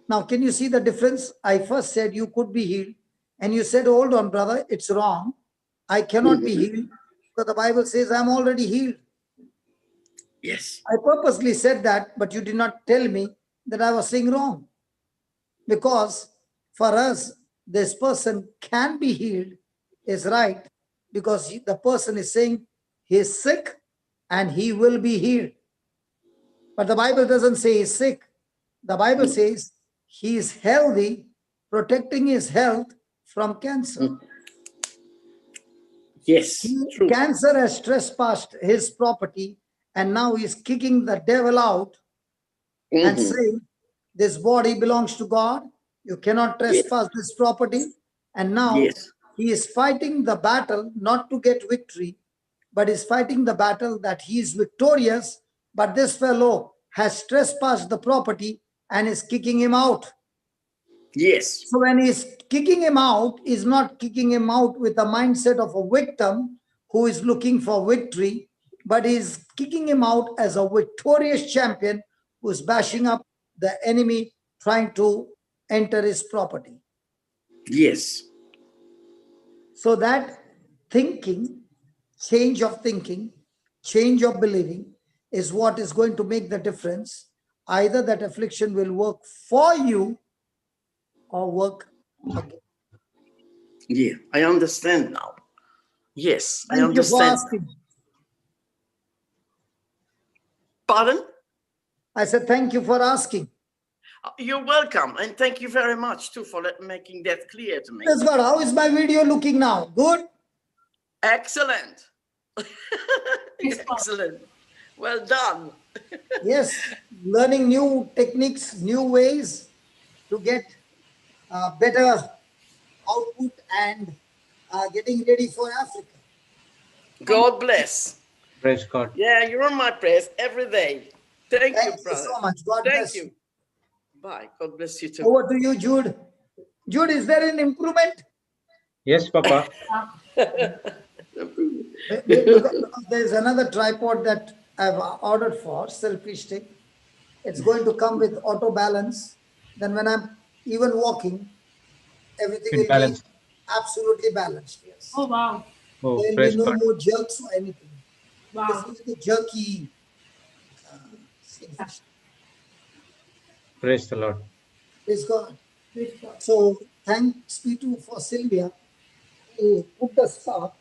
Now, can you see the difference? I first said you could be healed, and you said, hold on, brother, it's wrong. I cannot be healed, because the Bible says I'm already healed. Yes. I purposely said that, but you did not tell me that I was saying wrong. Because for us, this person can be healed is right, because the person is saying he is sick and he will be healed. But the Bible doesn't say he's sick. The Bible says he is healthy, protecting his health from cancer. Yes. True. Cancer has trespassed his property, and now he's kicking the devil out and saying, this body belongs to God. You cannot trespass this property. And now he is fighting the battle not to get victory, but is fighting the battle that he is victorious. But this fellow has trespassed the property and is kicking him out. Yes. So when he's kicking him out, he's not kicking him out with a mindset of a victim who is looking for victory, but he's kicking him out as a victorious champion who's bashing up the enemy trying to enter his property. Yes. So that thinking, change of thinking, change of believing is what is going to make the difference. Either that affliction will work for you or work against. Yeah, I understand now. Yes, I Thank you for understand. asking. Pardon? I said, thank you for asking. You're welcome. And thank you very much, too, for making that clear to me. Praise God. How is my video looking now? Good? Excellent. Excellent. Well done. Yes. Learning new techniques, new ways to get better output and getting ready for Africa. God bless. Praise God. Yeah, you're on my prayers every day. Thank you, Thank you brother. so much. God Thank bless you. you. Bye. God bless you too. Over to you, Jude. Jude, is there an improvement? Yes, Papa. Because there's another tripod that I've ordered for, selfie stick. It's going to come with auto balance. Then when I'm even walking, everything will Balance. be absolutely balanced. Yes. Oh, wow. Oh, There will praise be no God. more jerks or anything. Wow. This is the jerky selfie stick. Praise the Lord. Praise God. Praise God. So thanks be to for Sylvia who put the spark,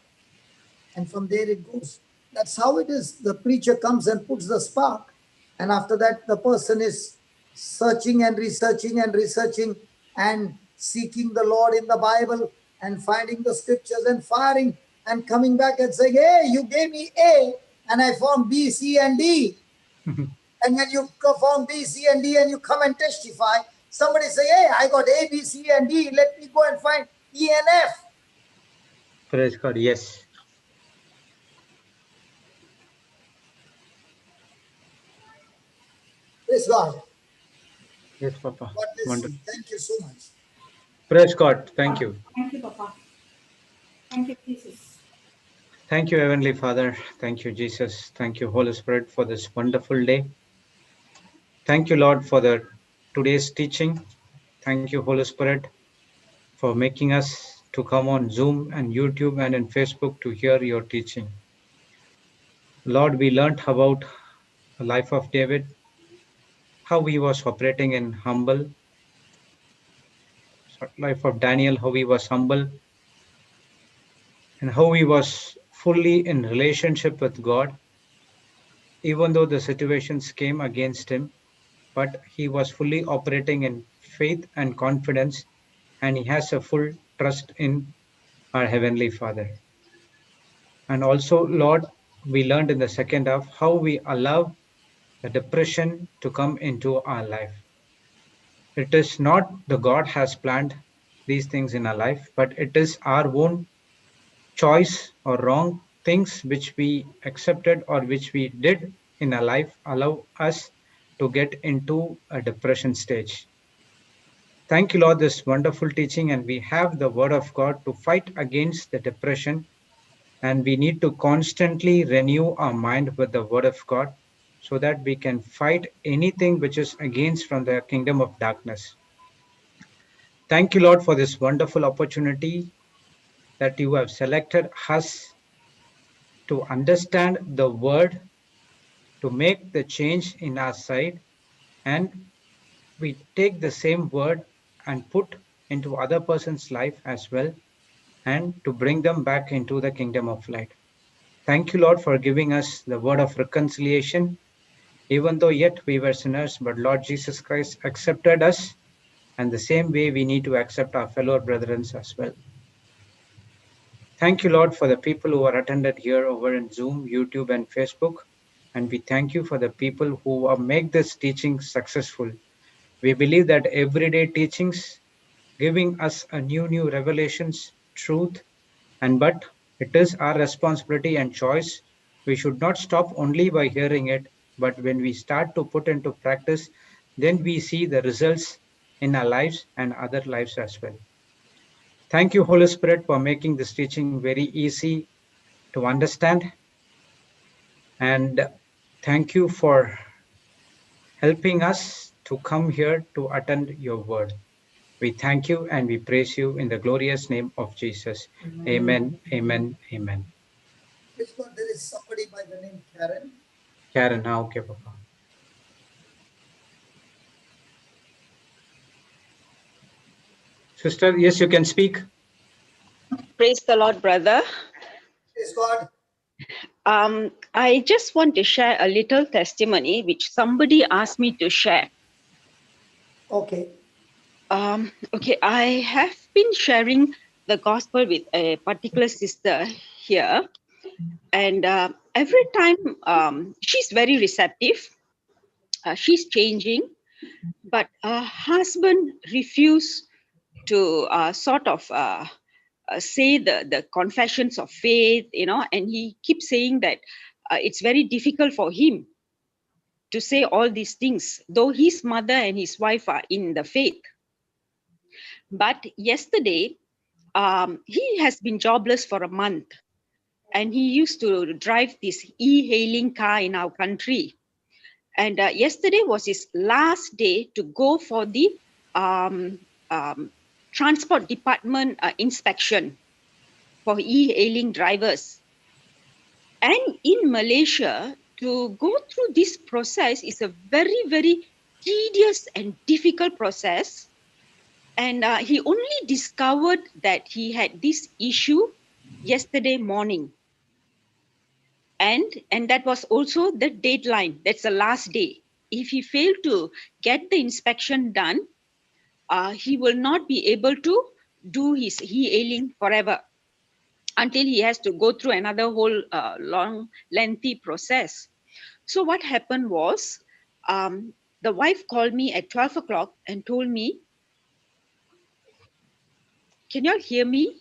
and from there it goes. That's how it is. The preacher comes and puts the spark, and after that the person is searching and researching and seeking the Lord in the Bible and finding the scriptures and firing and coming back and saying, hey, you gave me A and I found B, C, and D. And when you found B, C, and D and you come and testify, somebody say, hey, I got A, B, C, and D. Let me go and find E and F. Praise God. Yes. Praise God. Yes, Papa. God bless Wonderful. you. Thank you so much. Praise God. Thank you. Thank you, Papa. Thank you, Jesus. Thank you, Heavenly Father. Thank you, Jesus. Thank you, Holy Spirit, for this wonderful day. Thank you, Lord, for today's teaching. Thank you, Holy Spirit, for making us to come on Zoom and YouTube and in Facebook to hear your teaching. Lord, we learned about the life of David, how he was operating in life of Daniel, how he was humble, and how he was fully in relationship with God, even though the situations came against him, but he was fully operating in faith and confidence, and he has a full trust in our Heavenly Father. And also, Lord, we learned in the second half how we allow the depression to come into our life. It is not the God has planned these things in our life, but it is our own choice or wrong things which we accepted or which we did in our life allow us to get into a depression stage. Thank you, Lord, this wonderful teaching, and we have the word of God to fight against the depression, and we need to constantly renew our mind with the word of God so that we can fight anything which is against from the kingdom of darkness. Thank you, Lord, for this wonderful opportunity that you have selected us to understand the word, to make the change in our side, and we take the same word and put into other person's life as well, and to bring them back into the kingdom of light. Thank you, Lord, for giving us the word of reconciliation. Even though yet we were sinners, but Lord Jesus Christ accepted us, and the same way we need to accept our fellow brethren as well. Thank you, Lord, for the people who are attended here over in Zoom, YouTube, and Facebook. And we thank you for the people who make this teaching successful. We believe that everyday teachings giving us a new revelations, truth, and but it is our responsibility and choice. We should not stop only by hearing it, but when we start to put into practice, then we see the results in our lives and other lives as well. Thank you, Holy Spirit, for making this teaching very easy to understand. And thank you for helping us to come here to attend your word. We thank you and we praise you in the glorious name of Jesus. Amen, amen, amen. Praise God, there is somebody by the name Karen. Karen, okay, Papa. Sister, yes, you can speak. Praise the Lord, brother. Praise God. I just want to share a little testimony which somebody asked me to share. Okay. Okay, I have been sharing the gospel with a particular sister here, and every time she's very receptive. She's changing, but her husband refused to say the confessions of faith, and he keeps saying that it's very difficult for him to say all these things, though his mother and his wife are in the faith. But yesterday, he has been jobless for a month, and he used to drive this e-hailing car in our country. And yesterday was his last day to go for the transport department inspection for e-hailing drivers. And in Malaysia, to go through this process is a very, very tedious and difficult process. And he only discovered that he had this issue yesterday morning. And that was also the deadline. That's the last day. If he failed to get the inspection done, he will not be able to do his e-hailing forever until he has to go through another whole long, lengthy process. So what happened was, the wife called me at 12 o'clock and told me, can you all hear me?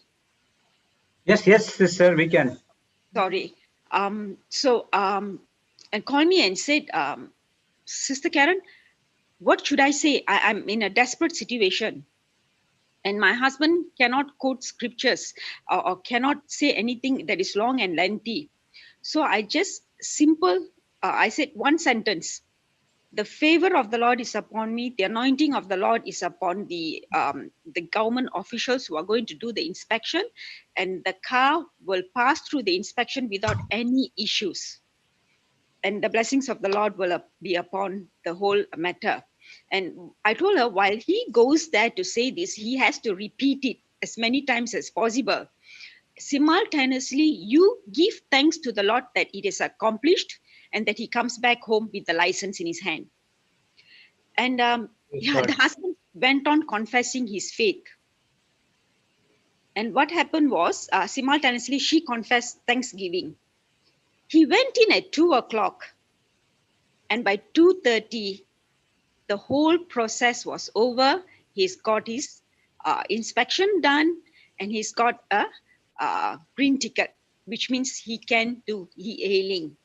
Yes, sister, we can. Sorry. And called me and said, Sister Karen, what should I say? I'm in a desperate situation. And my husband cannot quote scriptures or cannot say anything that is long and lengthy. So I just I said one sentence. The favor of the Lord is upon me. The anointing of the Lord is upon the government officials who are going to do the inspection, and the car will pass through the inspection without any issues. And the blessings of the Lord will be upon the whole matter. And I told her, while he goes there to say this, he has to repeat it as many times as possible. Simultaneously, you give thanks to the Lord that it is accomplished and that he comes back home with the license in his hand. And the husband went on confessing his faith. And what happened was, simultaneously, she confessed Thanksgiving. He went in at 2 o'clock, and by 2:30, the whole process was over. He's got his inspection done, and he's got a green ticket, which means he can do e-hailing.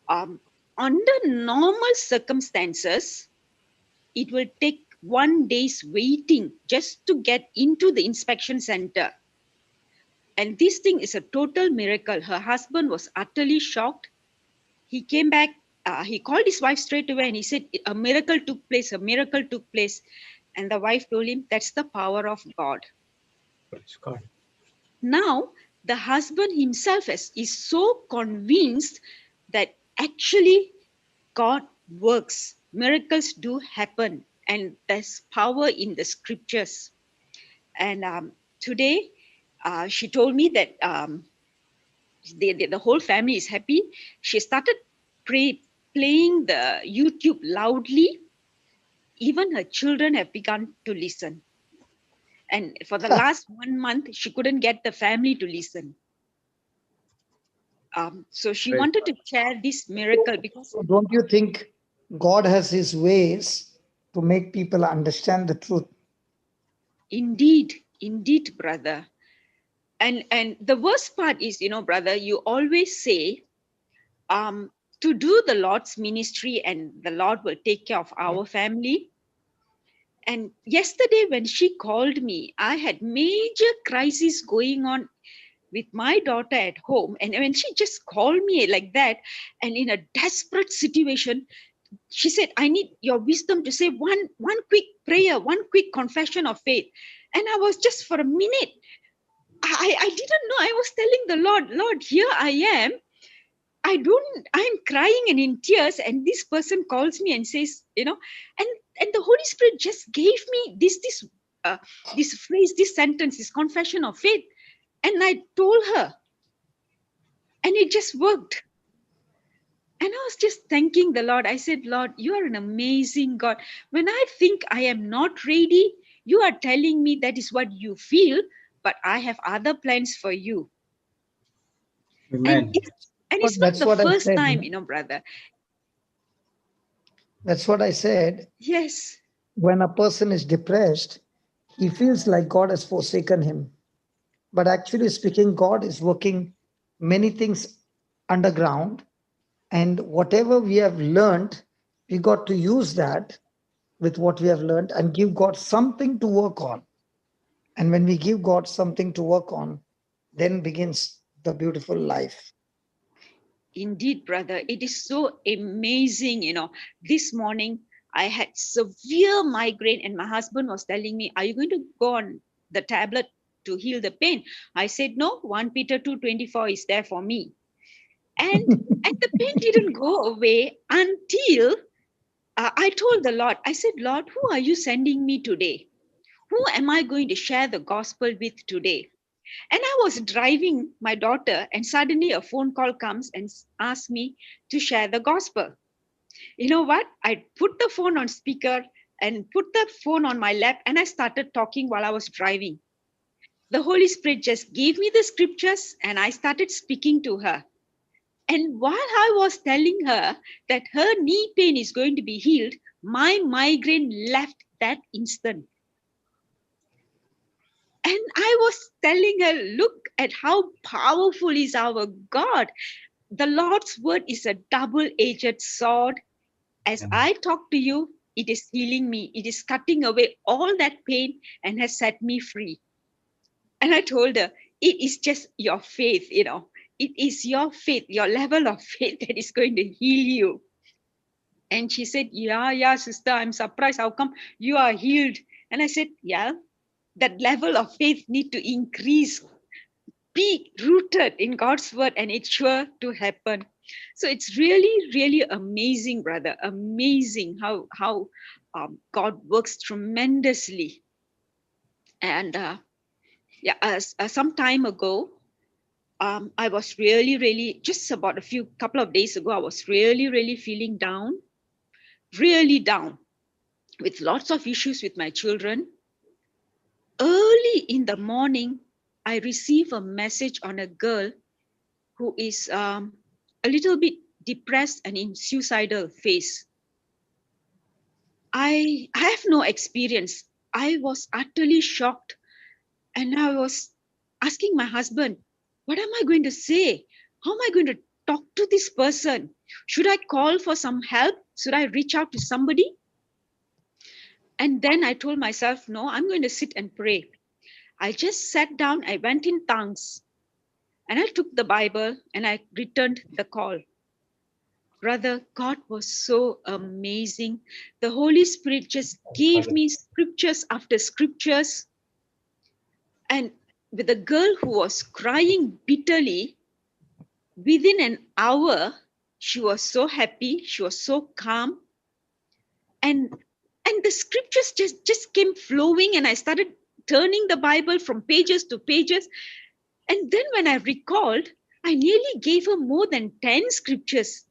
Under normal circumstances, it will take 1 day's waiting just to get into the inspection center. And this thing is a total miracle. Her husband was utterly shocked. He came back, he called his wife straight away and he said, a miracle took place, a miracle took place. And the wife told him, that's the power of God. Praise God. Now, the husband himself is so convinced that actually God works. Miracles do happen. And there's power in the scriptures. And today, she told me that the whole family is happy. She started playing the YouTube loudly. Even her children have begun to listen. And for the last 1 month, she couldn't get the family to listen. So she Praise wanted God. to share this miracle because So don't you think God has his ways to make people understand the truth? indeed, brother. And the worst part is, brother, you always say, to do the Lord's ministry and the Lord will take care of our family. And yesterday when she called me, I had major crisis going on with my daughter at home. And when she just called me like that, and in a desperate situation, she said, I need your wisdom to say one quick prayer, one quick confession of faith. And I was just for a minute, I didn't know. I was telling the Lord, here I am. I'm crying and in tears, and this person calls me and says, and the Holy Spirit just gave me this phrase, this sentence, this confession of faith. And I told her, and it just worked. And I was just thanking the Lord. I said, Lord, you are an amazing God. When I think I am not ready, you are telling me that is what you feel, but I have other plans for you. Amen. And But it's not that's the what I first said. time, brother. That's what I said. Yes. When a person is depressed, he feels like God has forsaken him. But actually speaking, God is working many things underground. And whatever we have learned, we got to use that with what we have learned and give God something to work on. And when we give God something to work on, then begins the beautiful life. Indeed, brother, it is so amazing. This morning I had severe migraine, and my husband was telling me, are you going to go on the tablet to heal the pain? I said, no, 1 Peter 2:24 is there for me. And the pain didn't go away until I told the Lord, I said, Lord, who are you sending me today? Who am I going to share the gospel with today? And I was driving my daughter, and suddenly a phone call comes and asks me to share the gospel. You know what? I put the phone on speaker and put the phone on my lap, and I started talking while I was driving. The Holy Spirit just gave me the scriptures, and I started speaking to her. And while I was telling her that her knee pain is going to be healed, my migraine left that instant. And I was telling her, look at how powerful is our God. The Lord's word is a double-edged sword. As I talk to you, it is healing me. It is cutting away all that pain and has set me free. And I told her, it is just your faith, It is your faith, your level of faith that is going to heal you. And she said, yeah, sister, I'm surprised. How come you are healed? And I said, yeah, that level of faith need to increase, be rooted in God's word, and it's sure to happen. So it's really, really amazing, brother. Amazing how God works tremendously. And some time ago, I was really, just about couple of days ago, I was really feeling down, really down, with lots of issues with my children. Early in the morning, I receive a message on a girl who is a little bit depressed and in suicidal phase. I have no experience. I was utterly shocked, and I was asking my husband, what am I going to say? How am I going to talk to this person? Should I call for some help? Should I reach out to somebody? And then I told myself, no, I'm going to sit and pray. I just sat down, I went in tongues, and I took the Bible and I returned the call. Brother, God was so amazing. The Holy Spirit just gave me scriptures after scriptures. And with a girl who was crying bitterly, within an hour, she was so happy, she was so calm. And the scriptures just came flowing, and I started turning the Bible from pages to pages. And then when I recalled, I nearly gave her more than 10 scriptures.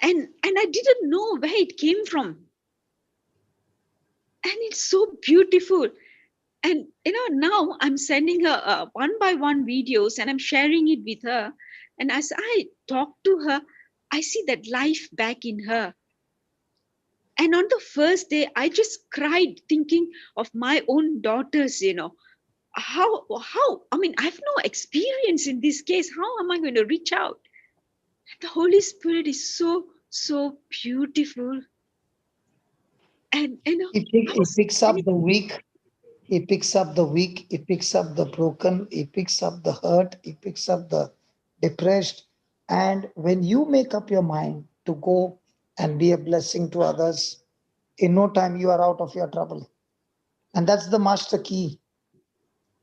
And I didn't know where it came from. And it's so beautiful. And now I'm sending her one by one videos, and I'm sharing it with her. And as I talk to her, I see that life back in her. And on the first day, I just cried thinking of my own daughters, how, I mean, I have no experience in this case. How am I going to reach out? The Holy Spirit is so beautiful. And He picks up the weak. He picks up the weak. He picks up the broken. He picks up the hurt. He picks up the depressed. And when you make up your mind to go and be a blessing to others, in no time you are out of your trouble. And that's the master key.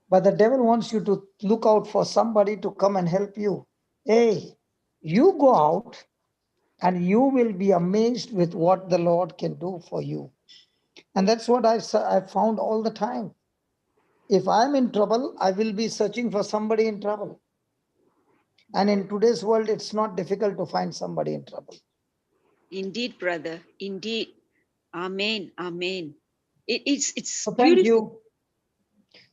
But the devil wants you to look out for somebody to come and help you. Hey, you go out and you will be amazed with what the Lord can do for you. And that's what I've found all the time. If I'm in trouble, I will be searching for somebody in trouble. And in today's world, it's not difficult to find somebody in trouble. Indeed, brother. Indeed. Amen. Amen. It's So beautiful. thank you.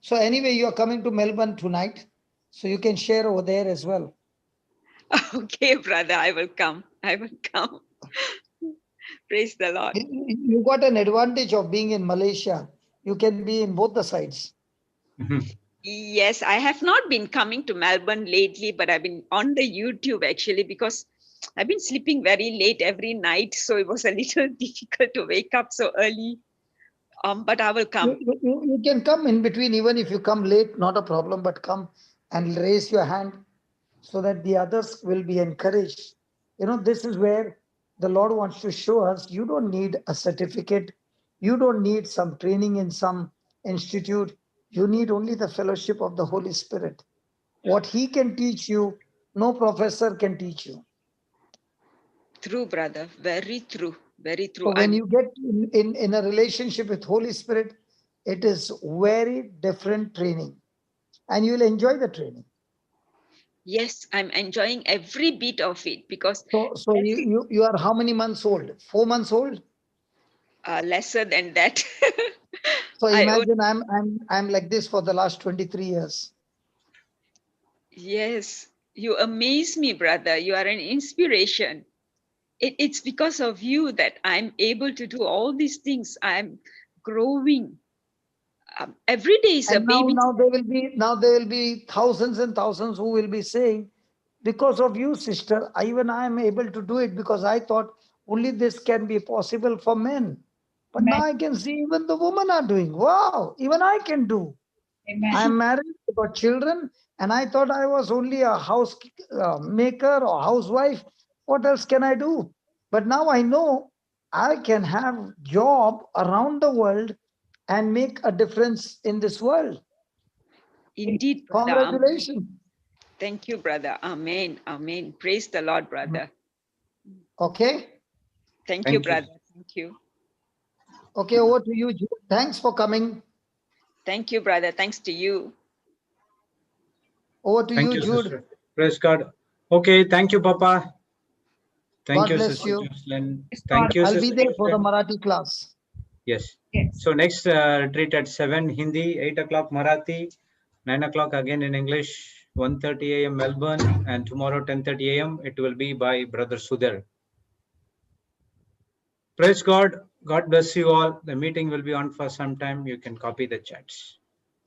So anyway, you are coming to Melbourne tonight, so you can share over there as well. Okay, brother, I will come. I will come. Praise the Lord. You got an advantage of being in Malaysia. You can be in both the sides. Yes, I have not been coming to Melbourne lately, but I've been on the YouTube actually, because I've been sleeping very late every night. So it was a little difficult to wake up so early. But I will come. You can come in between, even if you come late, not a problem, but come and raise your hand so that the others will be encouraged. This is where the Lord wants to show us you don't need a certificate. You don't need some training in some institute. You need only the fellowship of the Holy Spirit. What He can teach you, no professor can teach you. True, brother. Very true. Very true. So when you get in a relationship with Holy Spirit, it is very different training. And you will enjoy the training. Yes, I'm enjoying every bit of it, because So you are how many months old? 4 months old? lesser than that. So imagine I'm like this for the last 23 years. Yes, you amaze me, brother. You are an inspiration. It's because of you that I'm able to do all these things. I'm growing. Every day is a And baby. now there will be thousands and thousands who will be saying, because of you, sister, even I am able to do it, because I thought only this can be possible for men. But now I can see even the women are doing. Wow, even I can do. I'm married, got children, and I thought I was only a house maker or housewife. What else can I do? But now I know I can have job around the world and make a difference in this world. Indeed, brother. Congratulations. Thank you, brother. Amen. Amen. Praise the Lord, brother. Okay. Thank you, brother. Thank you. Okay, over to you, Jude. Thanks for coming. Thank you, brother. Thanks to you. Over to Thank you, Jude. Sister. Praise God. Okay, thank you, Papa. Thank God you, bless Sister you. Jocelyn. Thank you, I'll Sister be there for the Jocelyn. Marathi class. Yes. Yes. So next retreat at 7 Hindi, 8 o'clock Marathi, 9 o'clock again in English, 1:30 a.m. Melbourne, and tomorrow 10:30 a.m. it will be by Brother Sudhir. Praise God. God bless you all. The meeting will be on for some time. You can copy the chats.